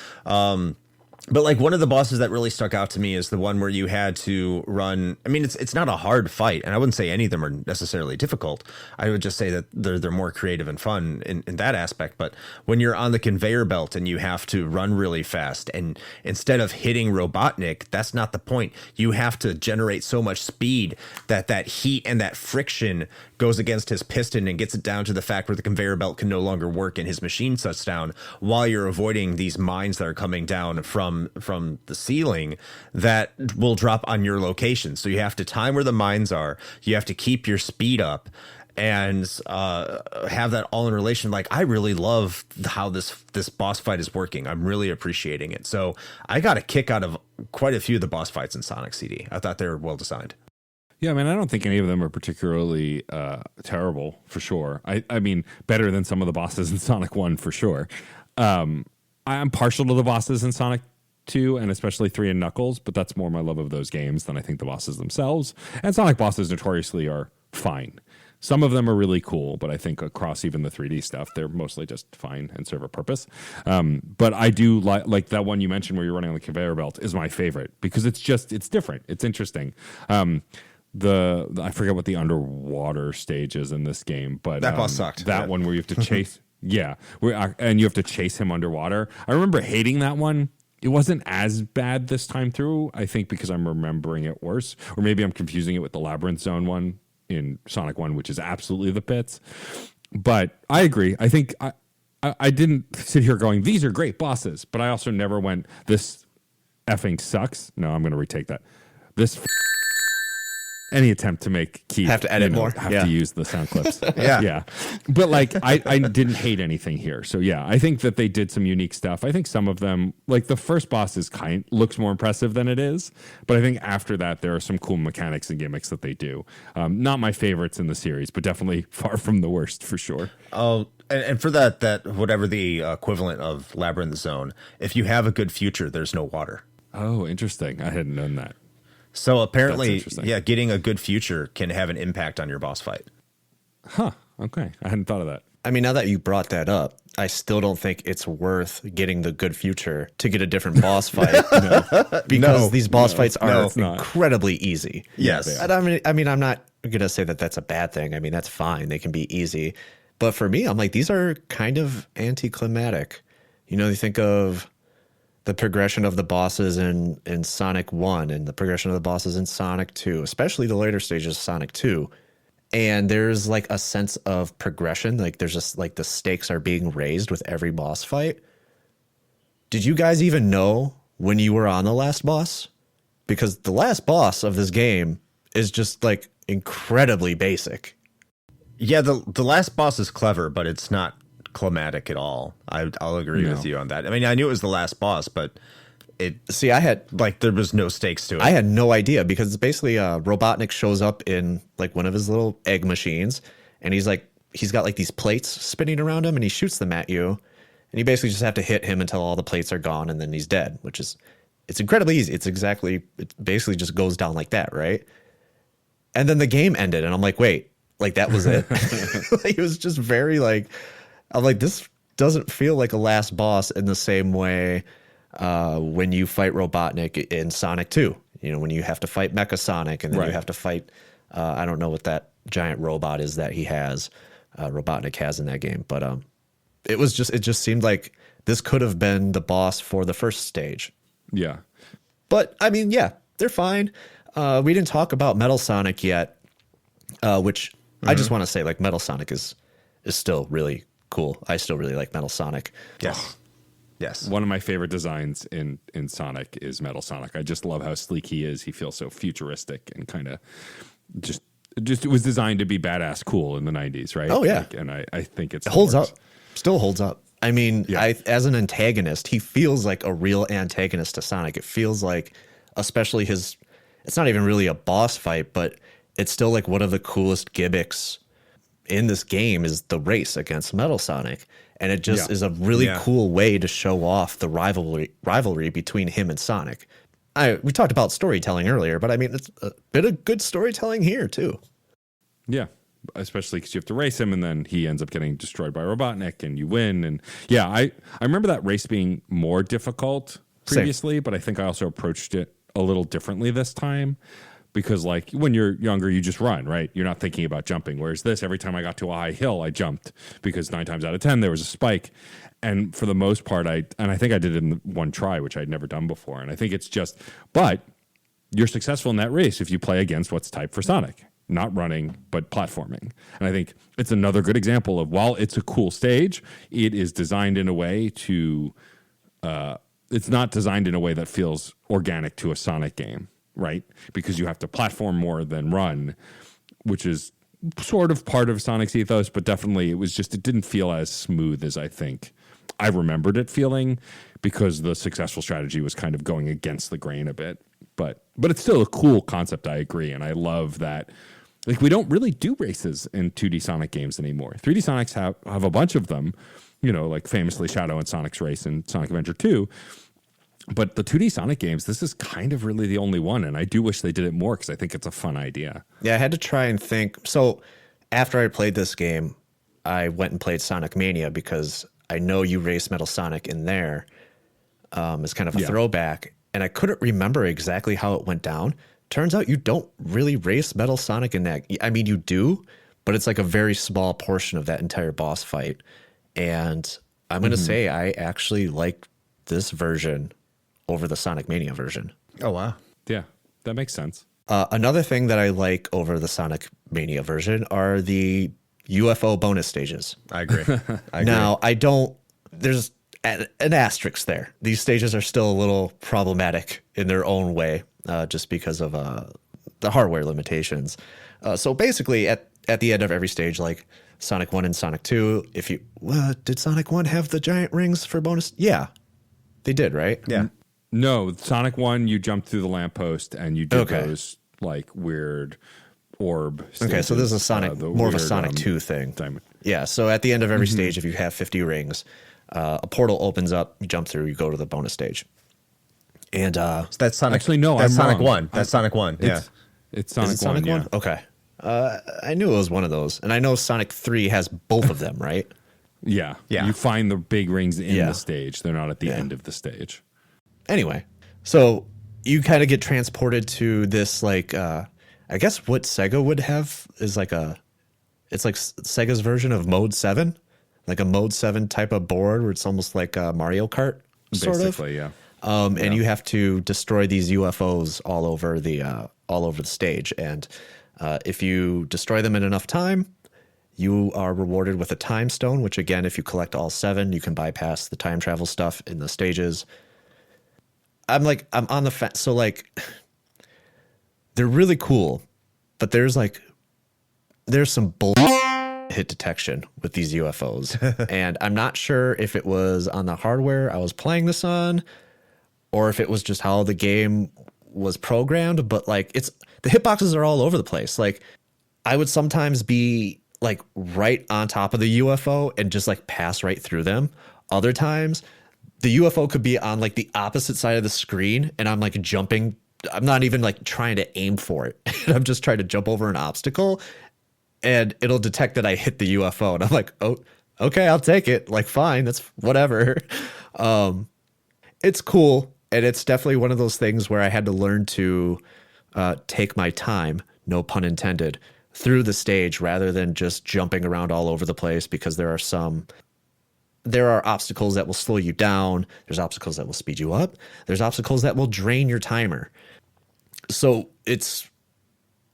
But like one of the bosses that really stuck out to me is the one where you had to run. I mean, it's not a hard fight, and I wouldn't say any of them are necessarily difficult. I would just say that they're more creative and fun in that aspect. But when you're on the conveyor belt and you have to run really fast, and instead of hitting Robotnik, that's not the point. You have to generate so much speed that heat and that friction goes against his piston and gets it down to the fact where the conveyor belt can no longer work and his machine shuts down while you're avoiding these mines that are coming down from the ceiling that will drop on your location. So you have to time where the mines are. You have to keep your speed up and have that all in relation. Like, I really love how this boss fight is working. I'm really appreciating it. So I got a kick out of quite a few of the boss fights in Sonic CD. I thought they were well designed. Yeah, I mean, I don't think any of them are particularly terrible, for sure. I mean, better than some of the bosses in Sonic 1, for sure. I'm partial to the bosses in Sonic 2, and especially 3 and Knuckles, but that's more my love of those games than I think the bosses themselves. And Sonic bosses notoriously are fine. Some of them are really cool, but I think across even the 3D stuff, they're mostly just fine and serve a purpose. But I do like that one you mentioned where you're running on the conveyor belt is my favorite because it's different. It's interesting. I forget what the underwater stage is in this game, but that boss sucked. That one where you have to chase, and you have to chase him underwater. I remember hating that one. It wasn't as bad this time through, I think, because I'm remembering it worse, or maybe I'm confusing it with the Labyrinth Zone one in Sonic 1, which is absolutely the pits. But I agree. I think I didn't sit here going, these are great bosses, but I also never went, this effing sucks. No, I'm going to retake that. This any attempt to make Keith Have to edit more? have Yeah. to use the sound clips. Yeah. Yeah. But like I didn't hate anything here. So yeah, I think that they did some unique stuff. I think some of them, like the first boss looks more impressive than it is. But I think after that there are some cool mechanics and gimmicks that they do. Not my favorites in the series, but definitely far from the worst for sure. Oh, and for that whatever the equivalent of Labyrinth Zone, if you have a good future, there's no water. Oh, interesting. I hadn't known that. So That's apparently, interesting. yeah, getting a good future can have an impact on your boss fight. Huh. Okay. I hadn't thought of that. I mean, now that you brought that up, I still don't think it's worth getting the good future to get a different boss fight. Because these boss fights are it's not. incredibly easy. Yes. they are. And I mean, I'm not going to say that that's a bad thing. I mean, that's fine. They can be easy. But for me, I'm like, these are kind of anticlimactic. You know, you think of the progression of the bosses in Sonic 1 and the progression of the bosses in Sonic 2, especially the later stages of Sonic 2. And there's like a sense of progression. Like there's just like the stakes are being raised with every boss fight. Did you guys even know when you were on the last boss? Because the last boss of this game is just like incredibly basic. Yeah, the last boss is clever, but it's not climatic at all. I'll agree with you on that. I mean, I knew it was the last boss, but See, I had there was no stakes to it. I had no idea because it's basically Robotnik shows up in like one of his little egg machines, and he's got like these plates spinning around him, and he shoots them at you, and you basically just have to hit him until all the plates are gone, and then he's dead. It's incredibly easy. It basically just goes down like that, right? And then the game ended, and I'm like, wait, like that was it? Like, it was just very like, I'm like, this doesn't feel like a last boss in the same way when you fight Robotnik in Sonic 2. You know, when you have to fight Mecha Sonic, and then you have to fight, I don't know what that giant robot is that Robotnik has in that game, but it just seemed like this could have been the boss for the first stage. Yeah. But I mean, yeah, they're fine. We didn't talk about Metal Sonic yet, which I just want to say, like, Metal Sonic is still really cool. I still really like Metal Sonic. Yes. Yes. One of my favorite designs in Sonic is Metal Sonic. I just love how sleek he is. He feels so futuristic and kind of just it was designed to be badass cool in the 90s, right? Oh, yeah. Like, and I think it Holds up. Still holds up. I mean, Yeah. as an antagonist, he feels like a real antagonist to Sonic. It feels like, especially it's not even really a boss fight, but it's still like one of the coolest gimmicks in this game is the race against Metal Sonic. And it just is a really cool way to show off the rivalry between him and Sonic. We talked about storytelling earlier, but I mean, it's a bit of good storytelling here too. Yeah. Especially because you have to race him, and then he ends up getting destroyed by Robotnik, and you win. And yeah, I remember that race being more difficult previously, but I think I also approached it a little differently this time. Because like when you're younger, you just run, right? You're not thinking about jumping. Whereas this, every time I got to a high hill, I jumped because 9 times out of 10 there was a spike. And for the most part, I think I did it in one try, which I'd never done before. And I think it's but you're successful in that race if you play against what's typed for Sonic, not running, but platforming. And I think it's another good example of, while it's a cool stage, it is designed in a way to, it's not designed in a way that feels organic to a Sonic game. Right? Because you have to platform more than run, which is sort of part of Sonic's ethos, but definitely it didn't feel as smooth as I think I remembered it feeling, because the successful strategy was kind of going against the grain a bit. But it's still a cool concept, I agree. And I love that, like, we don't really do races in 2D Sonic games anymore. 3D Sonics have a bunch of them, you know, like famously Shadow and Sonic's Race and Sonic Adventure 2. But the 2D Sonic games, this is kind of really the only one, and I do wish they did it more because I think it's a fun idea. Yeah, I had to try and think. So after I played this game, I went and played Sonic Mania because I know you race Metal Sonic in there as kind of a throwback, and I couldn't remember exactly how it went down. Turns out you don't really race Metal Sonic in that. I mean, you do, but it's like a very small portion of that entire boss fight. And I'm going to say I actually like this version over the Sonic Mania version. Oh, wow. Yeah, that makes sense. Another thing that I like over the Sonic Mania version are the UFO bonus stages. I agree. Now, there's an asterisk there. These stages are still a little problematic in their own way, just because of the hardware limitations. So basically, at the end of every stage, like Sonic 1 and Sonic 2, did Sonic 1 have the giant rings for bonus? Yeah, they did, right? Yeah. No, Sonic 1, you jumped through the lamppost and you did Okay. those like weird orb Okay, so stages, this is a Sonic, the more of a weird, Sonic 2 thing. diamond. Yeah, so at the end of every stage, if you have 50 rings, a portal opens up, you jump through, you go to the bonus stage. And So that's Sonic. Actually, no, that's I'm Sonic wrong. 1. That's Sonic 1. Yeah. It's is Sonic, it Sonic 1? Yeah. Okay. I knew it was one of those. And I know Sonic 3 has both of them, right? Yeah. Yeah. You find the big rings in Yeah. the stage. They're not at the Yeah. end of the stage. Anyway, so you kind of get transported to this, like, I guess what Sega would have is like it's like Sega's version of Mode 7, like a Mode 7 type of board where it's almost like a Mario Kart, sort Basically, yeah. And you have to destroy these UFOs all over the stage. And if you destroy them in enough time, you are rewarded with a time stone, which again, if you collect all 7, you can bypass the time travel stuff in the stages. I'm on the fence. So like, they're really cool, but there's some bull hit detection with these UFOs. And I'm not sure if it was on the hardware I was playing this on, or if it was just how the game was programmed, but like the hitboxes are all over the place. Like I would sometimes be like right on top of the UFO and just like pass right through them. Other times the UFO could be on like the opposite side of the screen and I'm like jumping. I'm not even like trying to aim for it. I'm just trying to jump over an obstacle and it'll detect that I hit the UFO. And I'm like, oh, okay, I'll take it. Like, fine, that's whatever. It's cool. And it's definitely one of those things where I had to learn to take my time, no pun intended, through the stage rather than just jumping around all over the place, because there are obstacles that will slow you down. There's obstacles that will speed you up. There's obstacles that will drain your timer. So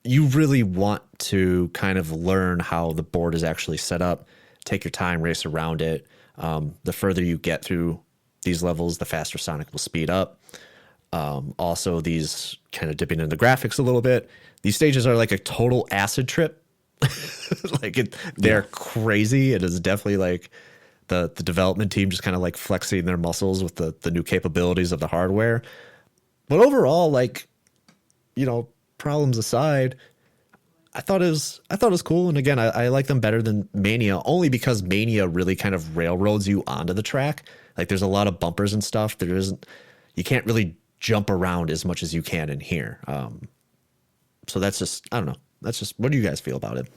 you really want to kind of learn how the board is actually set up, take your time, race around it. The further you get through these levels, the faster Sonic will speed up. Also, these kind of dipping into the graphics a little bit. These stages are like a total acid trip. They're crazy. It is definitely like the development team just kind of like flexing their muscles with the new capabilities of the hardware. But overall, like, problems aside, I thought it was cool. And again, I like them better than Mania, only because Mania really kind of railroads you onto the track. Like there's a lot of bumpers and stuff. You can't really jump around as much as you can in here. So that's just, I don't know. That's just, what do you guys feel about it?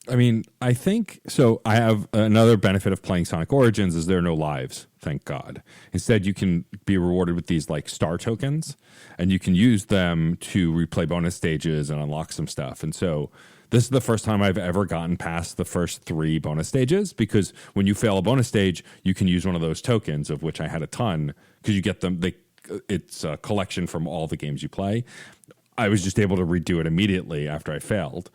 I mean, I think so. I have another benefit of playing Sonic Origins is there are no lives, thank God. Instead, you can be rewarded with these like star tokens, and you can use them to replay bonus stages and unlock some stuff. And so this is the first time I've ever gotten past the first 3 bonus stages, because when you fail a bonus stage, you can use one of those tokens, of which I had a ton, because you get them. It's a collection from all the games you play. I was just able to redo it immediately after I failed.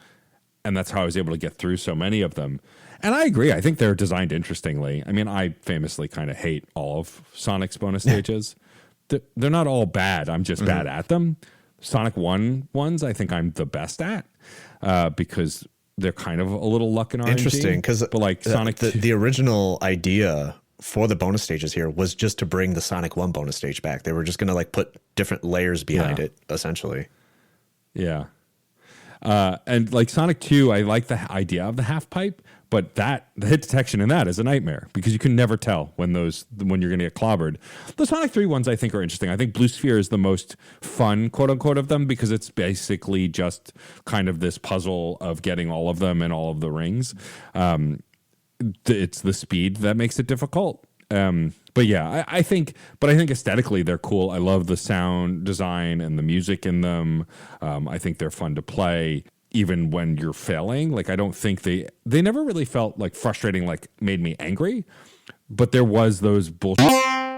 And that's how I was able to get through so many of them. And I agree. I think they're designed interestingly. I mean, I famously kind of hate all of Sonic's bonus stages. They're not all bad. I'm just bad at them. Sonic 1 ones, I think I'm the best at because they're kind of a little luck and RNG. Interesting, because like Sonic the original idea for the bonus stages here was just to bring the Sonic 1 bonus stage back. They were just going to like put different layers behind it, essentially. Yeah. And like Sonic 2, I like the idea of the half pipe, but the hit detection in that is a nightmare because you can never tell when you're going to get clobbered. The Sonic 3 ones I think are interesting. I think Blue Sphere is the most fun, quote unquote, of them because it's basically just kind of this puzzle of getting all of them and all of the rings. It's the speed that makes it difficult. But yeah, I think aesthetically they're cool. I love the sound design and the music in them. I think they're fun to play even when you're failing. Like I don't think they never really felt like frustrating, like made me angry, but there was those bullshit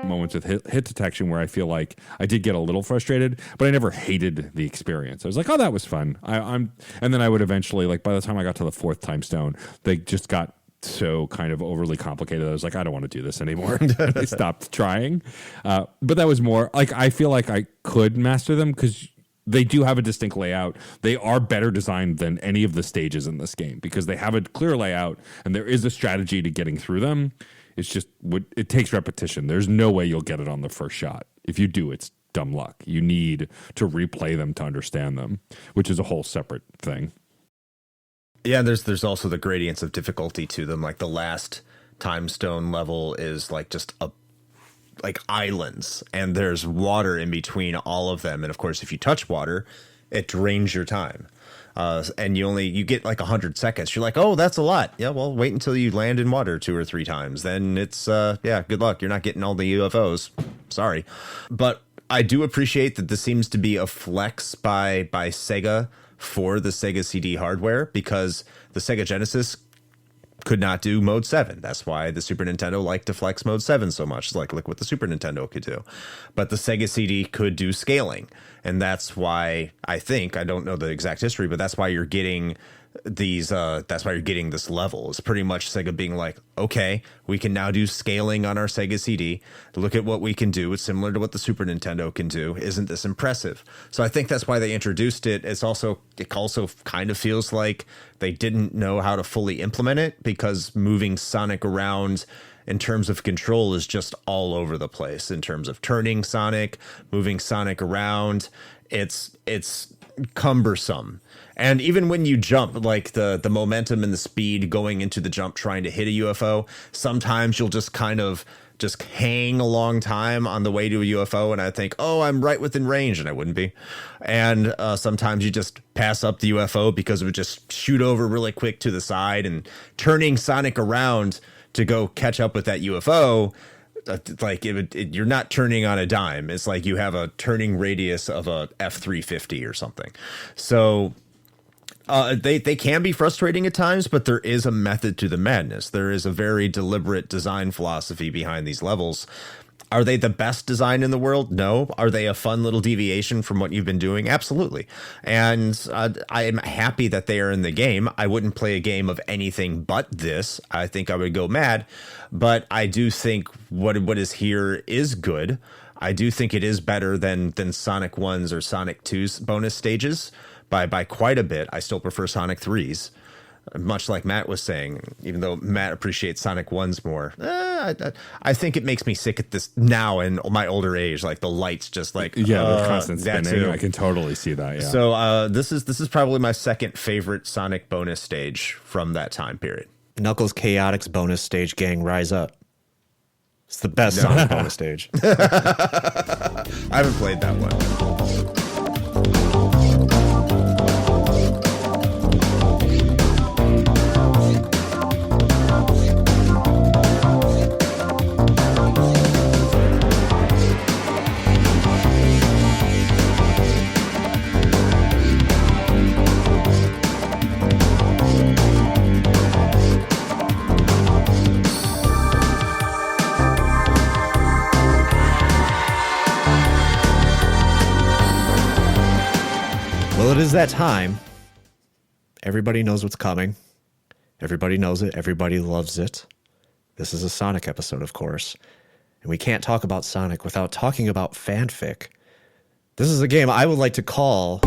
moments with hit detection where I feel like I did get a little frustrated, but I never hated the experience. I was like, oh, that was fun. And then I would eventually, like by the time I got to the 4th time stone, they just got so kind of overly complicated. I was like, I don't want to do this anymore. I stopped trying. But that was more like, I feel like I could master them because they do have a distinct layout. They are better designed than any of the stages in this game because they have a clear layout and there is a strategy to getting through them. It's just it takes repetition. There's no way you'll get it on the first shot. If you do, it's dumb luck. You need to replay them to understand them, which is a whole separate thing. Yeah, there's also the gradients of difficulty to them. Like the last time stone level is like just like islands, and there's water in between all of them. And of course, if you touch water, it drains your time. And you get like 100 seconds. You're like, oh, that's a lot. Yeah, well, wait until you land in water 2 or 3 times. Then it's, good luck. You're not getting all the UFOs. Sorry. But I do appreciate that this seems to be a flex by Sega for the Sega CD hardware, because the Sega Genesis could not do mode 7. That's why the Super Nintendo liked to flex mode 7 so much. It's like, look what the Super Nintendo could do. But the Sega CD could do scaling. And that's why I don't know the exact history, but that's why you're getting these, that's why you're getting this level. It's pretty much Sega being like, okay, we can now do scaling on our Sega CD. Look at what we can do. It's similar to what the Super Nintendo can do. Isn't this impressive? So I think that's why they introduced it. It also kind of feels like they didn't know how to fully implement it, because moving Sonic around in terms of control is just all over the place. In terms of turning Sonic, moving Sonic around, it's cumbersome. And even when you jump, like the momentum and the speed going into the jump trying to hit a UFO, sometimes you'll just kind of just hang a long time on the way to a UFO, and I think, oh, I'm right within range, and I wouldn't be. And sometimes you just pass up the UFO because it would just shoot over really quick to the side, and turning Sonic around to go catch up with that UFO, like you're not turning on a dime. It's like you have a turning radius of a F-350 or something. So they can be frustrating at times, but there is a method to the madness. There is a very deliberate design philosophy behind these levels. Are they the best design in the world? No. Are they a fun little deviation from what you've been doing? Absolutely. And I am happy that they are in the game. I wouldn't play a game of anything but this. I think I would go mad. But I do think what is here is good. I do think it is better than Sonic 1's or Sonic 2's bonus stages by quite a bit. I still prefer Sonic 3's. Much like Matt was saying, even though Matt appreciates Sonic 1's more, I think it makes me sick at this now in my older age. Like the lights just like, the constant that spinning. too. I can totally see that. Yeah. So this is probably my second favorite Sonic bonus stage from that time period. Knuckles Chaotix bonus stage, gang, rise up. It's the best Sonic bonus stage. I haven't played that one. Well, it is that time. Everybody knows what's coming. Everybody knows it. Everybody loves it. This is a Sonic episode, of course. And we can't talk about Sonic without talking about fanfic. This is a game I would like to call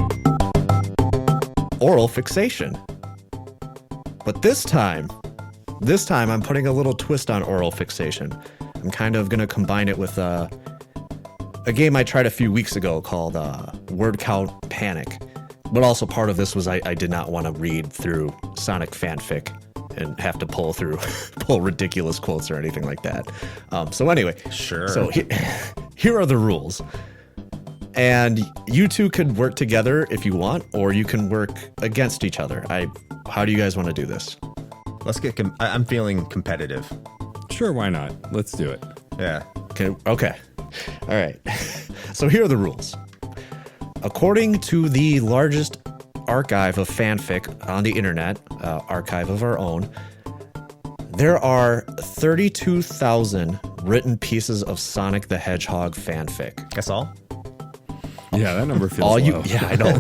Oral Fixation. But this time I'm putting a little twist on Oral Fixation. I'm kind of going to combine it with a game I tried a few weeks ago called Word Count Panic. But also part of this was I did not want to read through Sonic fanfic and have to pull ridiculous quotes or anything like that. So anyway, sure. So here are the rules. And you two could work together if you want, or you can work against each other. How do you guys want to do this? Let's get. I'm feeling competitive. Sure, why not? Let's do it. Yeah. Okay. All right. So here are the rules. According to the largest archive of fanfic on the internet, archive of our own, there are 32,000 written pieces of Sonic the Hedgehog fanfic. That's all? Yeah, that number feels low. Yeah, I know,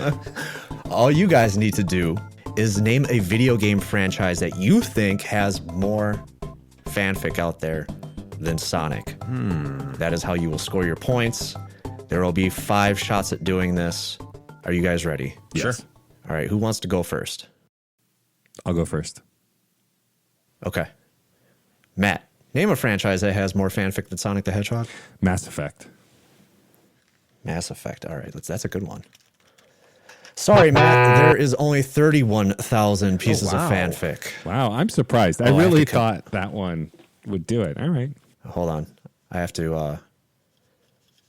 right? All you guys need to do is name a video game franchise that you think has more fanfic out there than Sonic. That is how you will score your points. There will be 5 shots at doing this. Are you guys ready? Sure. All right, who wants to go first? I'll go first. Okay. Matt, name a franchise that has more fanfic than Sonic the Hedgehog. Mass Effect. Mass Effect. All right, that's a good one. Sorry, Matt, there is only 31,000 pieces of fanfic. Wow, I'm surprised. I really thought that one would do it. All right. Hold on. I have to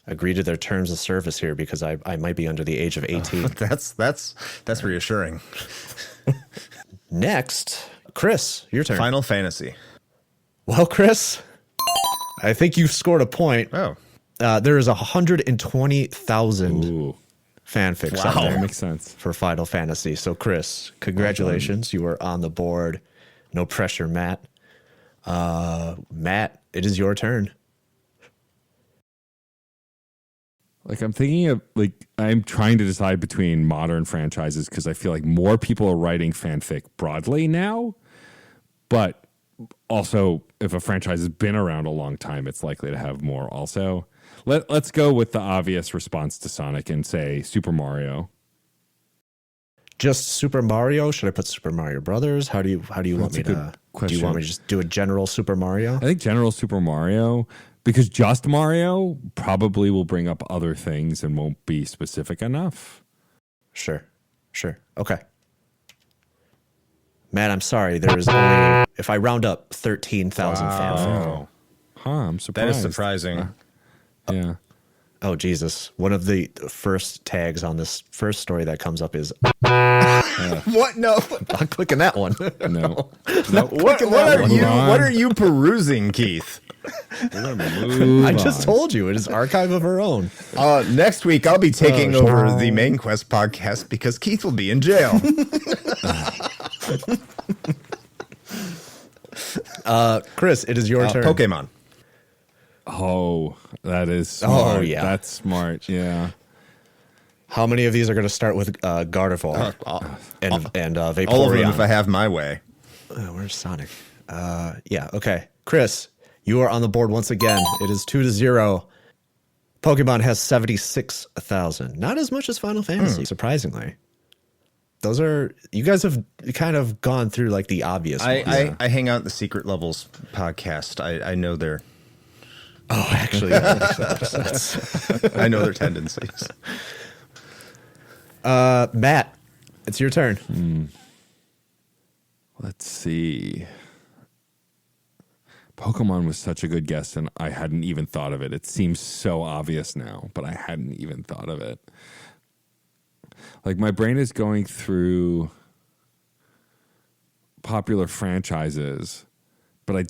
agree to their terms of service here because I might be under the age of 18. That's reassuring. Next, Chris, your turn. Final Fantasy. Well, Chris, I think you've scored a point. Oh. There is 120,000 Ooh, fanfics Wow. out there that makes sense. for Final Fantasy. So, Chris, congratulations. You are on the board. No pressure, Matt. Matt, it is your turn. Like I'm thinking of I'm trying to decide between modern franchises because I feel like more people are writing fanfic broadly now, but also if a franchise has been around a long time, it's likely to have more also. Let's go with the obvious response to Sonic and say Super Mario. Just Super Mario? Should I put Super Mario Brothers? How do you want That's me a good to? Do question. you want me to just do a general Super Mario? I think general Super Mario, because just Mario probably will bring up other things and won't be specific enough. Sure. Okay. Matt, I'm sorry. There is only, if I round up, 13,000 fanfic. Oh, Huh, I'm that surprised. is surprising. Yeah. Oh, Jesus. One of the first tags on this first story that comes up is, What? No. I'm clicking that one. No. What are you perusing, Keith? I just told you it is archive of our own. Next week, I'll be taking over the Main Quest podcast because Keith will be in jail. Chris, it is your turn. Pokemon. Oh, that is smart. Oh, yeah. That's smart. Yeah. How many of these are going to start with Gardevoir and Vaporeon? All of them if I have my way. Where's Sonic? Yeah, okay. Chris, you are on the board once again. It is 2-0. Pokemon has 76,000. Not as much as Final Fantasy, surprisingly. Those are, you guys have kind of gone through like the obvious ones. I hang out at the Secret Levels podcast. I know their Oh, actually, that makes sense. I know their tendencies. Matt, it's your turn. Let's see. Pokemon was such a good guess, and I hadn't even thought of it. It seems so obvious now, but I hadn't even thought of it. Like, my brain is going through popular franchises, but I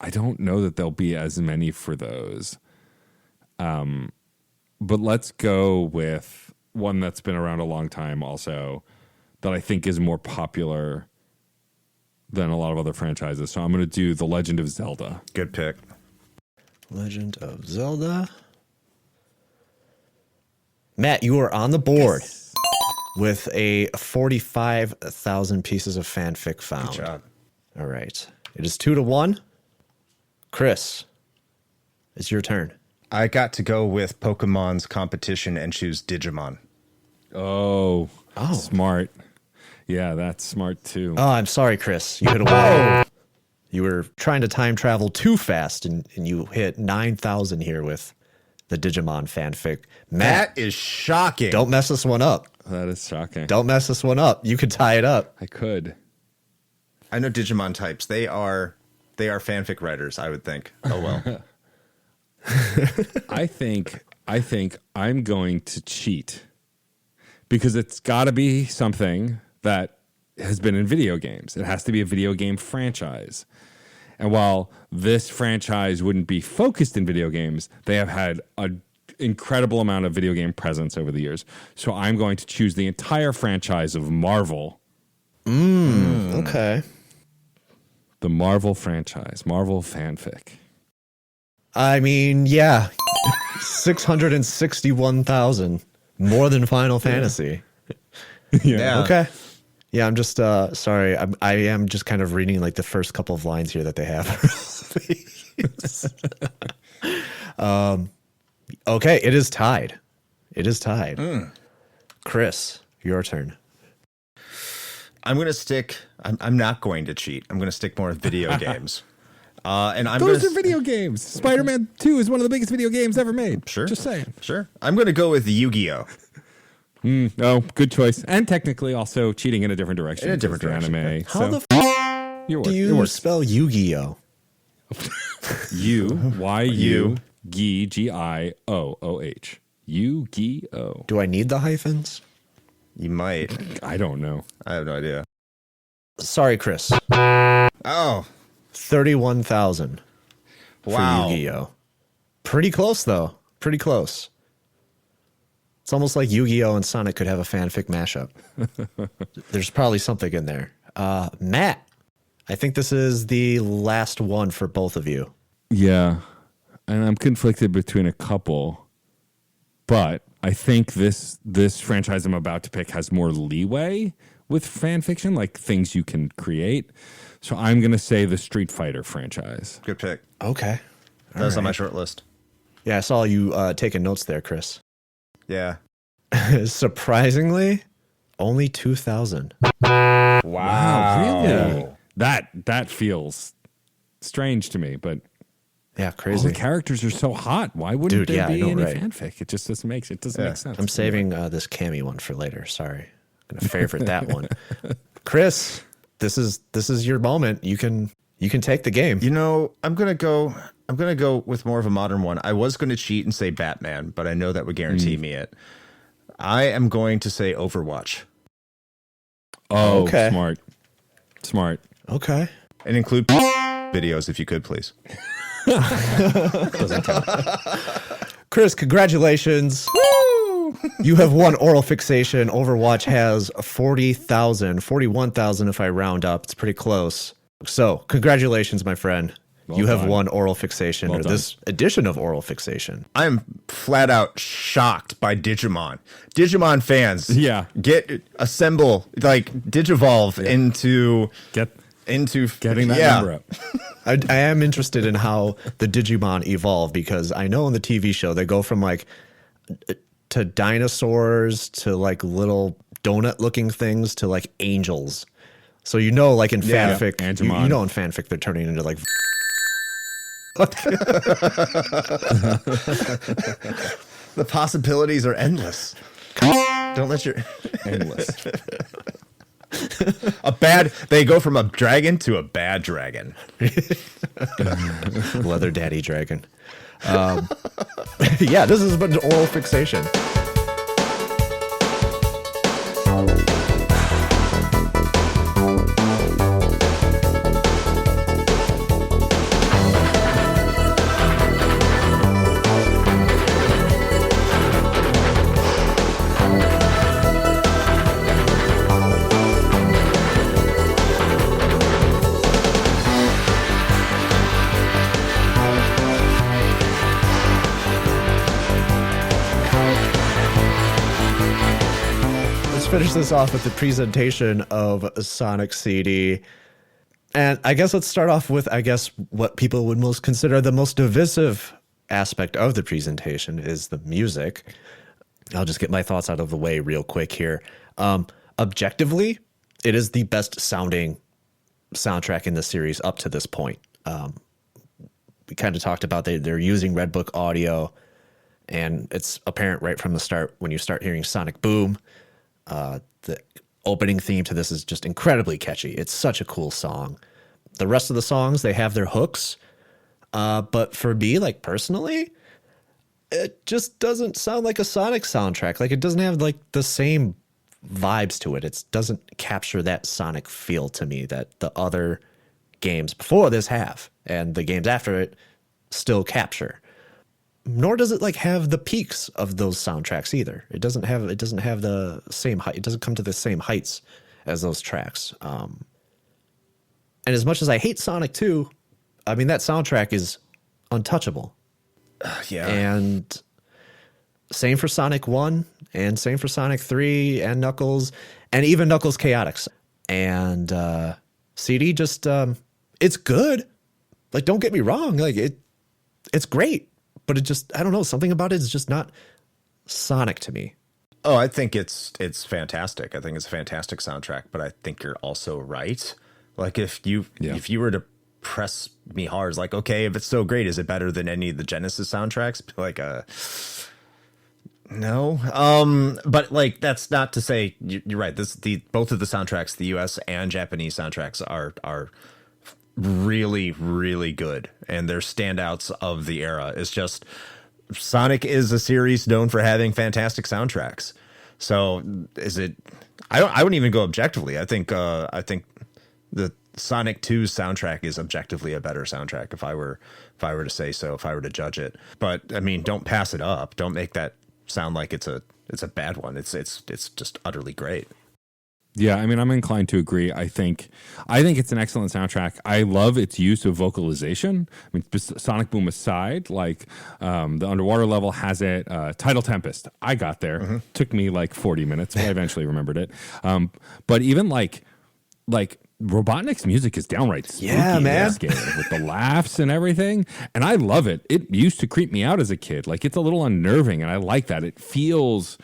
don't know that there'll be as many for those. But let's go with one that's been around a long time also that I think is more popular than a lot of other franchises. So I'm going to do The Legend of Zelda. Good pick. Legend of Zelda. Matt, you are on the board with a 45,000 pieces of fanfic found. Good job. All right. It is 2-1. Chris, it's your turn. I got to go with Pokemon's competition and choose Digimon. Oh, smart. Yeah, that's smart too. Oh, I'm sorry, Chris. You hit a wall. You were trying to time travel too fast, and you hit 9,000 here with the Digimon fanfic. Matt, That is shocking. don't mess this one up. That is shocking. Don't mess this one up. You could tie it up. I could. I know Digimon types. They are fanfic writers, I would think. Oh well. I think I'm going to cheat because it's got to be something that has been in video games. It has to be a video game franchise. And while this franchise wouldn't be focused in video games, they have had an incredible amount of video game presence over the years. So I'm going to choose the entire franchise of Marvel. Okay. The Marvel franchise, Marvel fanfic. I mean, yeah. 661,000. More than Final Fantasy. Yeah. Okay. Yeah, I'm just sorry. I am just kind of reading like the first couple of lines here that they have. Okay, it is tied. It is tied. Chris, your turn. I'm going to stick. I'm not going to cheat. I'm going to stick more with video games. And I'm Those gonna, are video games. Spider-Man 2 is one of the biggest video games ever made. Sure. Just saying. Sure. I'm going to go with Yu-Gi-Oh. Oh, good choice. And technically also cheating in a different direction. In a different because they're direction. Anime. How so the you do you spell Yu-Gi-Oh? U-Y-U-G-I-O-O-H. Yu-Gi-Oh. Do I need the hyphens? You might. I don't know. I have no idea. Sorry, Chris. Oh, 31,000 for wow. Yu-Gi-Oh. Pretty close, though. Pretty close. It's almost like Yu-Gi-Oh and Sonic could have a fanfic mashup. There's probably something in there. Matt, I think this is the last one for both of you. Yeah. And I'm conflicted between a couple, but I think this franchise I'm about to pick has more leeway with fan fiction, like things you can create. So I'm going to say the Street Fighter franchise. Good pick. Okay. That was on my short list. Yeah, I saw you taking notes there, Chris. Yeah. Surprisingly, only 2,000. Wow, really? That feels strange to me, but Yeah, all crazy. the characters are so hot. Why wouldn't Dude, there yeah, I be know, any right? fanfic? It just doesn't make sense. I'm saving this Cammy one for later. Sorry. I'm going to favorite that one. Chris, this is your moment. You can take the game. You know, I'm gonna go with more of a modern one. I was gonna cheat and say Batman, but I know that would guarantee me it. I am going to say Overwatch. Oh, Okay. Smart. Okay. And include videos if you could, please. Doesn't count. Chris, congratulations. Woo! You have won oral fixation. Overwatch has 41,000 if I round up. It's pretty close. So, congratulations, my friend. Well you have done. won oral fixation, Well or done. this edition of oral fixation. I'm flat out shocked by Digimon. Digimon fans, Yeah. assemble, like Digivolve into Getting that number up. I am interested in how the Digimon evolve, because I know in the TV show they go from like to dinosaurs to like little donut looking things to like angels. So like in fanfic, Angemon. you know in fanfic they're turning into like the possibilities are endless. Don't let your Endless. they go from a dragon to a bad dragon. leather daddy dragon. Yeah, this is an oral fixation. Finish this off with the presentation of Sonic CD. And I guess let's start off with, what people would most consider the most divisive aspect of the presentation is the music. I'll just get my thoughts out of the way real quick here. Objectively, it is the best sounding soundtrack in the series up to this point. We kind of talked about they're using Red Book audio, and it's apparent right from the start when you start hearing Sonic Boom. The opening theme to this is just incredibly catchy. It's such a cool song. The rest of the songs, they have their hooks. But for me, like personally, it just doesn't sound like a Sonic soundtrack. Like it doesn't have like the same vibes to it. It doesn't capture that Sonic feel to me that the other games before this have, and the games after it still capture. Nor does it like have the peaks of those soundtracks either. It doesn't have the same height. It doesn't come to the same heights as those tracks. And as much as I hate Sonic 2, I mean that soundtrack is untouchable. Yeah. And same for Sonic 1 and same for Sonic 3 and Knuckles and even Knuckles Chaotix. And CD just it's good. Like don't get me wrong, like it's great. But it just, I don't know, something about it is just not Sonic to me. Oh, I think it's fantastic. I think it's a fantastic soundtrack, but I think you're also right. Like if you were to press me hard, it's like, okay, if it's so great, is it better than any of the Genesis soundtracks? Like no. But like that's not to say you're right. Both of the soundtracks, the US and Japanese soundtracks are really, really good, and they're standouts of the era. It's just Sonic is a series known for having fantastic soundtracks. So is it? I wouldn't even go objectively. I think the Sonic 2 soundtrack is objectively a better soundtrack if I were to say so, if I were to judge it. But I mean, don't pass it up. Don't make that sound like it's a bad one. It's just utterly great. Yeah, I mean, I'm inclined to agree. I think it's an excellent soundtrack. I love its use of vocalization. I mean, Sonic Boom aside, like the underwater level has it. Tidal Tempest, I got there. Mm-hmm. Took me like 40 minutes, but I eventually remembered it. But even like Robotnik's music is downright spooky in this game with the laughs and everything, and I love it. It used to creep me out as a kid. Like it's a little unnerving, and I like that. It feels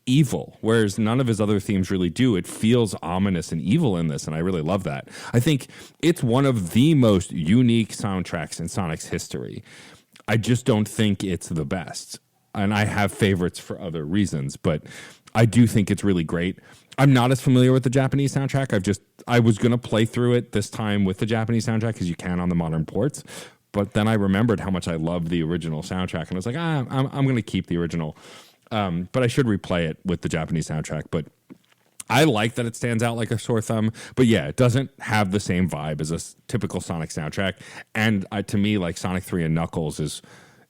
evil, whereas none of his other themes really do. It feels ominous and evil in this, and I really love that. I think it's one of the most unique soundtracks in Sonic's history. I just don't think it's the best, and I have favorites for other reasons, but I do think it's really great. I'm not as familiar with the Japanese soundtrack. I was going to play through it this time with the Japanese soundtrack because you can on the modern ports, but then I remembered how much I loved the original soundtrack, and I was like, I'm going to keep the original. But I should replay it with the Japanese soundtrack. But I like that it stands out like a sore thumb. But yeah, it doesn't have the same vibe as a typical Sonic soundtrack. And to me, like Sonic 3 and Knuckles is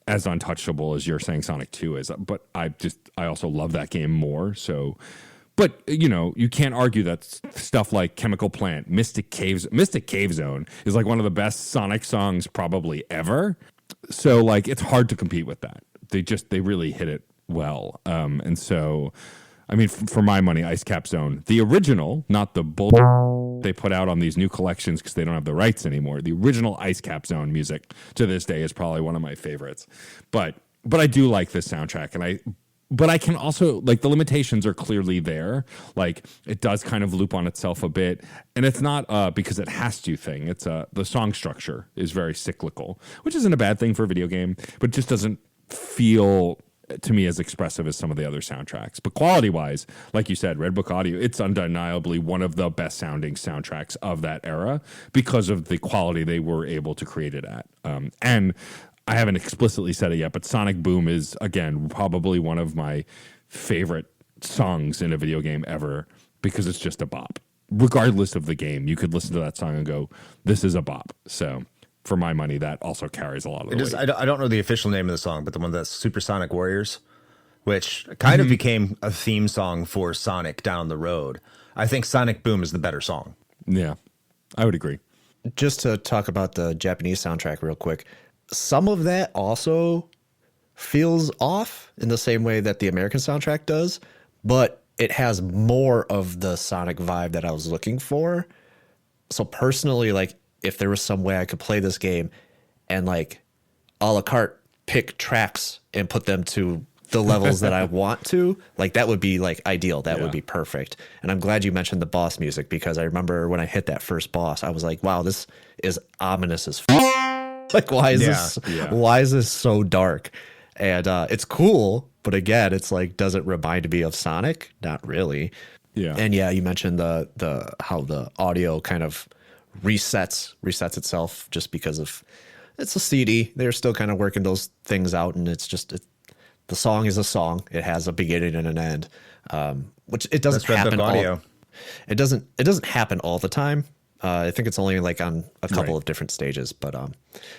as untouchable as you're saying Sonic 2 is. But I also love that game more. So, but you know, you can't argue that stuff like Chemical Plant, Mystic Cave Zone is like one of the best Sonic songs probably ever. So like, it's hard to compete with that. They really hit it well. And so, I mean, for my money, Ice Cap Zone, the original, not the bull they put out on these new collections because they don't have the rights anymore. The original Ice Cap Zone music to this day is probably one of my favorites. But I do like this soundtrack, but I can also, like, the limitations are clearly there. Like, it does kind of loop on itself a bit, and it's not because it has to thing. It's the song structure is very cyclical, which isn't a bad thing for a video game, but it just doesn't feel to me as expressive as some of the other soundtracks. But quality-wise, like you said, Red Book Audio, it's undeniably one of the best-sounding soundtracks of that era because of the quality they were able to create it at. And I haven't explicitly said it yet, but Sonic Boom is, again, probably one of my favorite songs in a video game ever because it's just a bop. Regardless of the game, you could listen to that song and go, this is a bop. So for my money, that also carries a lot of the weight. I don't know the official name of the song, but the one that's Supersonic Warriors, which kind of became a theme song for Sonic down the road. I think Sonic Boom is the better song. Yeah, I would agree. Just to talk about the Japanese soundtrack real quick, some of that also feels off in the same way that the American soundtrack does, but it has more of the Sonic vibe that I was looking for. So personally, like, if there was some way I could play this game and like a la carte pick tracks and put them to the levels that I want to, like that would be like ideal. That would be perfect. And I'm glad you mentioned the boss music because I remember when I hit that first boss, I was like, wow, this is ominous as like, why is this so dark? And it's cool, but again, it's like, does it remind me of Sonic? Not really. Yeah. And yeah, you mentioned the how the audio kind of resets itself just because of it's a CD. They're still kind of working those things out, and it's just the song is a song. It has a beginning and an end, which it doesn't happen. It doesn't happen all the time. I think it's only like on a couple of different stages. But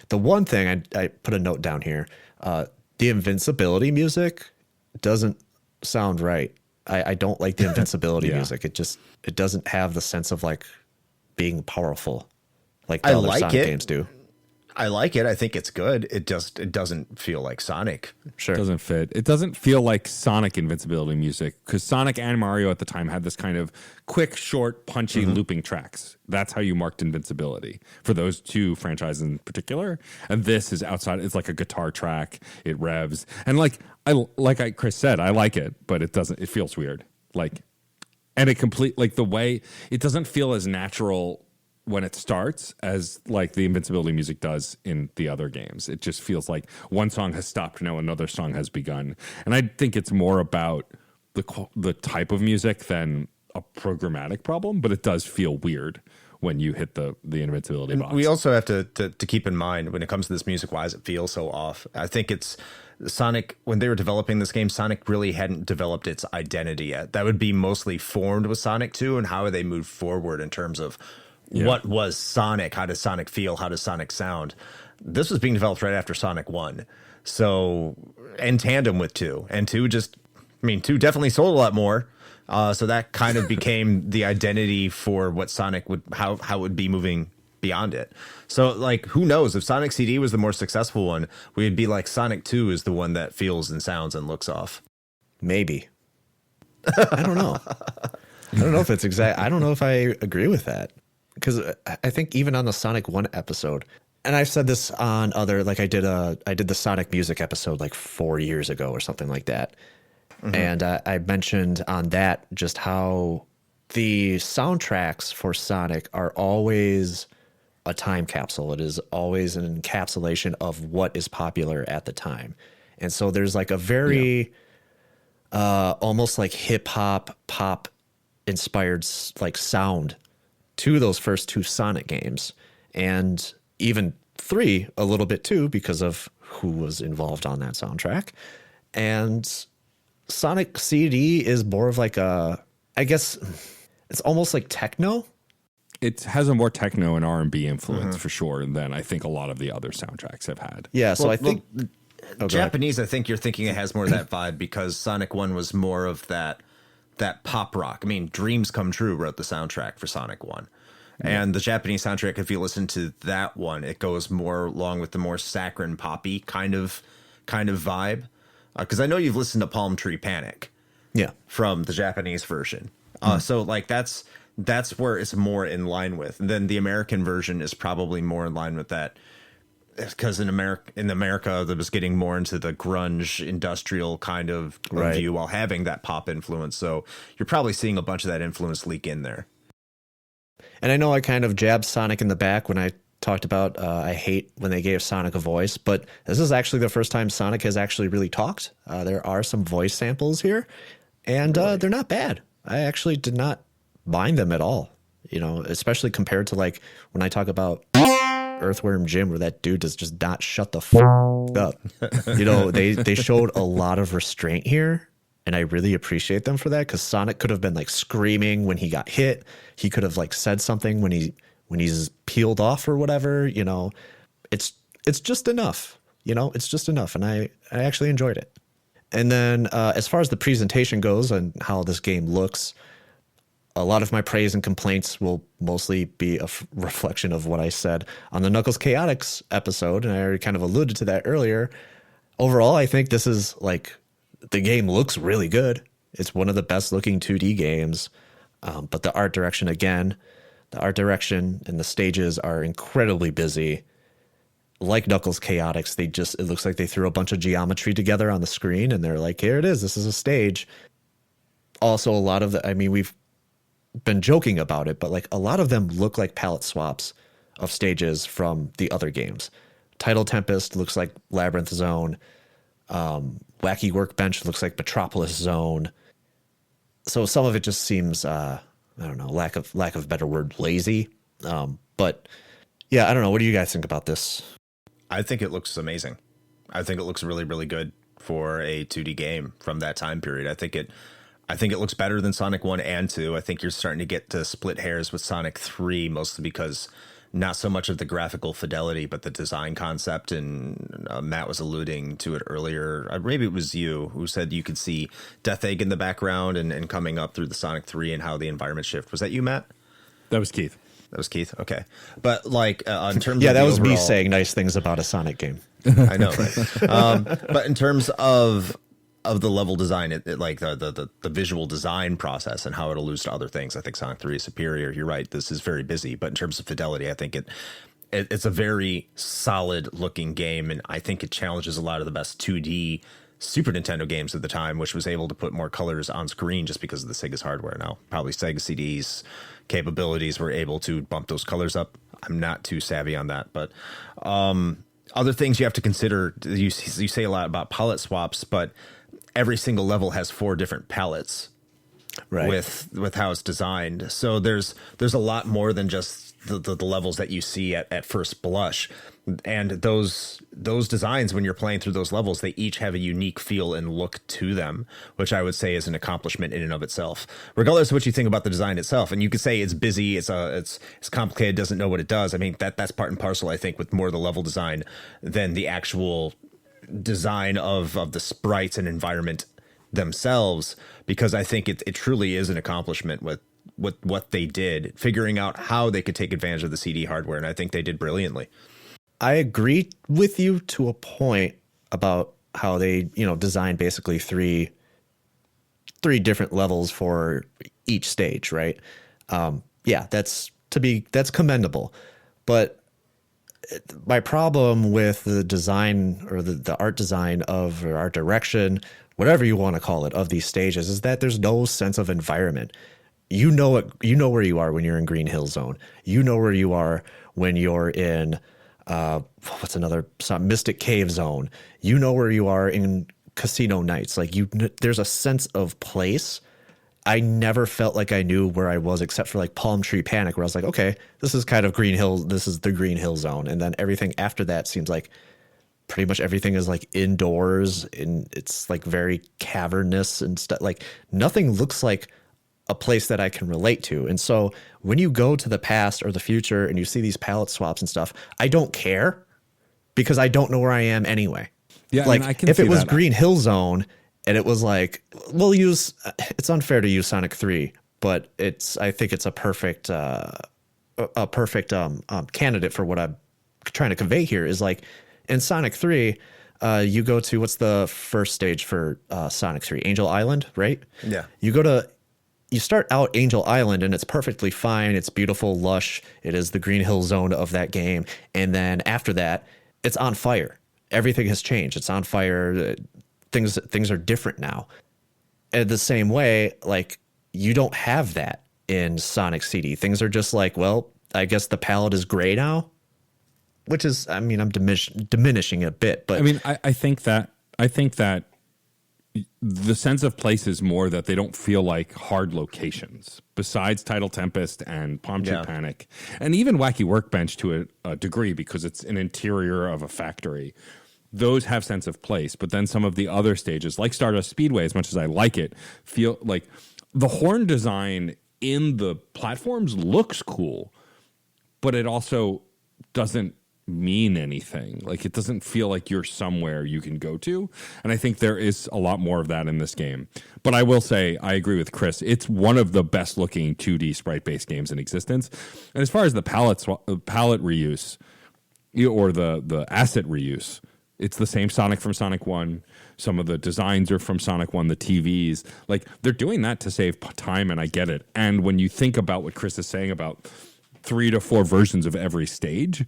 the one thing I put a note down here, the invincibility music doesn't sound right. I don't like the invincibility music. It doesn't have the sense of like being powerful like the other Sonic games do. I like it. I think it's good. It doesn't feel like Sonic. Sure. It doesn't fit. It doesn't feel like Sonic invincibility music because Sonic and Mario at the time had this kind of quick, short, punchy looping tracks. That's how you marked invincibility for those two franchises in particular. And this is outside. It's like a guitar track. It revs. And Chris said, I like it, but it doesn't. It feels weird. And the way it doesn't feel as natural when it starts as like the invincibility music does in the other games. It just feels like one song has stopped now another song has begun. And I think it's more about the type of music than a programmatic problem, but it does feel weird when you hit the invincibility box. We also have to keep in mind when it comes to this music, why does it feel so off? I think it's Sonic, when they were developing this game, Sonic really hadn't developed its identity yet. That would be mostly formed with Sonic 2 and how they moved forward in terms of what was Sonic? How does Sonic feel? How does Sonic sound? This was being developed right after Sonic 1. So, in tandem with 2. And 2 2 definitely sold a lot more. So that kind of became the identity for what Sonic would, how it would be moving beyond it. So, who knows? If Sonic CD was the more successful one, we'd be like Sonic 2 is the one that feels and sounds and looks off. Maybe. I don't know. I don't know if it's exact. I don't know if I agree with that. Because I think even on the Sonic 1 episode, and I've said this on other, I did the Sonic music episode 4 years ago or something like that. And I mentioned on that just how the soundtracks for Sonic are always a time capsule. It is always an encapsulation of what is popular at the time. And so there's a very almost hip hop, pop inspired sound to those first two Sonic games, and even 3 a little bit too because of who was involved on that soundtrack. And Sonic CD is more of I guess it's almost like techno. It has a more techno and R&B influence for sure than I think a lot of the other soundtracks have had. Yeah, so I think Japanese, I think you're thinking it has more of that vibe because Sonic 1 was more of that pop rock. I mean, Dreams Come True wrote the soundtrack for Sonic 1. And the Japanese soundtrack, if you listen to that one, it goes more along with the more saccharine poppy kind of vibe. Because I know you've listened to Palm Tree Panic. Yeah. From the Japanese version. So that's where it's more in line with. And then the American version is probably more in line with that. Because in America, that was getting more into the grunge industrial kind of view while having that pop influence. So you're probably seeing a bunch of that influence leak in there. And I know I kind of jabbed Sonic in the back when I talked about I hate when they gave Sonic a voice, but this is actually the first time Sonic has actually really talked. There are some voice samples here, and they're not bad. I actually did not mind them at all, especially compared to when I talk about Earthworm Jim, where that dude does just not shut the up. They showed a lot of restraint here, and I really appreciate them for that because Sonic could have been screaming when he got hit. He could have said something when he's peeled off or whatever. It's just enough. It's just enough, and I actually enjoyed it. And then as far as the presentation goes and how this game looks, a lot of my praise and complaints will mostly be a reflection of what I said on the Knuckles Chaotix episode, and I already kind of alluded to that earlier. Overall, I think this is the game looks really good. It's one of the best looking 2D games, but the art direction and the stages are incredibly busy. Like Knuckles Chaotix, it looks like they threw a bunch of geometry together on the screen, and they're like, here it is, this is a stage. Also, a lot of we've been joking about it, but a lot of them look like palette swaps of stages from the other games. Tidal Tempest looks like Labyrinth Zone. Wacky Workbench looks like Metropolis Zone. So some of it just seems, I don't know, lack of better word, lazy. But yeah, I don't know. What do you guys think about this? I think it looks amazing. I think it looks really, really good for a 2D game from that time period. I think it looks better than Sonic 1 and 2. I think you're starting to get to split hairs with Sonic 3, mostly because not so much of the graphical fidelity, but the design concept. And Matt was alluding to it earlier. Maybe it was you who said you could see Death Egg in the background and coming up through the Sonic 3 and how the environment shift. Was that you, Matt? That was Keith. That was Keith. Okay, but like in terms, Yeah, of that the was me overall- saying nice things about a Sonic game. I know, right? But in terms of the level design, like the visual design process and how it alludes to other things, I think Sonic 3 is superior. You're right. This is very busy, but in terms of fidelity, I think it's a very solid looking game, and I think it challenges a lot of the best 2D Super Nintendo games at the time, which was able to put more colors on screen just because of the Sega's hardware. Now, probably Sega CD's capabilities were able to bump those colors up. I'm not too savvy on that, but other things you have to consider. You say a lot about palette swaps, but every single level has 4 different palettes, Right. with how it's designed. So there's a lot more than just the levels that you see at first blush. And those designs, when you're playing through those levels, they each have a unique feel and look to them, which I would say is an accomplishment in and of itself, regardless of what you think about the design itself. And you could say it's busy, it's complicated, doesn't know what it does. I mean, that's part and parcel, I think, with more of the level design than the actual design of the sprites and environment themselves, because I think it truly is an accomplishment with what they did, figuring out how they could take advantage of the CD hardware, and I think they did brilliantly. I agree with you to a point about how they, designed basically three different levels for each stage, right? Yeah, that's commendable. But my problem with the design or the art design of or art direction, whatever you want to call it, of these stages is that there's no sense of environment. You know where you are when you're in Green Hill Zone. You know where you are when you're in what's another Mystic Cave Zone. You know where you are in Casino Nights. Like there's a sense of place. I never felt like I knew where I was except for like Palm Tree Panic, where I was like, okay, this is kind of Green Hill. This is the Green Hill Zone, and then everything after that seems like pretty much everything is like indoors, and it's like very cavernous and stuff. Like nothing looks like a place that I can relate to. And so when you go to the past or the future and you see these palette swaps and stuff, I don't care because I don't know where I am anyway. Yeah, like I can if see it was that. Green Hill Zone and it was like, it's unfair to use Sonic 3, but I think it's a perfect candidate for what I'm trying to convey here is like in Sonic 3, you go to, what's the first stage for Sonic 3? Angel Island, right? Yeah. You start out Angel Island and it's perfectly fine. It's beautiful, lush. It is the Green Hill Zone of that game. And then after that, it's on fire. Everything has changed. It's on fire. Things are different now. And the same way, like you don't have that in Sonic CD. Things are just like, well, I guess the palette is gray now, which is, I mean, I'm diminishing a bit, but I mean, I think that the sense of place is more that they don't feel like hard locations besides Tidal Tempest and Palm Tree Panic, and even Wacky Workbench to a degree because it's an interior of a factory. Those have sense of place, but then some of the other stages, like Stardust Speedway, as much as I like it, feel like the horn design in the platforms looks cool, but it also doesn't mean anything. Like it doesn't feel like you're somewhere you can go to, and I think there is a lot more of that in this game. But I will say I agree with Chris, it's one of the best looking 2D sprite based games in existence. And as far as the palette reuse or the asset reuse, it's the same Sonic from Sonic 1. Some of the designs are from Sonic 1, the TVs. Like they're doing that to save time, and I get it. And when you think about what Chris is saying about 3 to 4 versions of every stage,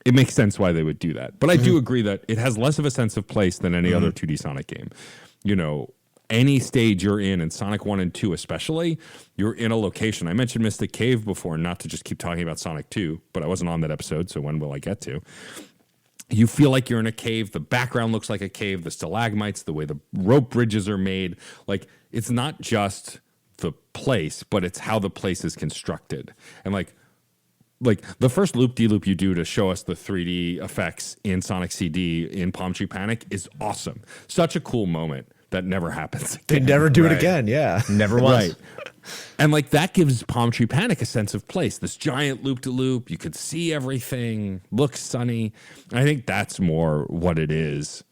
it makes sense why they would do that. But I do agree that it has less of a sense of place than any other 2D Sonic game. Any stage you're in Sonic 1 and 2 especially, you're in a location. I mentioned Mystic Cave before, not to just keep talking about Sonic 2, but I wasn't on that episode, so when will I get to? You feel like you're in a cave. The background looks like a cave. The stalagmites, the way the rope bridges are made. Like, it's not just the place, but it's how the place is constructed. And like the first loop-de-loop you do to show us the 3D effects in Sonic CD in Palm Tree Panic is awesome. Such a cool moment that never happens again. they never do it again. Yeah. Never was. Right. And like that gives Palm Tree Panic a sense of place. This giant loop-de-loop, you could see everything, looks sunny. I think that's more what it is.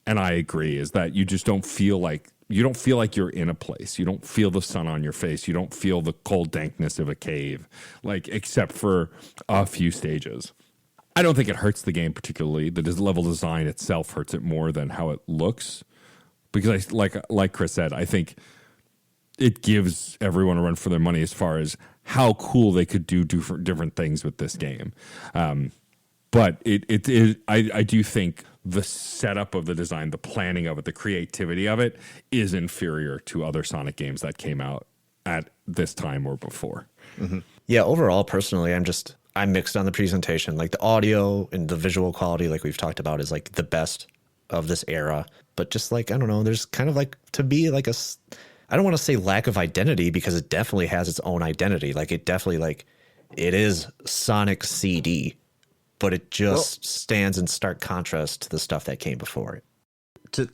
And I agree, is that you just don't feel like don't feel like you're in a place. You don't feel the sun on your face. You don't feel the cold dankness of a cave, like except for a few stages. I don't think it hurts the game particularly. The level design itself hurts it more than how it looks, because like Chris said, I think it gives everyone a run for their money as far as how cool they could do different things with this game. But I do think the setup of the design, the planning of it, the creativity of it is inferior to other Sonic games that came out at this time or before. Mm-hmm. Yeah, overall, personally, I'm mixed on the presentation. Like the audio and the visual quality, like we've talked about, is like the best of this era. But just like, I don't know, there's kind of like, to be like I don't want to say lack of identity, because it definitely has its own identity. Like it definitely, like, it is Sonic CD, but it just stands in stark contrast to the stuff that came before it.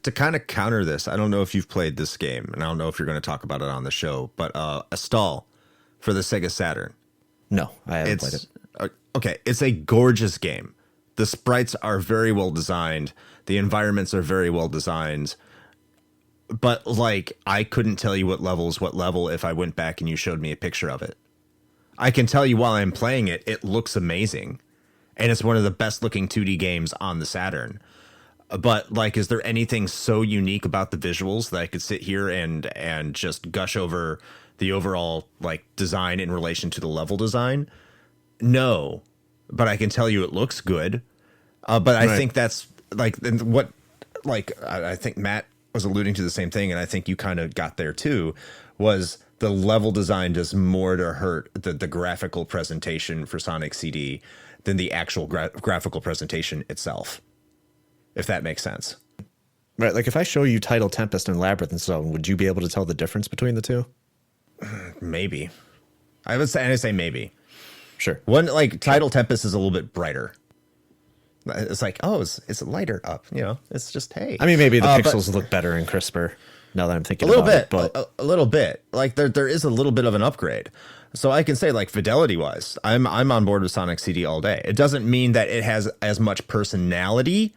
To kind of counter this, I don't know if you've played this game, and I don't know if you're going to talk about it on the show, but Astal for the Sega Saturn. No, I haven't played it. Okay, it's a gorgeous game. The sprites are very well designed. The environments are very well designed. But, like, I couldn't tell you what level if I went back and you showed me a picture of it. I can tell you while I'm playing it, it looks amazing. And it's one of the best looking 2D games on the Saturn. But, like, is there anything so unique about the visuals that I could sit here and just gush over the overall, like, design in relation to the level design? No. But I can tell you it looks good. But I think that's, like, what, like, I think Matt was alluding to the same thing, and I think you kind of got there too, was the level design does more to hurt the graphical presentation for Sonic CD than the actual graphical presentation itself, if that makes sense. Right, like if I show you Tidal Tempest and Labyrinth and so on, would you be able to tell the difference between the two? Maybe. I would say maybe. Sure. One, like, Tidal Tempest is a little bit brighter. It's like, oh, it's lighter up, you know. It's just, hey. I mean, maybe the pixels look better and crisper now that I'm thinking about it. But a little bit. Like there is a little bit of an upgrade. So I can say, like, fidelity wise, I'm on board with Sonic CD all day. It doesn't mean that it has as much personality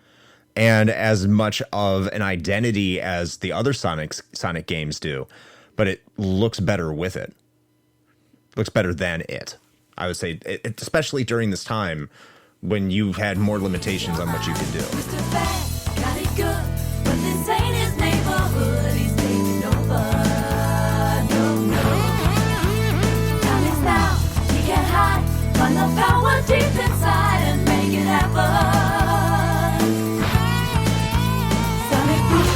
and as much of an identity as the other Sonic games do, but it looks better with it. Looks better than it. I would say, especially during this time when you had more limitations on what you could do. Mr. Bad, got it good, but this ain't his neighborhood. He's taking over. No. Time is now. He can't hide. Find the power deep inside and make it happen. Sonic Boom,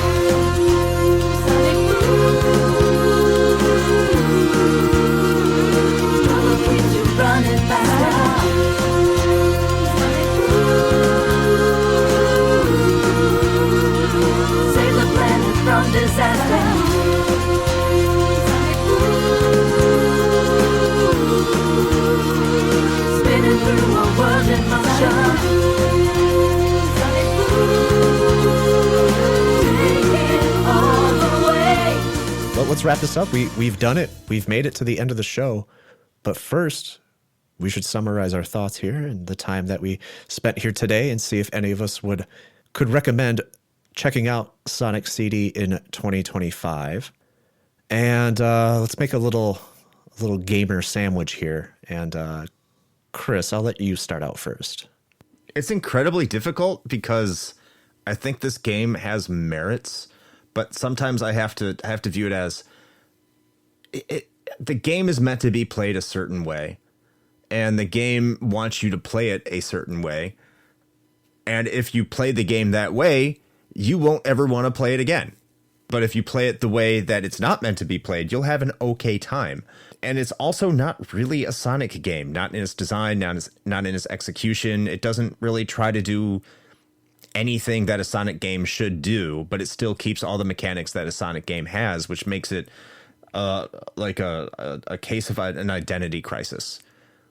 Sonic Boom. Gonna keep you running faster. Save the planet from disaster. Spinning through a world in motion. Take it all the way. Well, let's wrap this up. We've done it. We've made it to the end of the show. But first, we should summarize our thoughts here and the time that we spent here today and see if any of us could recommend checking out Sonic CD in 2025. And let's make a little gamer sandwich here. And Chris, I'll let you start out first. It's incredibly difficult because I think this game has merits, but sometimes I have to view it as the game is meant to be played a certain way, and the game wants you to play it a certain way. And if you play the game that way, you won't ever want to play it again. But if you play it the way that it's not meant to be played, you'll have an okay time. And it's also not really a Sonic game, not in its design, not in its execution. It doesn't really try to do anything that a Sonic game should do, but it still keeps all the mechanics that a Sonic game has, which makes it like a case of an identity crisis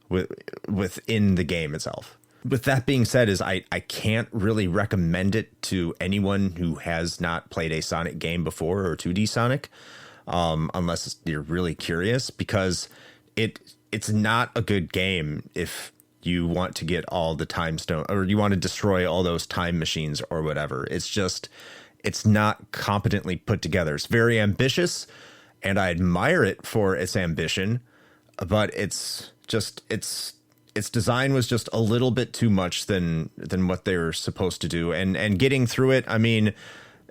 within the game itself. With that being said, I can't really recommend it to anyone who has not played a Sonic game before, or 2D Sonic, unless you're really curious, because it's not a good game if you want to get all the time stone, or you want to destroy all those time machines or whatever. It's just, it's not competently put together. It's very ambitious, and I admire it for its ambition, but its design was just a little bit too much than what they were supposed to do. And getting through it, I mean,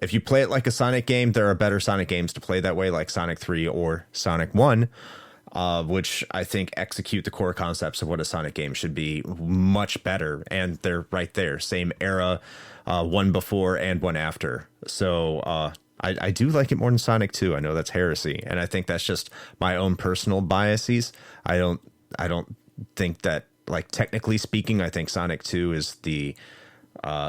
if you play it like a Sonic game, there are better Sonic games to play that way, like Sonic 3 or Sonic 1, which I think execute the core concepts of what a Sonic game should be much better. And they're right there, same era, one before and one after. So I do like it more than Sonic 2. I know that's heresy, and I think that's just my own personal biases. I don't think that, like, technically speaking, I think Sonic 2 is the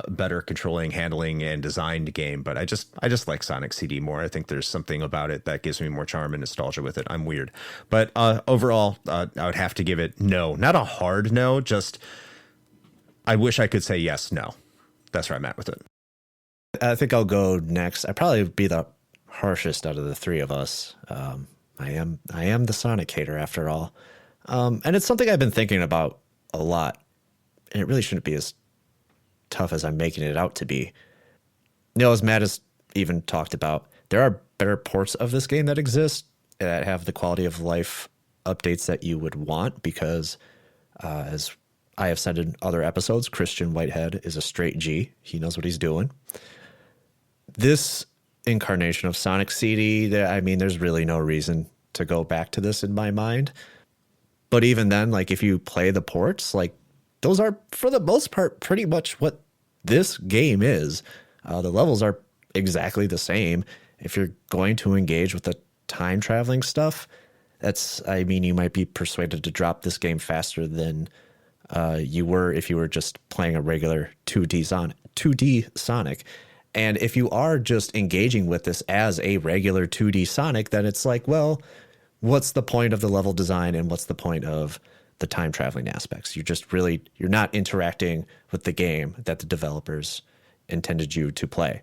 better controlling, handling, and designed game, but I just like Sonic CD more. I think there's something about it that gives me more charm and nostalgia with it. I'm weird, but overall, I would have to give it no, not a hard no, just I wish I could say yes, no. That's where I'm at with it. I think I'll go next. I'd probably be the harshest out of the three of us. I am the Sonic hater after all. And it's something I've been thinking about a lot, and it really shouldn't be as tough as I'm making it out to be. You know, as Matt has even talked about, there are better ports of this game that exist that have the quality of life updates that you would want, because as I have said in other episodes, Christian Whitehead is a straight G. He knows what he's doing. This incarnation of Sonic CD, I mean, there's really no reason to go back to this in my mind. But even then, like, if you play the ports, like, those are, for the most part, pretty much what this game is. The levels are exactly the same. If you're going to engage with the time traveling stuff, I mean, you might be persuaded to drop this game faster than you were if you were just playing a regular 2D Sonic. And if you are just engaging with this as a regular 2D Sonic, then it's like, well, what's the point of the level design and what's the point of the time traveling aspects? You're not interacting with the game that the developers intended you to play.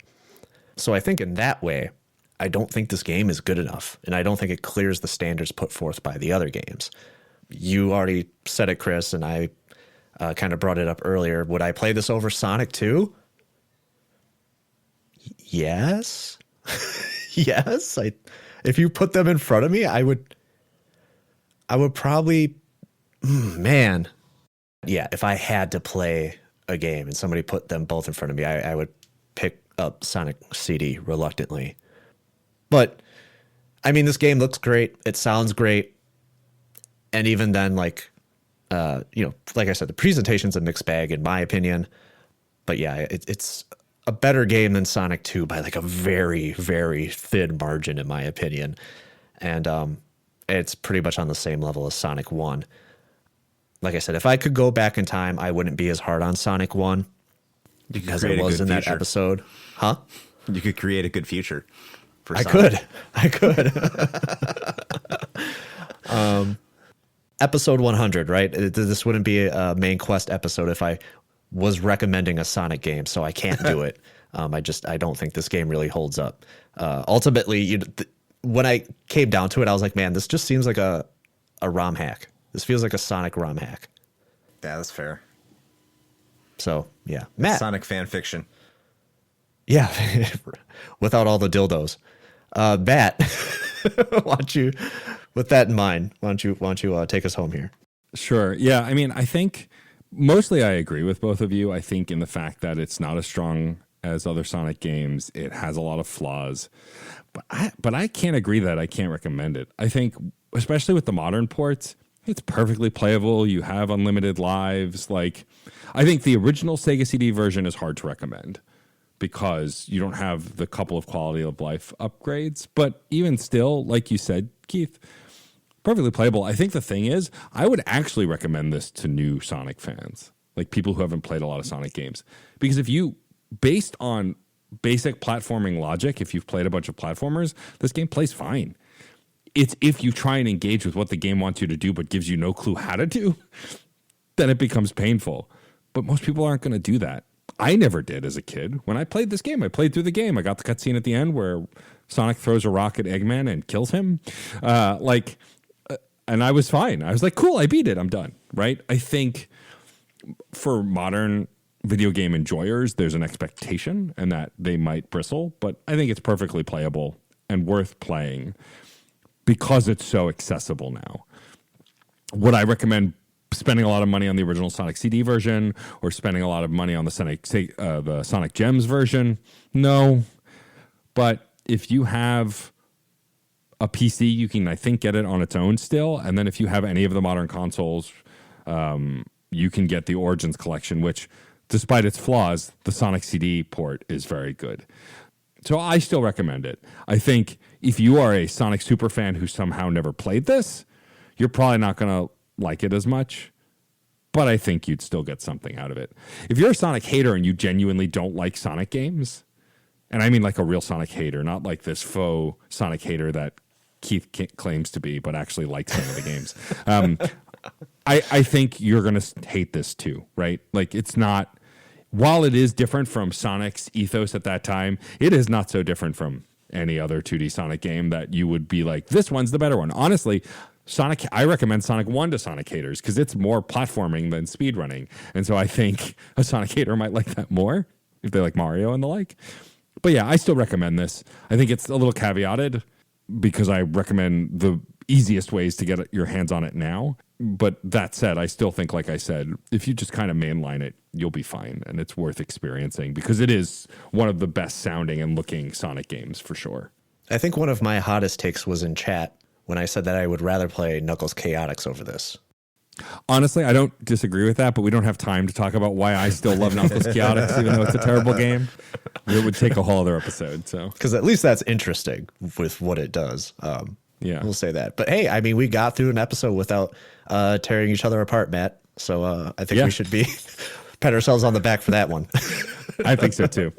So I think in that way, I don't think this game is good enough, and I don't think it clears the standards put forth by the other games. You already said it, Chris, and I kind of brought it up earlier. Would I play this over Sonic 2? Yes. Yes. If you put them in front of me, I would probably, man. Yeah, if I had to play a game and somebody put them both in front of me, I would pick up Sonic CD reluctantly. But, I mean, this game looks great. It sounds great. And even then, like, like I said, the presentation's a mixed bag in my opinion. But yeah, it's a better game than Sonic 2 by like a very, very thin margin in my opinion. And it's pretty much on the same level as Sonic 1. Like I said, if I could go back in time, I wouldn't be as hard on Sonic 1 because I was in that episode. Huh? You could create a good future for Sonic. I could. Episode 100, right? This wouldn't be a main quest episode if I was recommending a Sonic game, so I can't do it. I don't think this game really holds up. Ultimately, when I came down to it, I was like, man, this just seems like a ROM hack. This feels like a Sonic ROM hack. Yeah, that's fair. So, yeah. Matt. Sonic fan fiction. Yeah, without all the dildos. Matt, why don't you, with that in mind, why don't you take us home here? Sure. Yeah, I mean, I think mostly I agree with both of you. I think in the fact that it's not as strong as other Sonic games. It has a lot of flaws. But I can't agree that I can't recommend it. I think, especially with the modern ports, it's perfectly playable. You have unlimited lives. Like, I think the original Sega CD version is hard to recommend because you don't have the couple of quality of life upgrades. But even still, like you said, Keith, perfectly playable. I think the thing is, I would actually recommend this to new Sonic fans, like people who haven't played a lot of Sonic games. Because if you, based on basic platforming logic, if you've played a bunch of platformers, this game plays fine. It's if you try and engage with what the game wants you to do but gives you no clue how to do, then it becomes painful. But most people aren't going to do that. I never did as a kid. When I played this game, I played through the game. I got the cutscene at the end where Sonic throws a rock at Eggman and kills him. And I was fine. I was like, cool, I beat it. I'm done. Right? I think for modern video game enjoyers, there's an expectation and that they might bristle, but I think it's perfectly playable and worth playing because it's so accessible now. Would I recommend spending a lot of money on the original Sonic CD version or spending a lot of money on the Sonic Gems version? No. But if you have a PC, you can, I think, get it on its own still. And then if you have any of the modern consoles, you can get the Origins collection, which, despite its flaws, the Sonic CD port is very good. So I still recommend it. I think if you are a Sonic super fan who somehow never played this, you're probably not going to like it as much, but I think you'd still get something out of it. If you're a Sonic hater and you genuinely don't like Sonic games, and I mean like a real Sonic hater, not like this faux Sonic hater that Keith claims to be, but actually likes some of the games. I think you're going to hate this too, right? Like, it's not, while it is different from Sonic's ethos at that time, it is not so different from any other 2D Sonic game that you would be like, this one's the better one. Honestly, I recommend Sonic 1 to Sonic haters because it's more platforming than speedrunning. And so I think a Sonic hater might like that more if they like Mario and the like. But yeah, I still recommend this. I think it's a little caveated because I recommend the easiest ways to get your hands on it now. But that said, I still think, like I said, if you just kind of mainline it, you'll be fine. And it's worth experiencing because it is one of the best sounding and looking Sonic games for sure. I think one of my hottest takes was in chat when I said that I would rather play Knuckles Chaotix over this. Honestly, I don't disagree with that, but we don't have time to talk about why I still love Knuckles Chaotix, even though it's a terrible game. It would take a whole other episode. So, because at least that's interesting with what it does. Yeah, we'll say that. But hey, I mean, we got through an episode without tearing each other apart, Matt. So I think we should be pat ourselves on the back for that one. I think so too.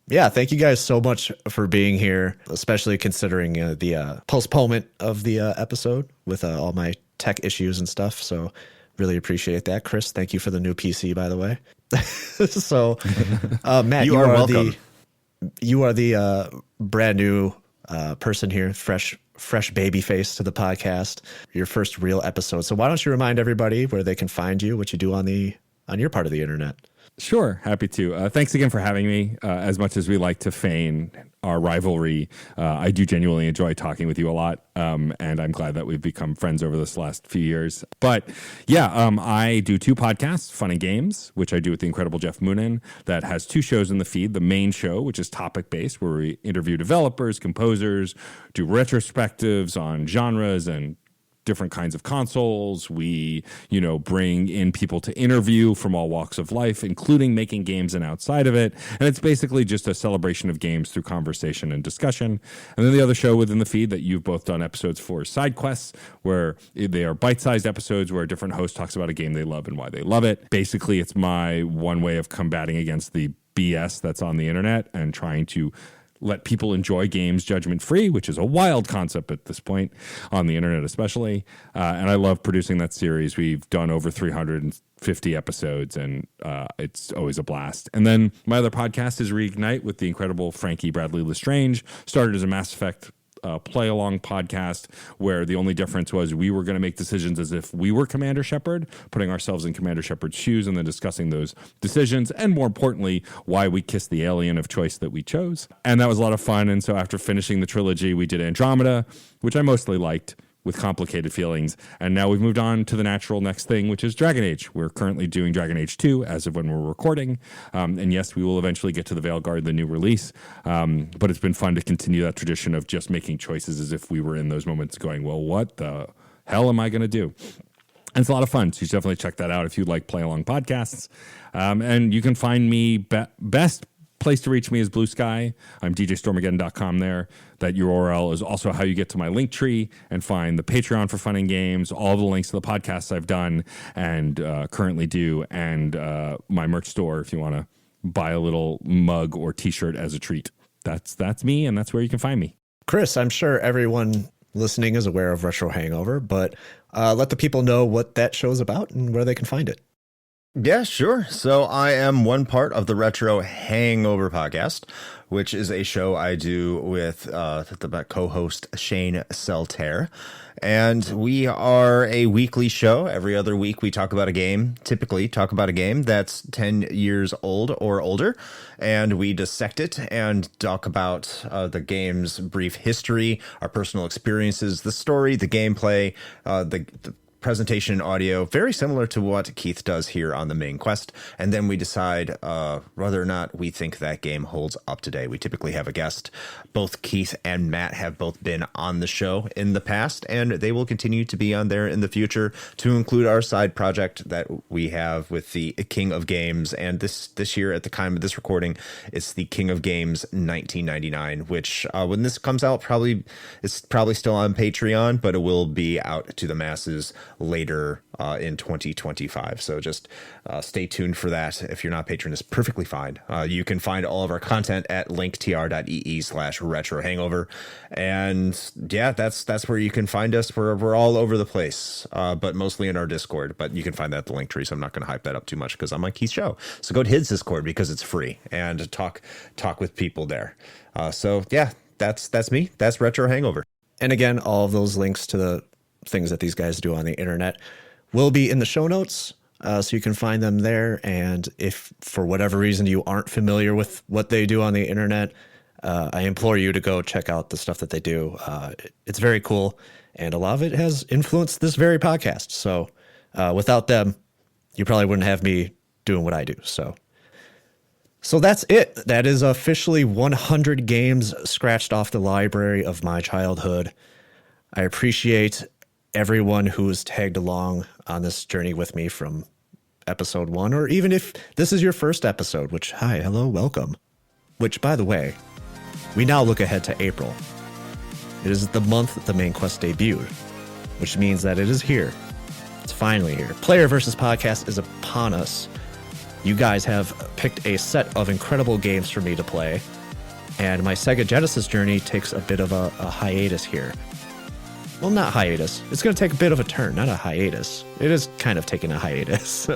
Yeah, thank you guys so much for being here, especially considering the postponement of the episode with all my tech issues and stuff. So really appreciate that. Chris, thank you for the new PC, by the way. So Matt, you are welcome. You are the brand new person here, fresh baby face to the podcast, your first real episode. So why don't you remind everybody where they can find you, what you do on your part of the internet? Sure, happy to. Thanks again for having me. As much as we like to feign our rivalry, I do genuinely enjoy talking with you a lot, and I'm glad that we've become friends over this last few years. But yeah, I do 2 podcasts, Fun and Games, which I do with the incredible Jeff Moonen, that has 2 shows in the feed. The main show, which is topic-based, where we interview developers, composers, do retrospectives on genres and different kinds of consoles. We, bring in people to interview from all walks of life, including making games and outside of it. And it's basically just a celebration of games through conversation and discussion. And then the other show within the feed that you've both done episodes for is Side Quests, where they are bite-sized episodes where a different host talks about a game they love and why they love it. Basically, it's my one way of combating against the BS that's on the internet and trying to let people enjoy games judgment-free, which is a wild concept at this point on the internet especially. And I love producing that series. We've done over 350 episodes, and it's always a blast. And then my other podcast is Reignite with the incredible Frankie Bradley Lestrange. Started as a Mass Effect play-along podcast where the only difference was we were going to make decisions as if we were Commander Shepard, putting ourselves in Commander Shepard's shoes and then discussing those decisions, and more importantly, why we kissed the alien of choice that we chose. And that was a lot of fun. And so after finishing the trilogy, we did Andromeda, which I mostly liked, with complicated feelings. And now we've moved on to the natural next thing, which is Dragon Age. We're currently doing Dragon Age 2 as of when we're recording. And yes, we will eventually get to the Veilguard, the new release. But it's been fun to continue that tradition of just making choices as if we were in those moments going, well, what the hell am I going to do? And it's a lot of fun. So you should definitely check that out if you'd like play-along podcasts. And you can find me best place to reach me is Blue Sky. I'm djstormageddon.com there. That URL is also how you get to my link tree and find the Patreon for Fun and Games, all the links to the podcasts I've done and currently do, and my merch store if you want to buy a little mug or t-shirt as a treat. That's me, and that's where you can find me. Chris, I'm sure everyone listening is aware of Retro Hangover, but let the people know what that show's about and where they can find it. Yeah, sure. So I am one part of the Retro Hangover podcast, which is a show I do with the co-host Shane Selter. And we are a weekly show. Every other week we talk about a game, typically talk about a game that's 10 years old or older. And we dissect it and talk about the game's brief history, our personal experiences, the story, the gameplay, the presentation audio, very similar to what Keith does here on the main quest. And then we decide whether or not we think that game holds up today. We typically have a guest. Both Keith and Matt have both been on the show in the past, and they will continue to be on there in the future, to include our side project that we have with the King of Games. And this year, at the time of this recording, it's the King of Games 1999, which when this comes out, it's probably still on Patreon, but it will be out to the masses later in 2025. So just stay tuned for that. If you're not a patron, it's perfectly fine. You can find all of our content at linktr.ee/retro hangover. And yeah, that's where you can find us. We're all over the place, but mostly in our Discord. But you can find that at the link tree, so I'm not going to hype that up too much because I'm on Keith's show. So go to his Discord because it's free, and talk with people there. So yeah, that's me. That's Retro Hangover. And again, all of those links to the things that these guys do on the internet will be in the show notes, so you can find them there. And if for whatever reason you aren't familiar with what they do on the internet, I implore you to go check out the stuff that they do. It's very cool, and a lot of it has influenced this very podcast. So without them, you probably wouldn't have me doing what I do. So that's it. That is officially 100 games scratched off the library of my childhood. I appreciate everyone who's tagged along on this journey with me from episode 1, or even if this is your first episode, which, hi, hello, welcome. Which, by the way, we now look ahead to April. It is the month the main quest debuted, which means that it is here. It's finally here. Player versus Podcast is upon us. You guys have picked a set of incredible games for me to play, and my Sega Genesis journey takes a bit of a hiatus here. Well, not hiatus. It's going to take a bit of a turn, not a hiatus. It is kind of taking a hiatus.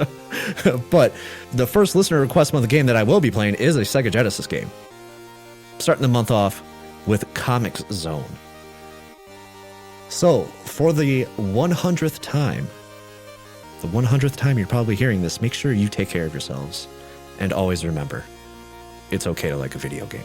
But the first listener request month game that I will be playing is a Sega Genesis game. Starting the month off with Comics Zone. So, for the 100th time you're probably hearing this, make sure you take care of yourselves. And always remember, it's okay to like a video game.